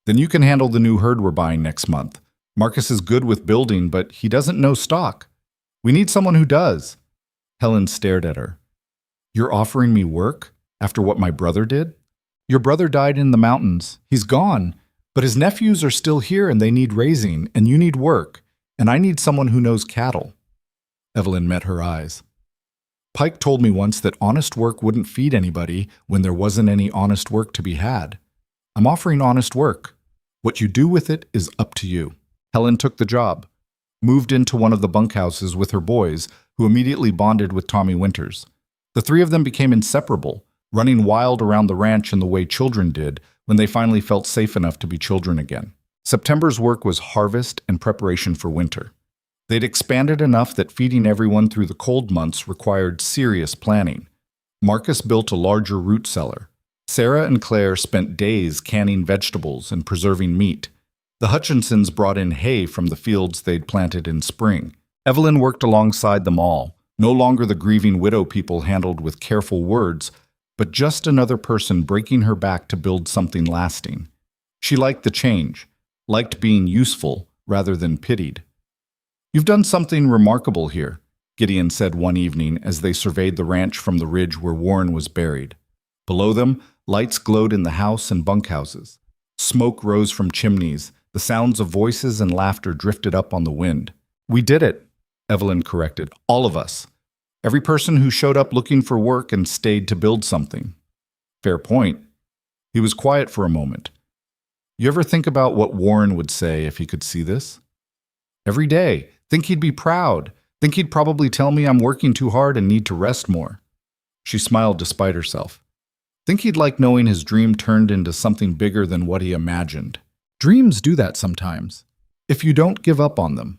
Then you can handle the new herd we're buying next month. Marcus is good with building, but he doesn't know stock. We need someone who does." Helen stared at her. "You're offering me work after what my brother did? Your brother died in the mountains. He's gone. But his nephews are still here and they need raising, and you need work, and I need someone who knows cattle." Evelyn met her eyes. "Pike told me once that honest work wouldn't feed anybody when there wasn't any honest work to be had. I'm offering honest work. What you do with it is up to you." Helen took the job, moved into one of the bunkhouses with her boys, who immediately bonded with Tommy Winters. The 3 of them became inseparable, running wild around the ranch in the way children did when they finally felt safe enough to be children again. September's work was harvest and preparation for winter. They'd expanded enough that feeding everyone through the cold months required serious planning. Marcus built a larger root cellar. Sarah and Claire spent days canning vegetables and preserving meat. The Hutchinsons brought in hay from the fields they'd planted in spring. Evelyn worked alongside them all, no longer the grieving widow people handled with careful words, but just another person breaking her back to build something lasting. She liked the change, liked being useful rather than pitied. "You've done something remarkable here," Gideon said one evening as they surveyed the ranch from the ridge where Warren was buried. Below them, lights glowed in the house and bunkhouses. Smoke rose from chimneys. The sounds of voices and laughter drifted up on the wind. "We did it," Evelyn corrected. "All of us. Every person who showed up looking for work and stayed to build something." "Fair point." He was quiet for a moment. "You ever think about what Warren would say if he could see this?" "Every day. Think he'd be proud. Think he'd probably tell me I'm working too hard and need to rest more." She smiled despite herself. "Think he'd like knowing his dream turned into something bigger than what he imagined." Dreams do that sometimes, if you don't give up on them.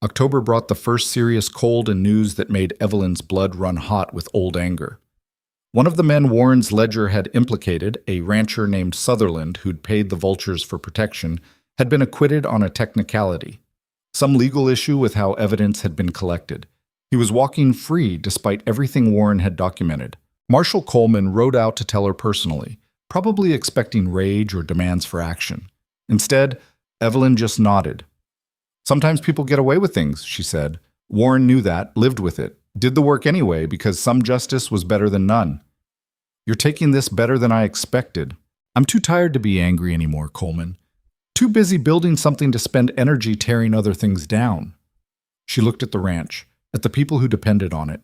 October brought the first serious cold and news that made Evelyn's blood run hot with old anger. One of the men Warren's ledger had implicated, a rancher named Sutherland who'd paid the vultures for protection, had been acquitted on a technicality. Some legal issue with how evidence had been collected. He was walking free despite everything Warren had documented. Marshal Coleman rode out to tell her personally, probably expecting rage or demands for action. Instead, Evelyn just nodded. "Sometimes people get away with things," she said. Warren knew that, lived with it, did the work anyway because some justice was better than none. "You're taking this better than I expected." "I'm too tired to be angry anymore, Coleman. Too busy building something to spend energy tearing other things down." She looked at the ranch, at the people who depended on it.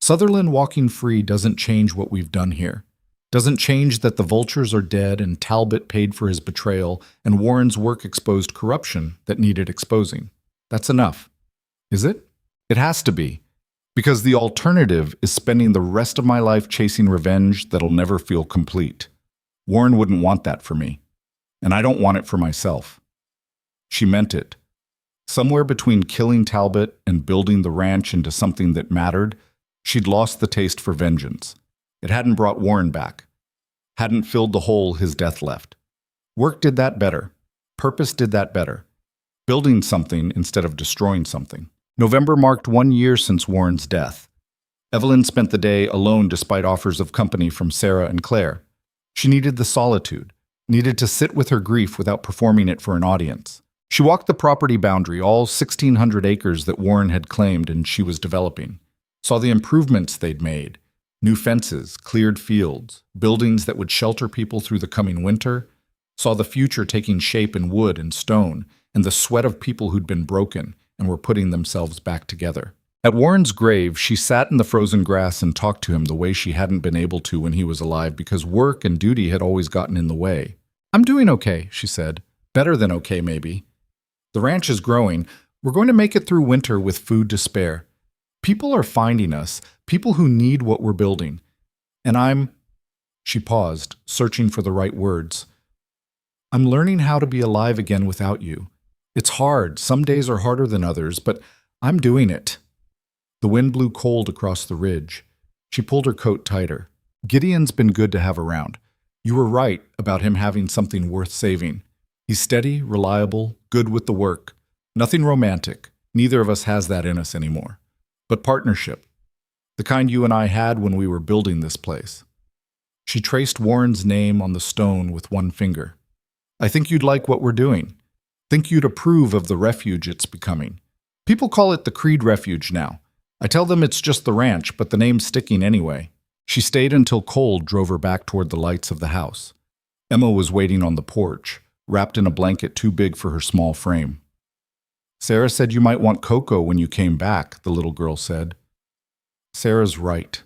"Sutherland walking free doesn't change what we've done here. Doesn't change that the vultures are dead and Talbot paid for his betrayal and Warren's work exposed corruption that needed exposing. That's enough." "Is it?" "It has to be. Because the alternative is spending the rest of my life chasing revenge that'll never feel complete. Warren wouldn't want that for me. And I don't want it for myself." She meant it. Somewhere between killing Talbot and building the ranch into something that mattered, she'd lost the taste for vengeance. It hadn't brought Warren back. Hadn't filled the hole his death left. Work did that better. Purpose did that better. Building something instead of destroying something. November marked 1 year since Warren's death. Evelyn spent the day alone despite offers of company from Sarah and Claire. She needed the solitude, needed to sit with her grief without performing it for an audience. She walked the property boundary, all 1,600 acres that Warren had claimed and she was developing. Saw the improvements they'd made. New fences, cleared fields, buildings that would shelter people through the coming winter. Saw the future taking shape in wood and stone, and the sweat of people who'd been broken and were putting themselves back together. At Warren's grave, she sat in the frozen grass and talked to him the way she hadn't been able to when he was alive because work and duty had always gotten in the way. "I'm doing okay," she said. "Better than okay, maybe. The ranch is growing. We're going to make it through winter with food to spare. People are finding us, people who need what we're building. And She paused, searching for the right words. "I'm learning how to be alive again without you. It's hard. Some days are harder than others, but I'm doing it." The wind blew cold across the ridge. She pulled her coat tighter. "Gideon's been good to have around. You were right about him having something worth saving. He's steady, reliable, good with the work. Nothing romantic. Neither of us has that in us anymore. But partnership. The kind you and I had when we were building this place." She traced Warren's name on the stone with one finger. "I think you'd like what we're doing. Think you'd approve of the refuge it's becoming. People call it the Creed Refuge now. I tell them it's just the ranch, but the name's sticking anyway." She stayed until cold drove her back toward the lights of the house. Emma was waiting on the porch, wrapped in a blanket too big for her small frame. "Sarah said you might want cocoa when you came back," the little girl said. Sarah's right.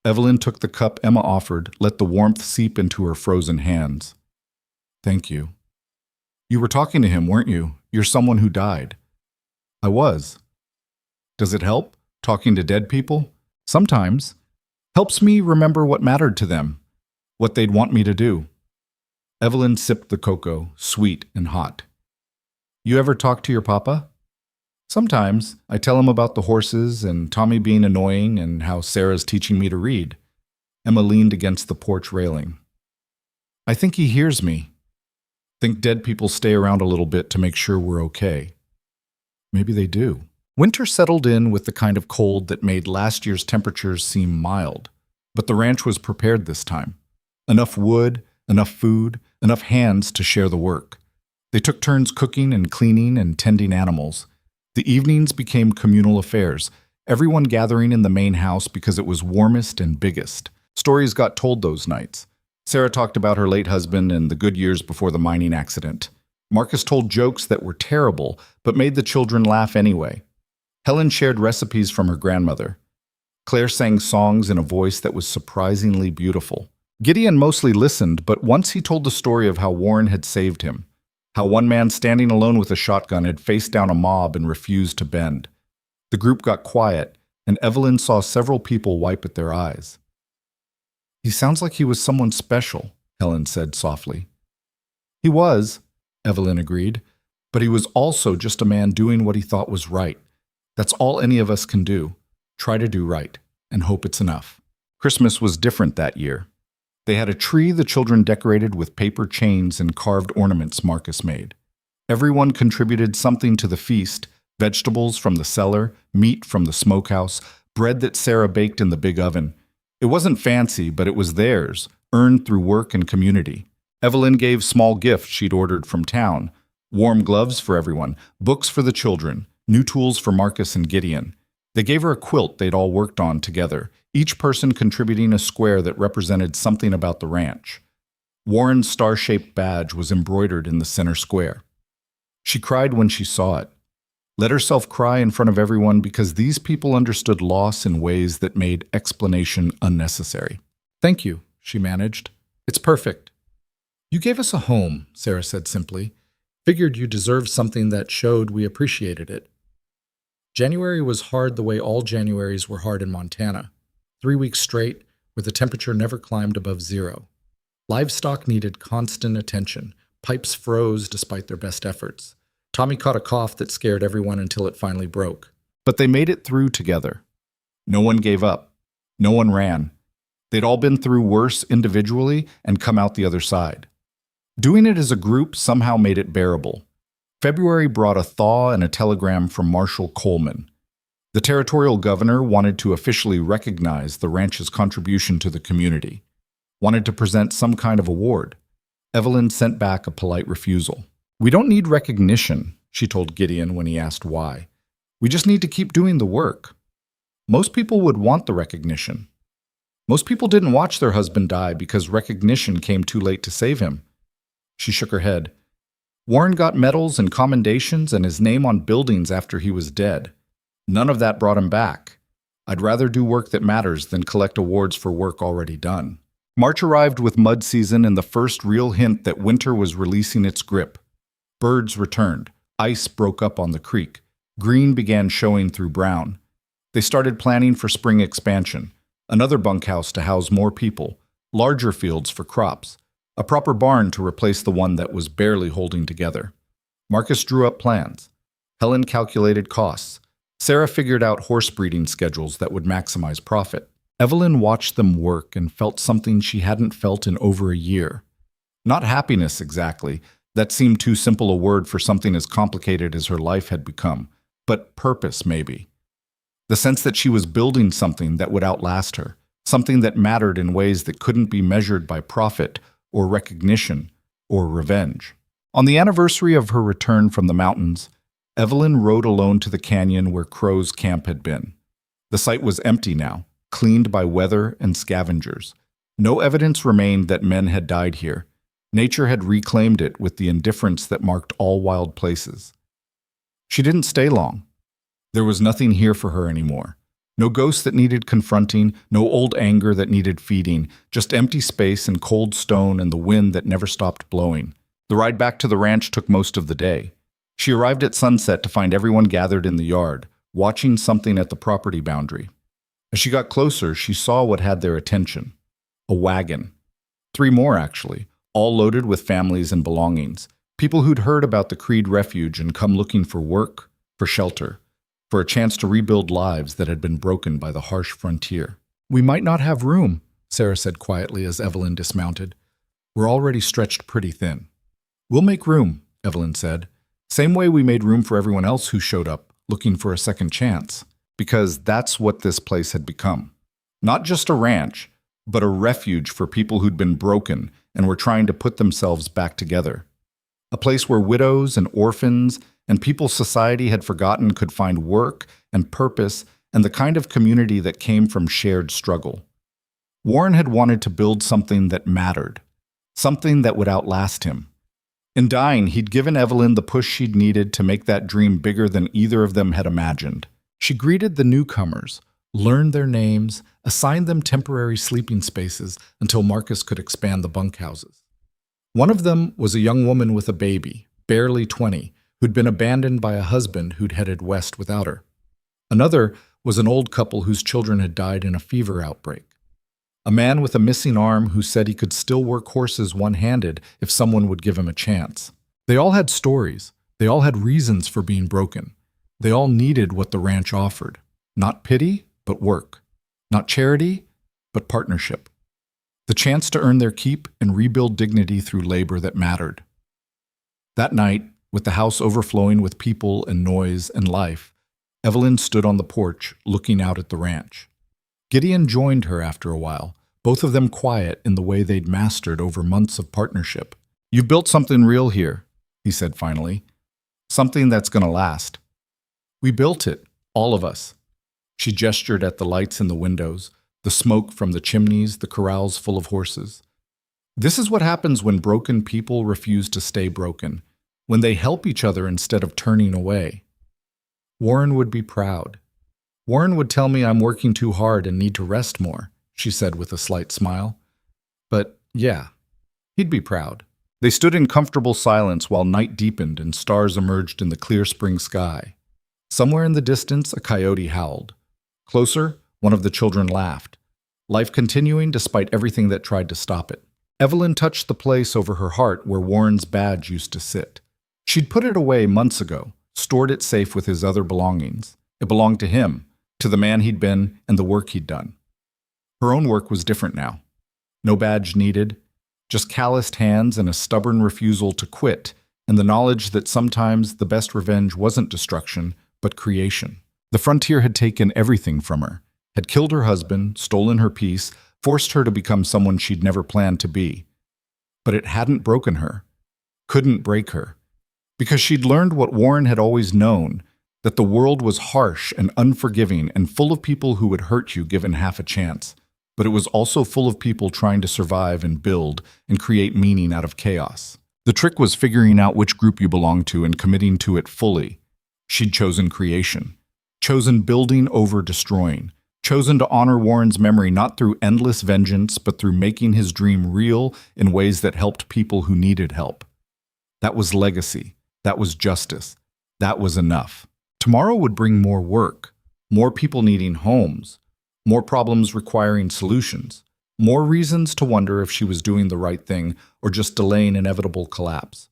Evelyn took the cup Emma offered, let the warmth seep into her frozen hands. "Thank you." "You were talking to him, weren't you? You're someone who died." "I was." "Does it help, talking to dead people?" "Sometimes. Helps me remember what mattered to them, what they'd want me to do." Evelyn sipped the cocoa, sweet and hot. "You ever talk to your papa?" "Sometimes. I tell him about the horses and Tommy being annoying and how Sarah's teaching me to read." Emma leaned against the porch railing. "I think he hears me. Think dead people stay around a little bit to make sure we're okay." "Maybe they do." Winter settled in with the kind of cold that made last year's temperatures seem mild. But the ranch was prepared this time. Enough wood, enough food, enough hands to share the work. They took turns cooking and cleaning and tending animals. The evenings became communal affairs, everyone gathering in the main house because it was warmest and biggest. Stories got told those nights. Sarah talked about her late husband and the good years before the mining accident. Marcus told jokes that were terrible, but made the children laugh anyway. Helen shared recipes from her grandmother. Claire sang songs in a voice that was surprisingly beautiful. Gideon mostly listened, but once he told the story of how Warren had saved him, how one man standing alone with a shotgun had faced down a mob and refused to bend. The group got quiet, and Evelyn saw several people wipe at their eyes. "He sounds like he was someone special," Helen said softly. "He was," Evelyn agreed, "but he was also just a man doing what he thought was right. That's all any of us can do. Try to do right, and hope it's enough." Christmas was different that year. They had a tree the children decorated with paper chains and carved ornaments Marcus made. Everyone contributed something to the feast: vegetables from the cellar, meat from the smokehouse, bread that Sarah baked in the big oven. It wasn't fancy, but it was theirs, earned through work and community. Evelyn gave small gifts she'd ordered from town: warm gloves for everyone, books for the children, new tools for Marcus and Gideon. They gave her a quilt they'd all worked on together, each person contributing a square that represented something about the ranch. Warren's star-shaped badge was embroidered in the center square. She cried when she saw it. Let herself cry in front of everyone because these people understood loss in ways that made explanation unnecessary. "Thank you," she managed. "It's perfect." "You gave us a home," Sarah said simply. "Figured you deserved something that showed we appreciated it." January was hard the way all Januaries were hard in Montana. 3 weeks straight, where the temperature never climbed above 0. Livestock needed constant attention. Pipes froze despite their best efforts. Tommy caught a cough that scared everyone until it finally broke. But they made it through together. No one gave up. No one ran. They'd all been through worse individually and come out the other side. Doing it as a group somehow made it bearable. February brought a thaw and a telegram from Marshal Coleman. The territorial governor wanted to officially recognize the ranch's contribution to the community, wanted to present some kind of award. Evelyn sent back a polite refusal. "We don't need recognition," she told Gideon when he asked why. "We just need to keep doing the work." Most people would want the recognition. Most people didn't watch their husband die because recognition came too late to save him. She shook her head. Warren got medals and commendations and his name on buildings after he was dead. None of that brought him back. I'd rather do work that matters than collect awards for work already done. March arrived with mud season and the first real hint that winter was releasing its grip. Birds returned. Ice broke up on the creek. Green began showing through brown. They started planning for spring expansion. Another bunkhouse to house more people. Larger fields for crops. A proper barn to replace the one that was barely holding together. Marcus drew up plans. Helen calculated costs. Sarah figured out horse breeding schedules that would maximize profit. Evelyn watched them work and felt something she hadn't felt in over a year. Not happiness exactly. That seemed too simple a word for something as complicated as her life had become. But purpose, maybe. The sense that she was building something that would outlast her. Something that mattered in ways that couldn't be measured by profit or recognition, or revenge. On the anniversary of her return from the mountains, Evelyn rode alone to the canyon where Crow's camp had been. The site was empty now, cleaned by weather and scavengers. No evidence remained that men had died here. Nature had reclaimed it with the indifference that marked all wild places. She didn't stay long. There was nothing here for her anymore. No ghosts that needed confronting, no old anger that needed feeding, just empty space and cold stone and the wind that never stopped blowing. The ride back to the ranch took most of the day. She arrived at sunset to find everyone gathered in the yard, watching something at the property boundary. As she got closer, she saw what had their attention. A wagon. 3 more, actually, all loaded with families and belongings. People who'd heard about the Creed Refuge and come looking for work, for shelter, for a chance to rebuild lives that had been broken by the harsh frontier. "We might not have room," Sarah said quietly as Evelyn dismounted. "We're already stretched pretty thin." "We'll make room," Evelyn said. "Same way we made room for everyone else who showed up, looking for a second chance." Because that's what this place had become. Not just a ranch, but a refuge for people who'd been broken and were trying to put themselves back together. A place where widows and orphans and people society had forgotten could find work and purpose and the kind of community that came from shared struggle. Warren had wanted to build something that mattered, something that would outlast him. In dying, he'd given Evelyn the push she'd needed to make that dream bigger than either of them had imagined. She greeted the newcomers, learned their names, assigned them temporary sleeping spaces until Marcus could expand the bunkhouses. One of them was a young woman with a baby, barely 20, who'd been abandoned by a husband who'd headed west without her. Another was an old couple whose children had died in a fever outbreak. A man with a missing arm who said he could still work horses one-handed if someone would give him a chance. They all had stories. They all had reasons for being broken. They all needed what the ranch offered. Not pity, but work. Not charity, but partnership. The chance to earn their keep and rebuild dignity through labor that mattered. That night, with the house overflowing with people and noise and life, Evelyn stood on the porch looking out at the ranch. Gideon joined her after a while, both of them quiet in the way they'd mastered over months of partnership. "You've built something real here," he said finally. "Something that's going to last." "We built it, all of us." She gestured at the lights in the windows, the smoke from the chimneys, the corrals full of horses. "This is what happens when broken people refuse to stay broken, when they help each other instead of turning away." Warren would be proud. "Warren would tell me I'm working too hard and need to rest more," she said with a slight smile. But yeah, he'd be proud. They stood in comfortable silence while night deepened and stars emerged in the clear spring sky. Somewhere in the distance, a coyote howled. Closer, one of the children laughed, life continuing despite everything that tried to stop it. Evelyn touched the place over her heart where Warren's badge used to sit. She'd put it away months ago, stored it safe with his other belongings. It belonged to him, to the man he'd been and the work he'd done. Her own work was different now. No badge needed, just calloused hands and a stubborn refusal to quit, and the knowledge that sometimes the best revenge wasn't destruction, but creation. The frontier had taken everything from her, had killed her husband, stolen her peace, forced her to become someone she'd never planned to be. But it hadn't broken her, couldn't break her, because she'd learned what Warren had always known, that the world was harsh and unforgiving and full of people who would hurt you given half a chance. But it was also full of people trying to survive and build and create meaning out of chaos. The trick was figuring out which group you belonged to and committing to it fully. She'd chosen creation, chosen building over destroying, chosen to honor Warren's memory not through endless vengeance, but through making his dream real in ways that helped people who needed help. That was legacy. That was justice. That was enough. Tomorrow would bring more work, more people needing homes, more problems requiring solutions, more reasons to wonder if she was doing the right thing or just delaying inevitable collapse.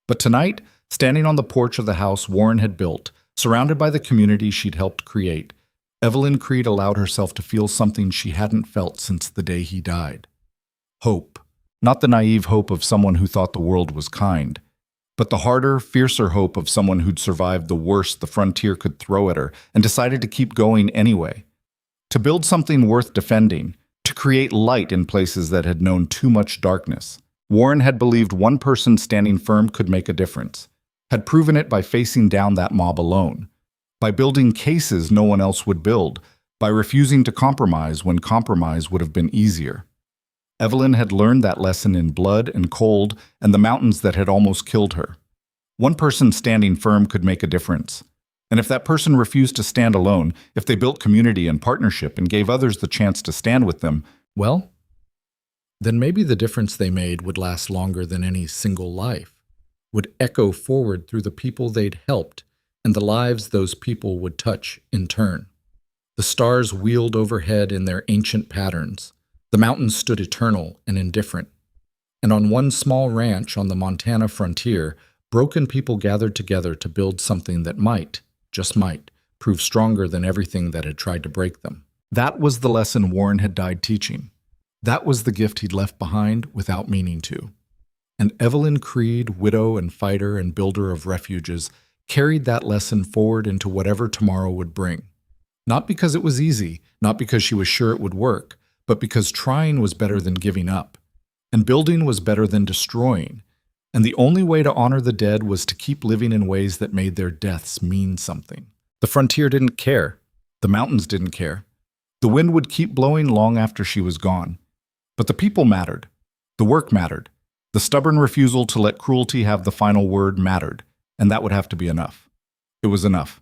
But tonight, standing on the porch of the house Warren had built, surrounded by the community she'd helped create, Evelyn Creed allowed herself to feel something she hadn't felt since the day he died. Hope. Not the naive hope of someone who thought the world was kind, but the harder, fiercer hope of someone who'd survived the worst the frontier could throw at her and decided to keep going anyway. To build something worth defending, to create light in places that had known too much darkness. Warren had believed one person standing firm could make a difference, had proven it by facing down that mob alone, by building cases no one else would build, by refusing to compromise when compromise would have been easier. Evelyn had learned that lesson in blood and cold and the mountains that had almost killed her. One person standing firm could make a difference. And if that person refused to stand alone, if they built community and partnership and gave others the chance to stand with them, well, then maybe the difference they made would last longer than any single life, would echo forward through the people they'd helped and the lives those people would touch in turn. The stars wheeled overhead in their ancient patterns. The mountains stood eternal and indifferent. And on one small ranch on the Montana frontier, broken people gathered together to build something that might, just might, prove stronger than everything that had tried to break them. That was the lesson Warren had died teaching. That was the gift he'd left behind without meaning to. And Evelyn Creed, widow and fighter and builder of refuges, carried that lesson forward into whatever tomorrow would bring. Not because it was easy, not because she was sure it would work, but because trying was better than giving up, and building was better than destroying, and the only way to honor the dead was to keep living in ways that made their deaths mean something. The frontier didn't care. The mountains didn't care. The wind would keep blowing long after she was gone. But the people mattered. The work mattered. The stubborn refusal to let cruelty have the final word mattered, and that would have to be enough. It was enough.